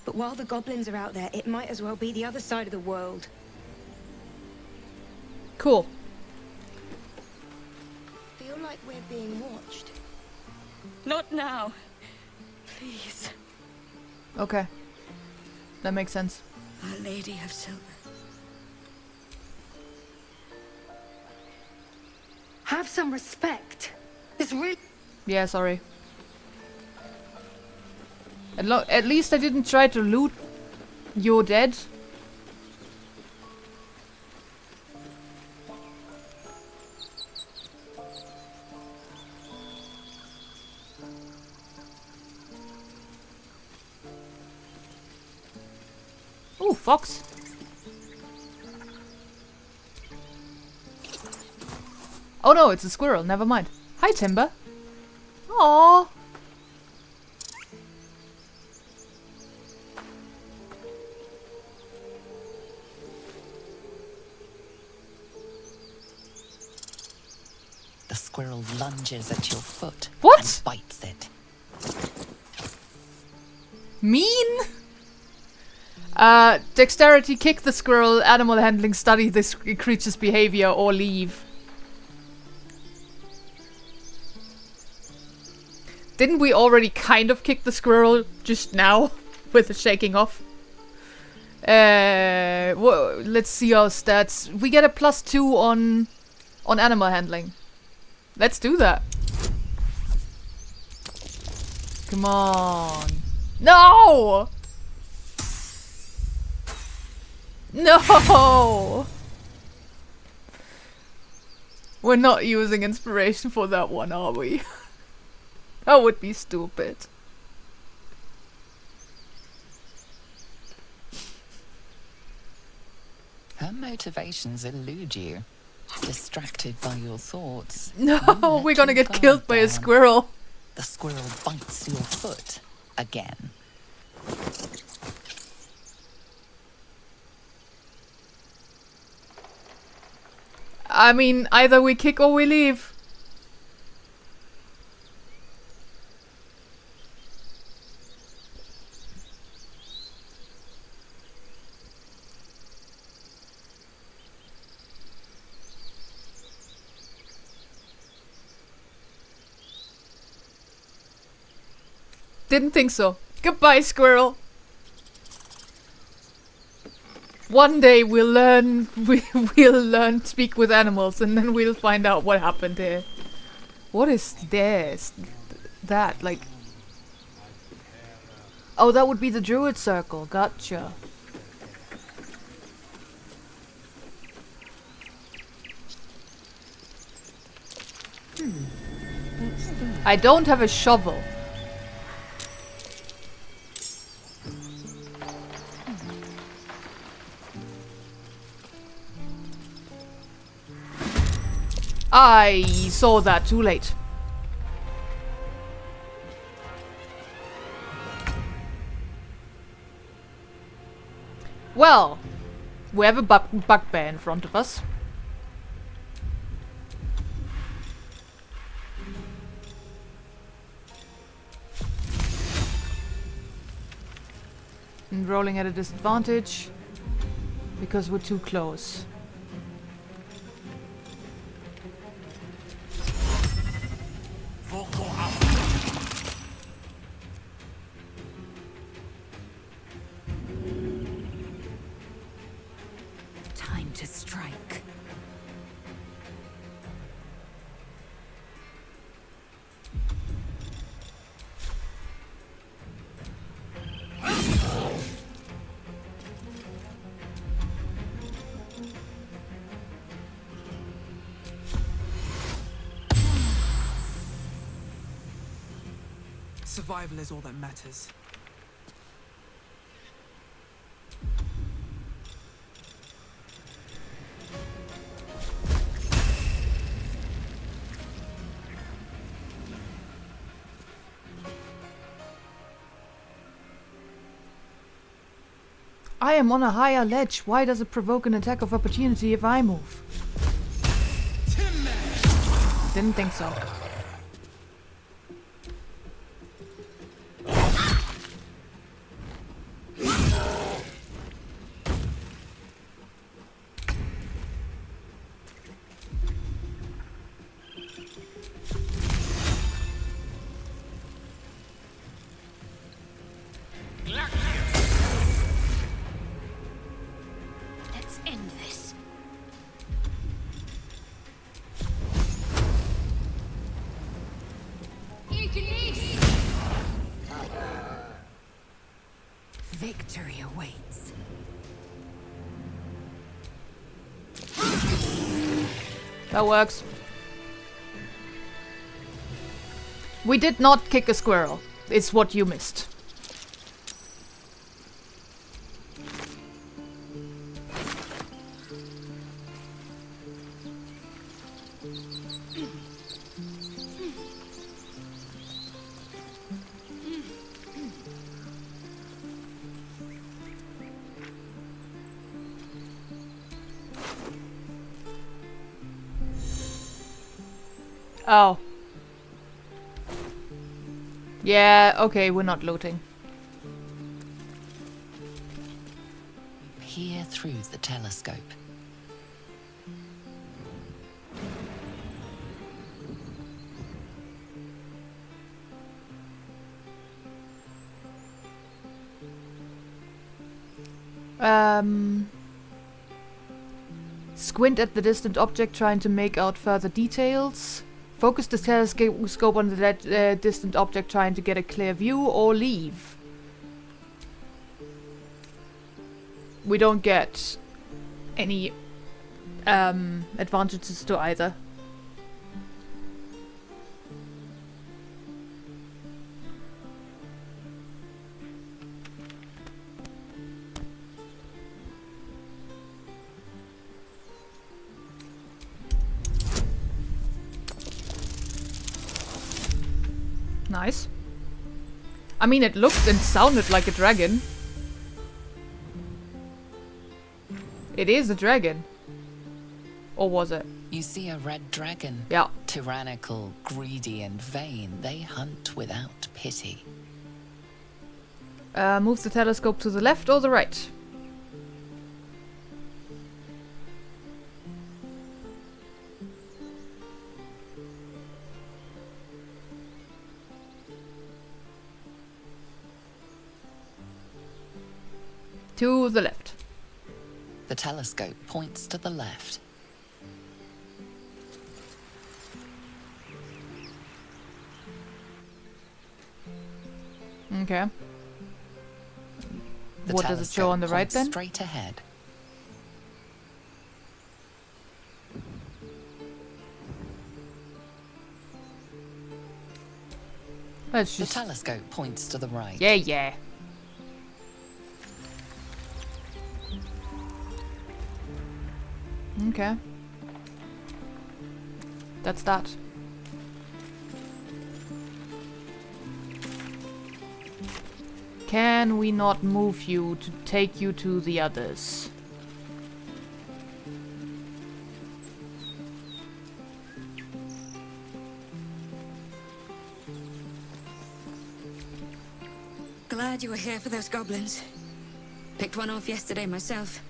But while the goblins are out there, it might as well be the other side of the world. Cool. Feel like we're being watched. Not now. Please. Okay. That makes sense. Our Lady of Silver. Have some respect. It's really... Yeah, sorry. At least I didn't try to loot your dead. Ooh, fox. Oh no, it's a squirrel. Never mind. Hi, Timber. Aww. The squirrel lunges at your foot. What? And bites it. Mean? Dexterity, kick the squirrel. Animal handling, study this creature's behavior or leave. Didn't we already kind of kick the squirrel just now with the shaking off? Let's see our stats. We get a +2 on animal handling. Let's do that. Come on. No! No! We're not using inspiration for that one, are we? That would be stupid. Her motivations elude you. Distracted by your thoughts. No, we're gonna get killed by a squirrel. The squirrel bites your foot again. I mean, either we kick or we leave. Didn't think so. Goodbye, squirrel. One day we'll learn to speak with animals, and then we'll find out what happened here. What is this? That, like... Oh, that would be the druid circle. Gotcha. I don't have a shovel. I saw that too late. Well, we have a bugbear in front of us. And rolling at a disadvantage because we're too close. Time to strike. survival is all that matters. I am on a higher ledge. Why does it provoke an attack of opportunity if I move? Didn't think so. Let's end this. Victory awaits. That works. We did not kick a squirrel. It's what you missed. Oh. Yeah, okay, we're not looting. Peer through the telescope. Squint at the distant object, trying to make out further details. Focus the telescope on the distant object, trying to get a clear view, or leave. We don't get any advantages to either. Nice. I mean, it looked and sounded like a dragon. It is a dragon. Or was it? You see a red dragon? Yeah. Tyrannical, greedy, and vain, they hunt without pity. Move the telescope to the left or the right? To the left. The telescope points to the left. Okay. The What does it show on the right points then? Straight ahead. Let's The just... telescope points to the right. Yeah, yeah. Okay. That's that. Can we not move you to take you to the others? Glad you were here for those goblins. Picked one off yesterday myself.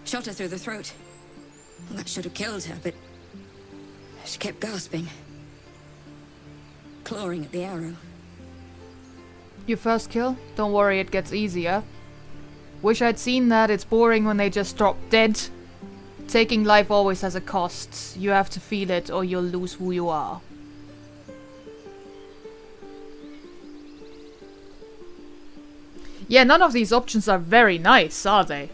Shot her through the throat. Well, that should have killed her, but she kept gasping. Clawing at the arrow. Your first kill? Don't worry, it gets easier. Wish I'd seen that. It's boring when they just drop dead. Taking life always has a cost. You have to feel it or you'll lose who you are. Yeah, none of these options are very nice, are they?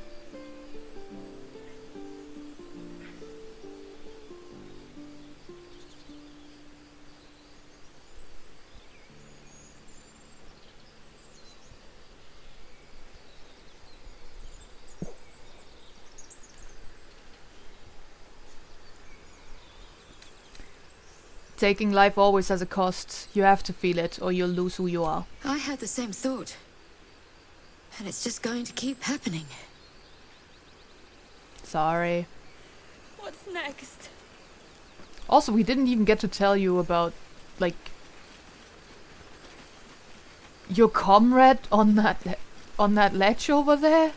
Taking life always has a cost. You have to feel it, or you'll lose who you are. I had the same thought. And it's just going to keep happening. Sorry. What's next? Also, we didn't even get to tell you about, like, your comrade on that ledge over there.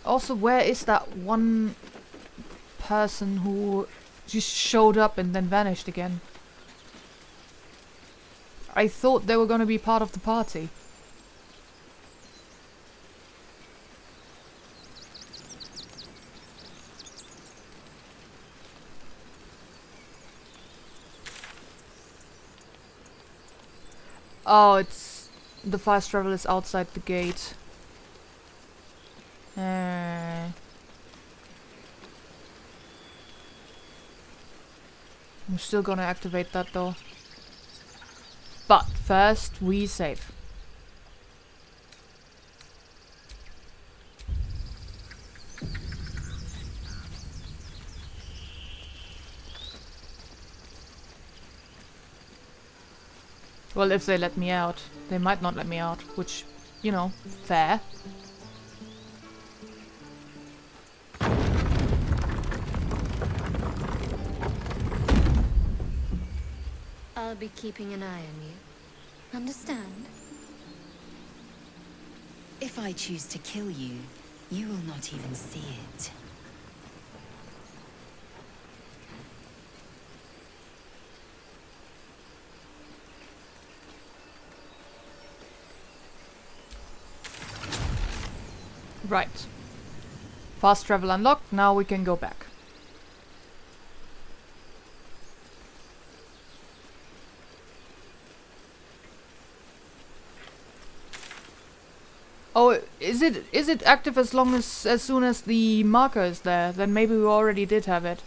Also, where is that one person who just showed up and then vanished again? I thought they were gonna be part of the party. Oh, it's the fast travel is outside the gate. I'm still gonna activate that though. But first we save. Well, if they let me out. They might not let me out, which, you know, fair. I'll be keeping an eye on you. Understand? If I choose to kill you, you will not even see it. Right. Fast travel unlocked, now we can go back. Oh, is it active as soon as the marker is there? Then maybe we already did have it.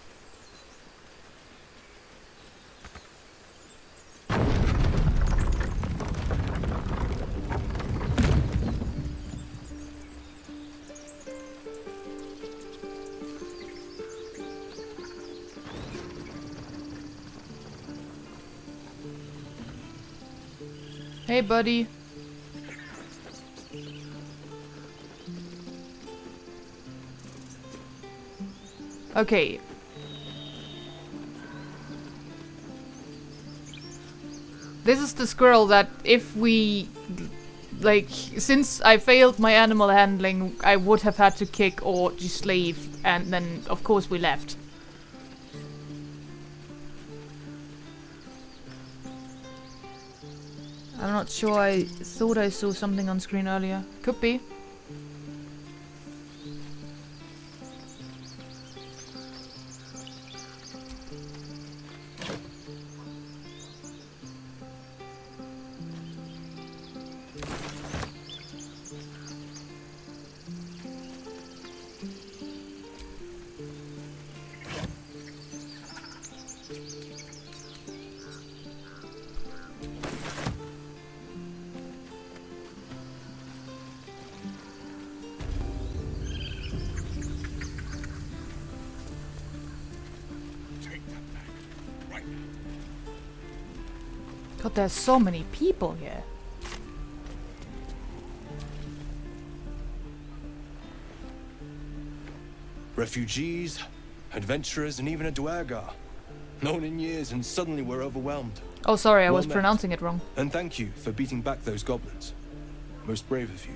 Hey, buddy. Okay. This is the squirrel that if we... Like, since I failed my animal handling, I would have had to kick or just leave. And then, of course, we left. I'm not sure, I thought I saw something on screen earlier. Could be. God, there's so many people here. Refugees, adventurers, and even a Dwergar. Known in years, and suddenly we're overwhelmed. Oh, sorry, I was met. pronouncing it wrong. And thank you for beating back those goblins. Most brave of you.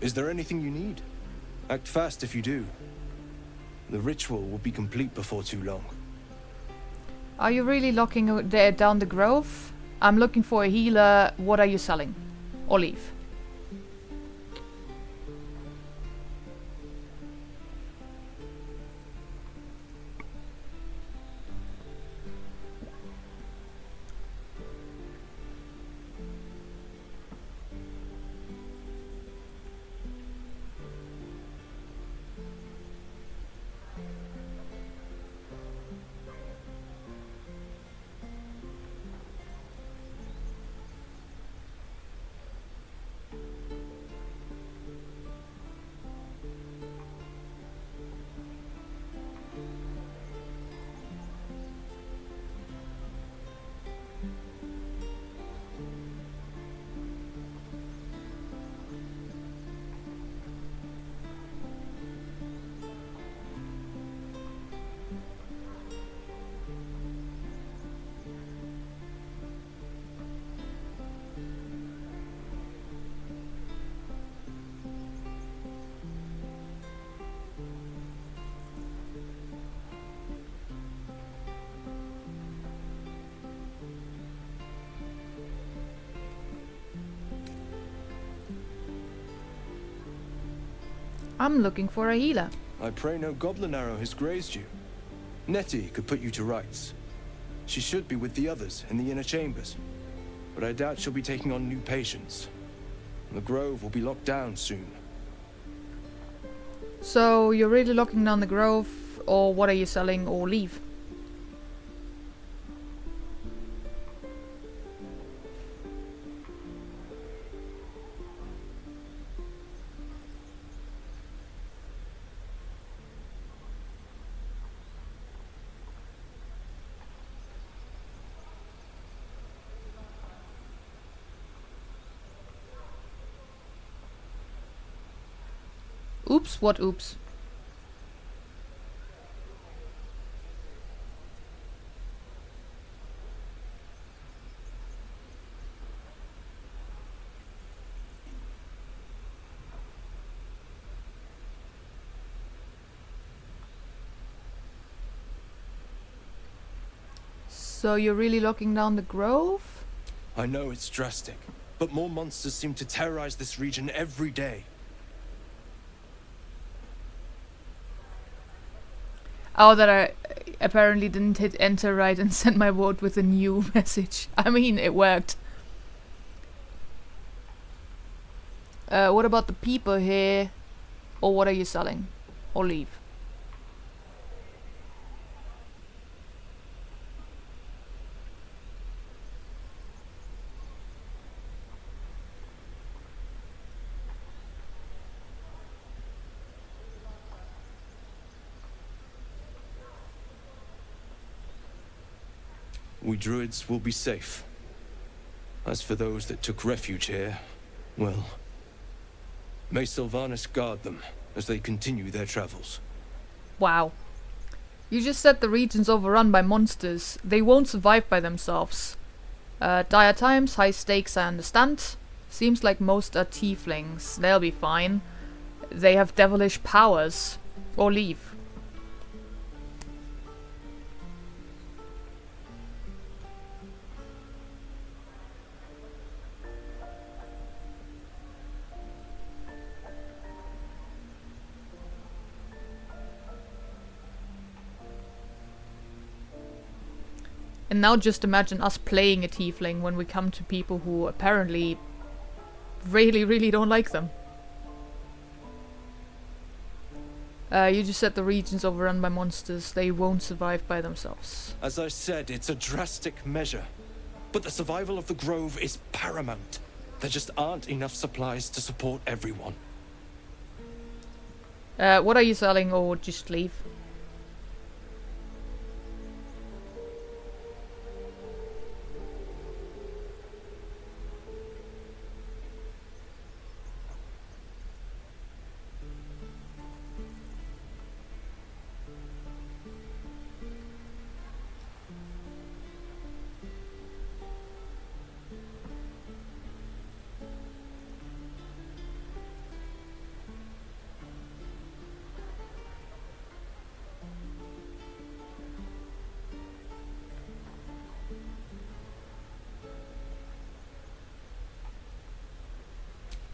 Is there anything you need? Act fast if you do. The ritual will be complete before too long. Are you really locking down the grove? I'm looking for a healer. What are you selling? Or leave? I'm looking for a healer. I pray no goblin arrow has grazed you. Nettie could put you to rights. She should be with the others in the inner chambers. But I doubt she'll be taking on new patients. The grove will be locked down soon. So you're really locking down the grove, or what are you selling, or leave? Oops, what oops? So you're really locking down the grove? I know it's drastic, but more monsters seem to terrorize this region every day. Oh, that I apparently didn't hit enter right and send my vote with a new message. I mean, it worked. What about the people here? Or what are you selling? Or leave? We druids will be safe. As for those that took refuge here, well, may Sylvanas guard them as they continue their travels. Wow. You just said the region's overrun by monsters. They won't survive by themselves. Dire times, high stakes, I understand. Seems like most are tieflings. They'll be fine. They have devilish powers. Or leave. And now just imagine us playing a tiefling when we come to people who apparently really don't like them. You just said the region's overrun by monsters. They won't survive by themselves. As I said, it's a drastic measure. But the survival of the grove is paramount. There just aren't enough supplies to support everyone. What are you selling, or just leave?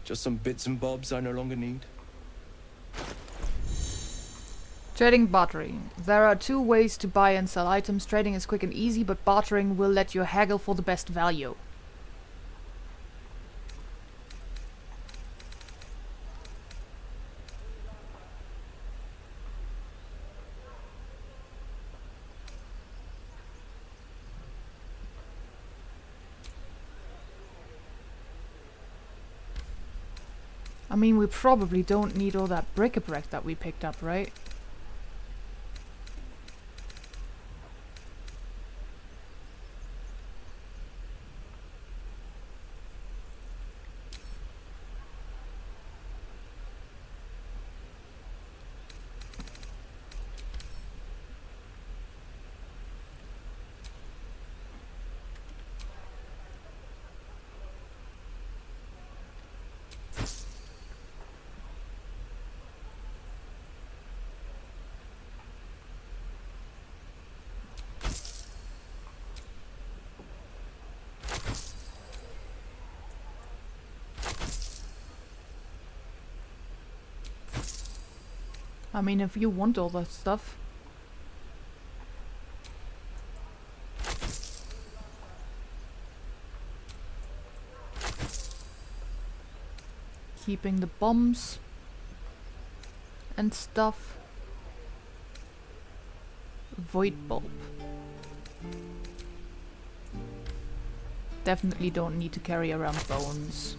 Just some bits and bobs I no longer need. Trading, bartering. There are two ways to buy and sell items. Trading is quick and easy, but bartering will let you haggle for the best value. I mean, we probably don't need all that bric-a-brac that we picked up, right? I mean, if you want all that stuff. Keeping the bombs and stuff. Void bulb. Definitely don't need to carry around bones.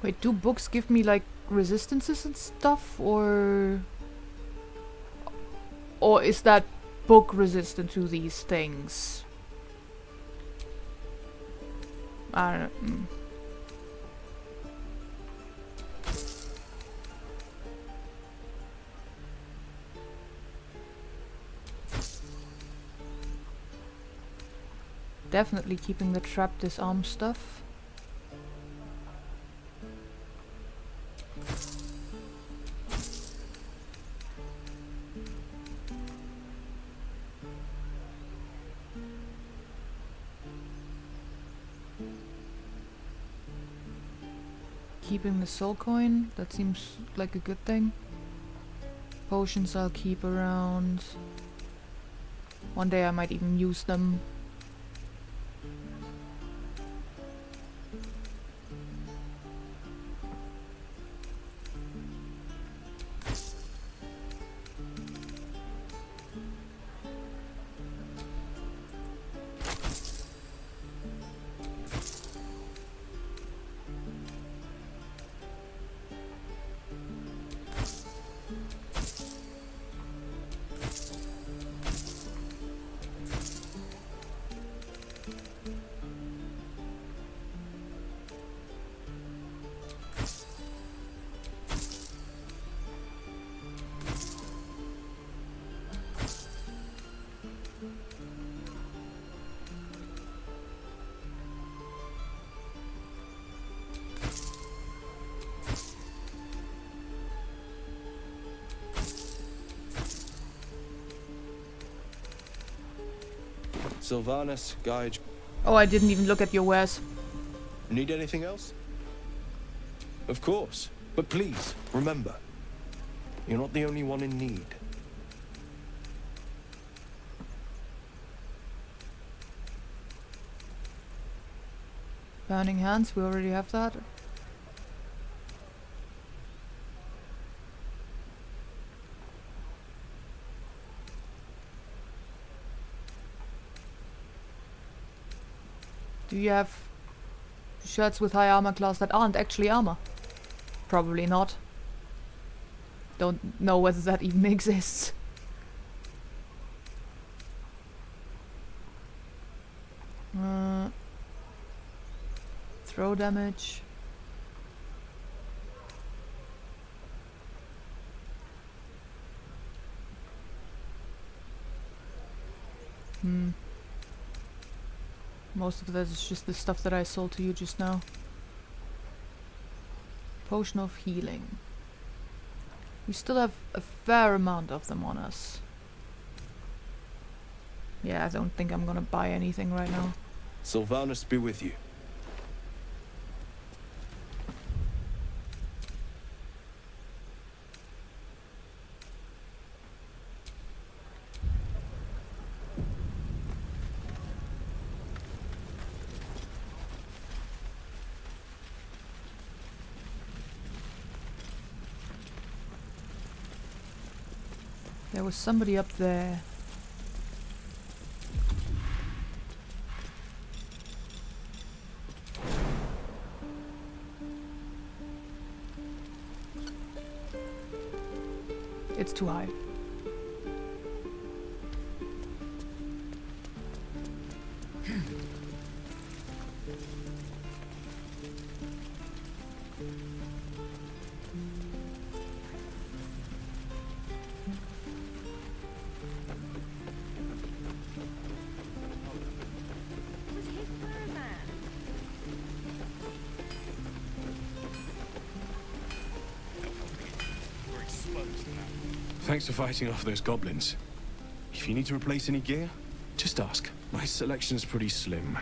Wait, do books give me like resistances and stuff, or is that book resistant to these things? I don't know. Definitely keeping the trap disarm stuff. Keeping the soul coin, that seems like a good thing. Potions I'll keep around. One day I might even use them. Sylvanas, guide. Oh, I didn't even look at your wares. Need anything else? Of course. But please, remember, you're not the only one in need. Burning hands, we already have that. Do you have shirts with high armor class that aren't actually armor? Probably not. Don't know whether that even exists. Throw damage. Most of that is just the stuff that I sold to you just now. Potion of healing. We still have a fair amount of them on us. Yeah, I don't think I'm gonna buy anything right now. Sylvanus be with you. There was somebody up there. It's too high. Thanks for fighting off those goblins. If you need to replace any gear, just ask. My selection's pretty slim.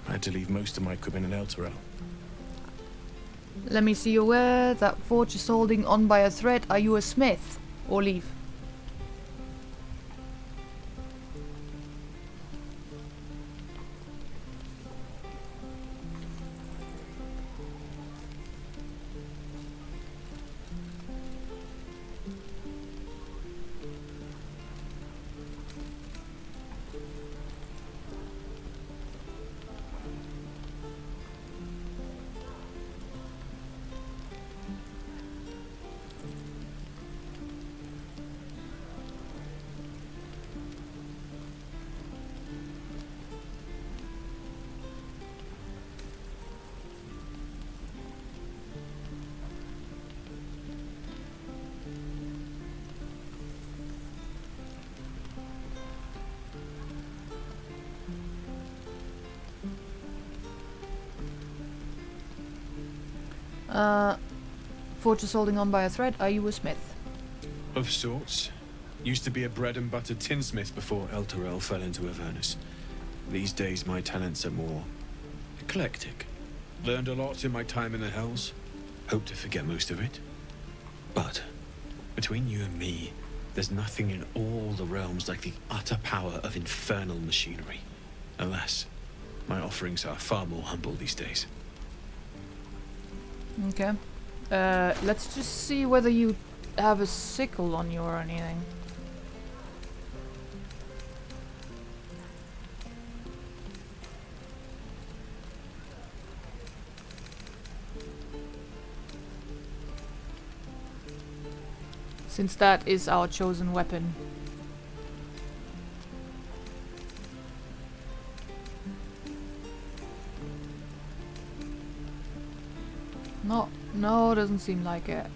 I had to leave most of my equipment in Elturel. Let me see you where that forge is holding on by a thread. Are you a smith? Or leave? Forge is holding on by a thread. Are you a smith? Of sorts. Used to be a bread and butter tinsmith before Elturel fell into Avernus. These days my talents are more eclectic. Learned a lot in my time in the Hells. Hope to forget most of it. But between you and me, there's nothing in all the realms like the utter power of infernal machinery. Alas, my offerings are far more humble these days. Okay. Let's just see whether you have a sickle on you or anything. Since that is our chosen weapon. No, doesn't seem like it.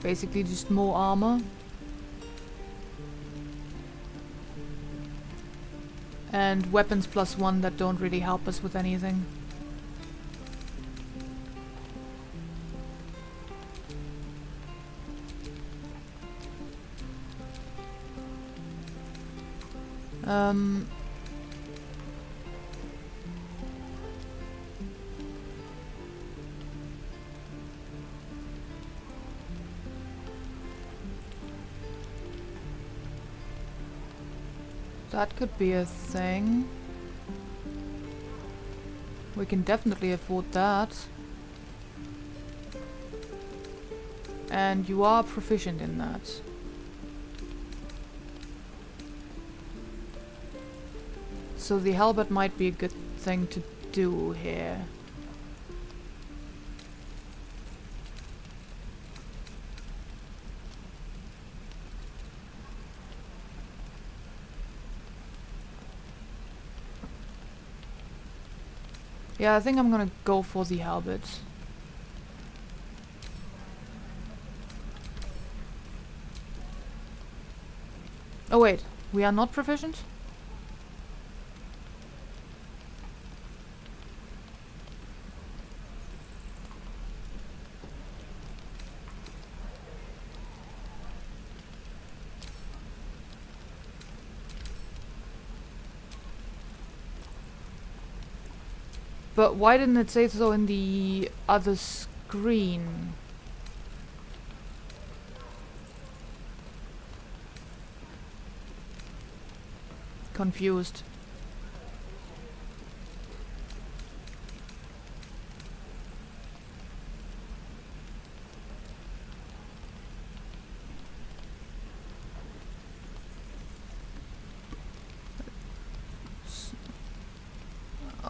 Basically just more armor. And weapons +1 that don't really help us with anything. That could be a thing. We can definitely afford that. And you are proficient in that. So the halberd might be a good thing to do here. Yeah, I think I'm gonna go for the halberd. Oh wait, we are not proficient? but why didn't it say so in the other screen? Confused.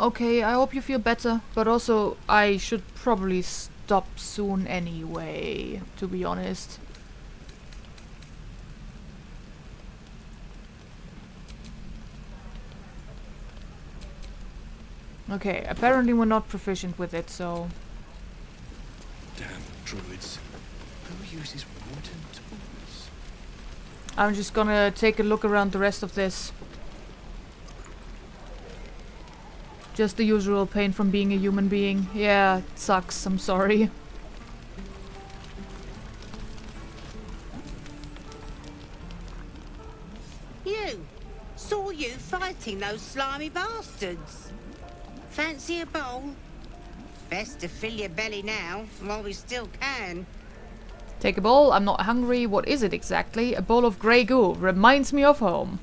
Okay, I hope you feel better, but also I should probably stop soon anyway, to be honest. Okay, apparently we're not proficient with it, so... Damn druids. Who uses wooden tools? I'm just gonna take a look around the rest of this. Just the usual pain from being a human being. Yeah, it sucks, I'm sorry. You! Saw you fighting those slimy bastards. Fancy a bowl? Best to fill your belly now, while we still can. Take a bowl, I'm not hungry. What is it exactly? A bowl of grey goo. Reminds me of home.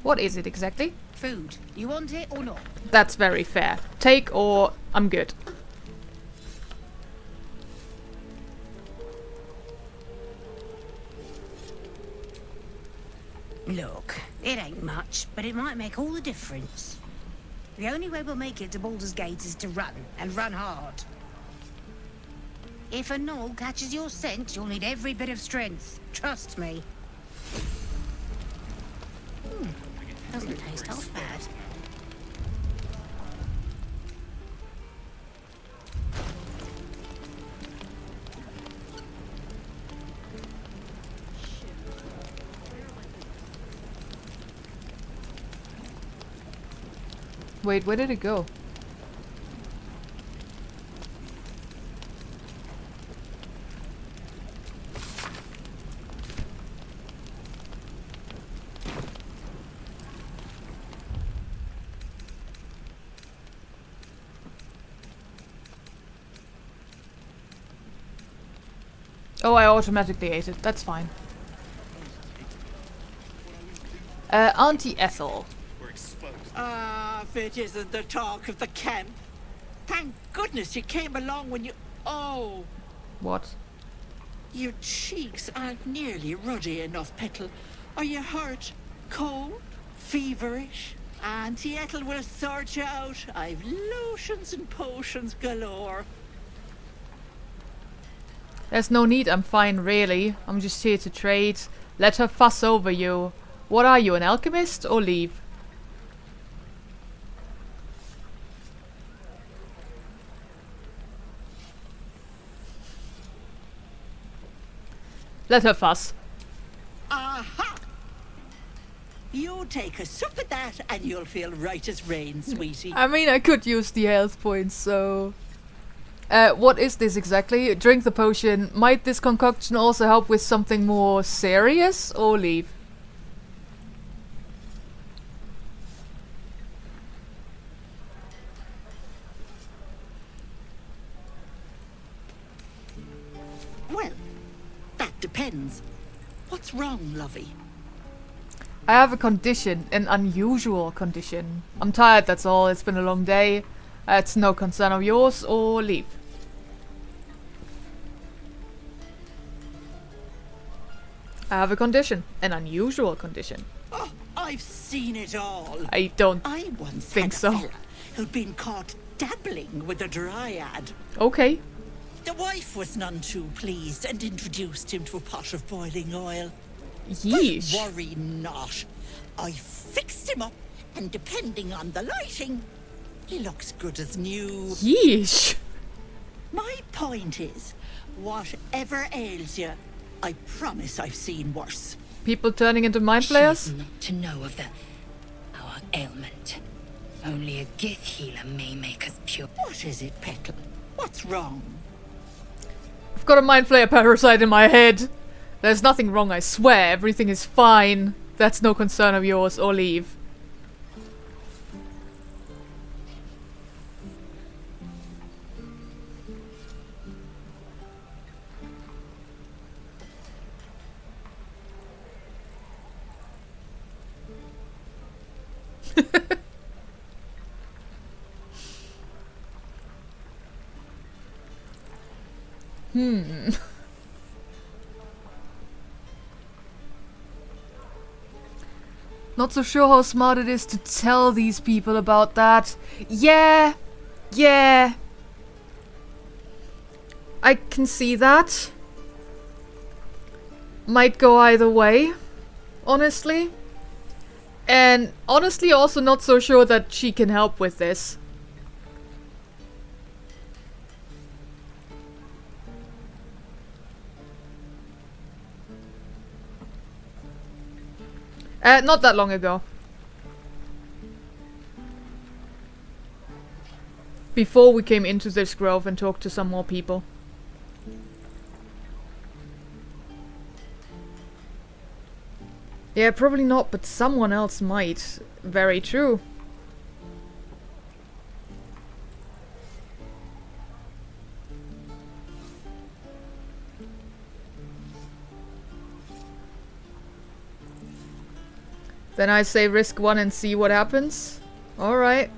What is it exactly? Food. You want it or not? That's very fair. Take or I'm good. Look, it ain't much, but it might make all the difference. The only way we'll make it to Baldur's Gate is to run, and run hard. If a gnoll catches your scent, you'll need every bit of strength. Trust me. Doesn't taste half bad. Wait, where did it go? Oh, I automatically ate it. That's fine. Auntie Ethel. Ah, if it isn't the talk of the camp. Thank goodness you came along when you... Oh! What? Your cheeks aren't nearly ruddy enough, Petal. Are you hurt? Cold? Feverish? Auntie Ethel will sort you out. I've lotions and potions galore. There's no need, I'm fine, really. I'm just here to trade. Let her fuss over you. What are you, an alchemist? Or leave? Let her fuss. Aha! You take a sup at that and you'll feel right as rain, sweetie. I mean, I could use the health points, so... what is this exactly? Drink the potion. Might this concoction also help with something more serious? Or leave? Well, that depends. What's wrong, lovey? I have a condition, an unusual condition. I'm tired, that's all. It's been a long day. It's no concern of yours, or leave. I have a condition, an unusual condition. Oh, I've seen it all. I don't I once think had a so. fella who'd been caught dabbling with a dryad. Okay. The wife was none too pleased and introduced him to a pot of boiling oil. Yeesh. But worry not. I fixed him up, and depending on the lighting, he looks good as new. Yeesh. My point is, whatever ails you, I promise I've seen worse. People turning into mind players? Not to know of the ailment. Only a Gith healer may make us pure. What is it, Petal? What's wrong? I've got a mind flayer parasite in my head. There's nothing wrong, I swear. Everything is fine. That's no concern of yours, or leave. Not so sure how smart it is to tell these people about that. Yeah. I can see that. Might go either way, honestly. And honestly also not so sure that she can help with this. Not that long ago. Before we came into this grove and talked to some more people. Yeah, probably not, but someone else might. Very true. Then I say risk one and see what happens. Alright.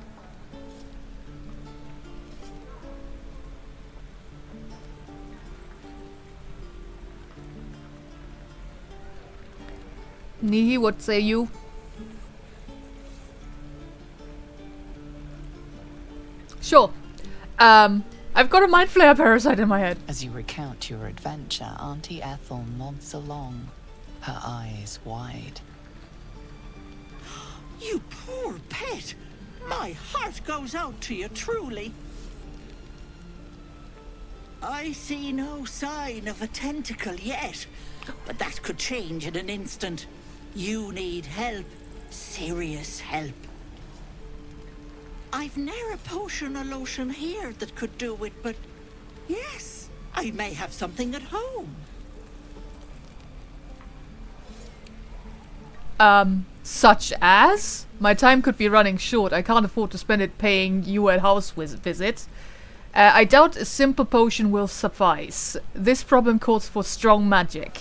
Nihi, what say you? Sure. I've got a mind flayer parasite in my head. As you recount your adventure, Auntie Ethel nods along, her eyes wide. You poor pet! My heart goes out to you, truly. I see no sign of a tentacle yet, but that could change in an instant. You need help. Serious help. I've ne'er a potion or lotion here that could do it, but yes, I may have something at home. Such as? My time could be running short. I can't afford to spend it paying you a house visit. I doubt a simple potion will suffice. This problem calls for strong magic.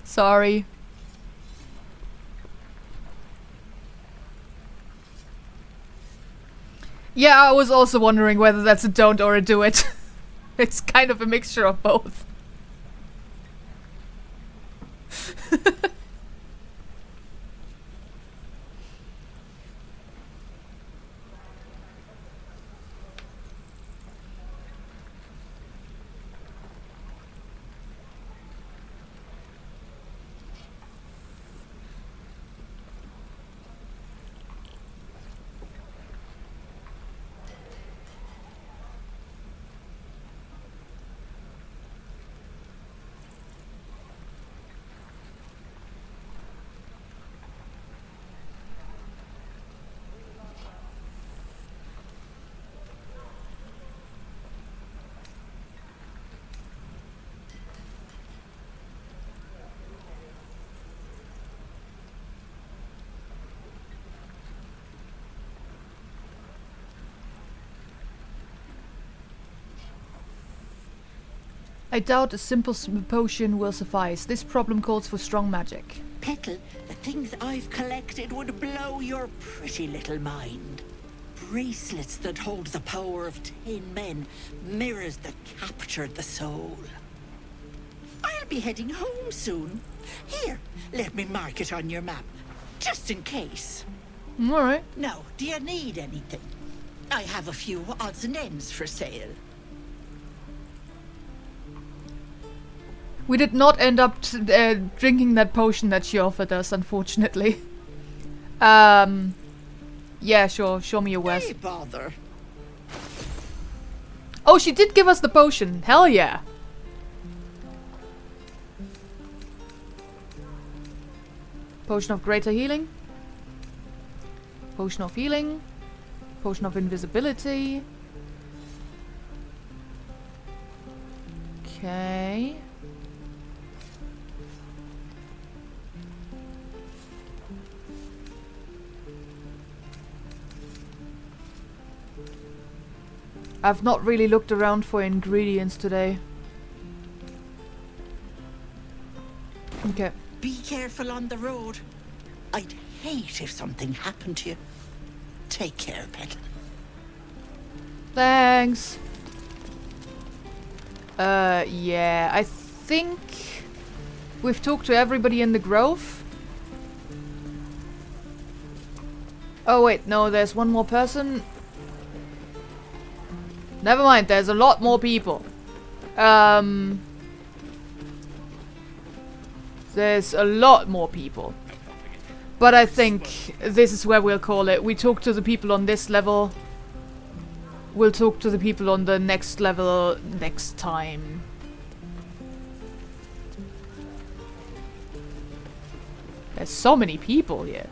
Sorry. Yeah, I was also wondering whether that's a don't or a do it. It's kind of a mixture of both. I doubt a simple potion will suffice. This problem calls for strong magic. Petal, the things I've collected would blow your pretty little mind. Bracelets that hold the power of 10 men, mirrors that captured the soul. I'll be heading home soon. Here, let me mark it on your map, just in case. Alright. Now, do you need anything? I have a few odds and ends for sale. We did not end up drinking that potion that she offered us, unfortunately. Yeah, sure. Show me your wares. Hey, bother. Oh, she did give us the potion. Hell yeah. Potion of greater healing. Potion of healing. Potion of invisibility. Okay. I've not really looked around for ingredients today. Okay. Be careful on the road. I'd hate if something happened to you. Take care, Petal. Thanks. Yeah, I think we've talked to everybody in the grove. Oh wait, no, there's one more person. Never mind, there's a lot more people. There's a lot more people. But I think this is where we'll call it. We talked to the people on this level. We'll talk to the people on the next level next time. There's so many people here.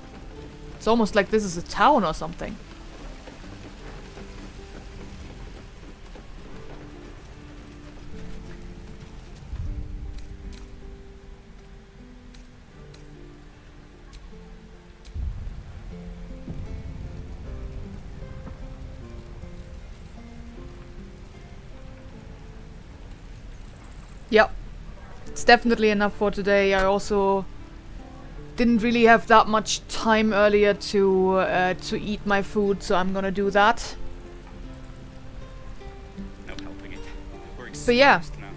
It's almost like this is a town or something. Yep. It's definitely enough for today. I also didn't really have that much time earlier to eat my food, so I'm gonna do that. No helping it. We're But yeah. now.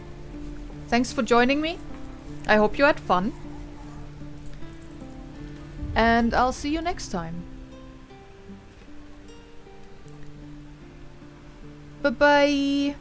Thanks for joining me. I hope you had fun. And I'll see you next time. Bye-bye.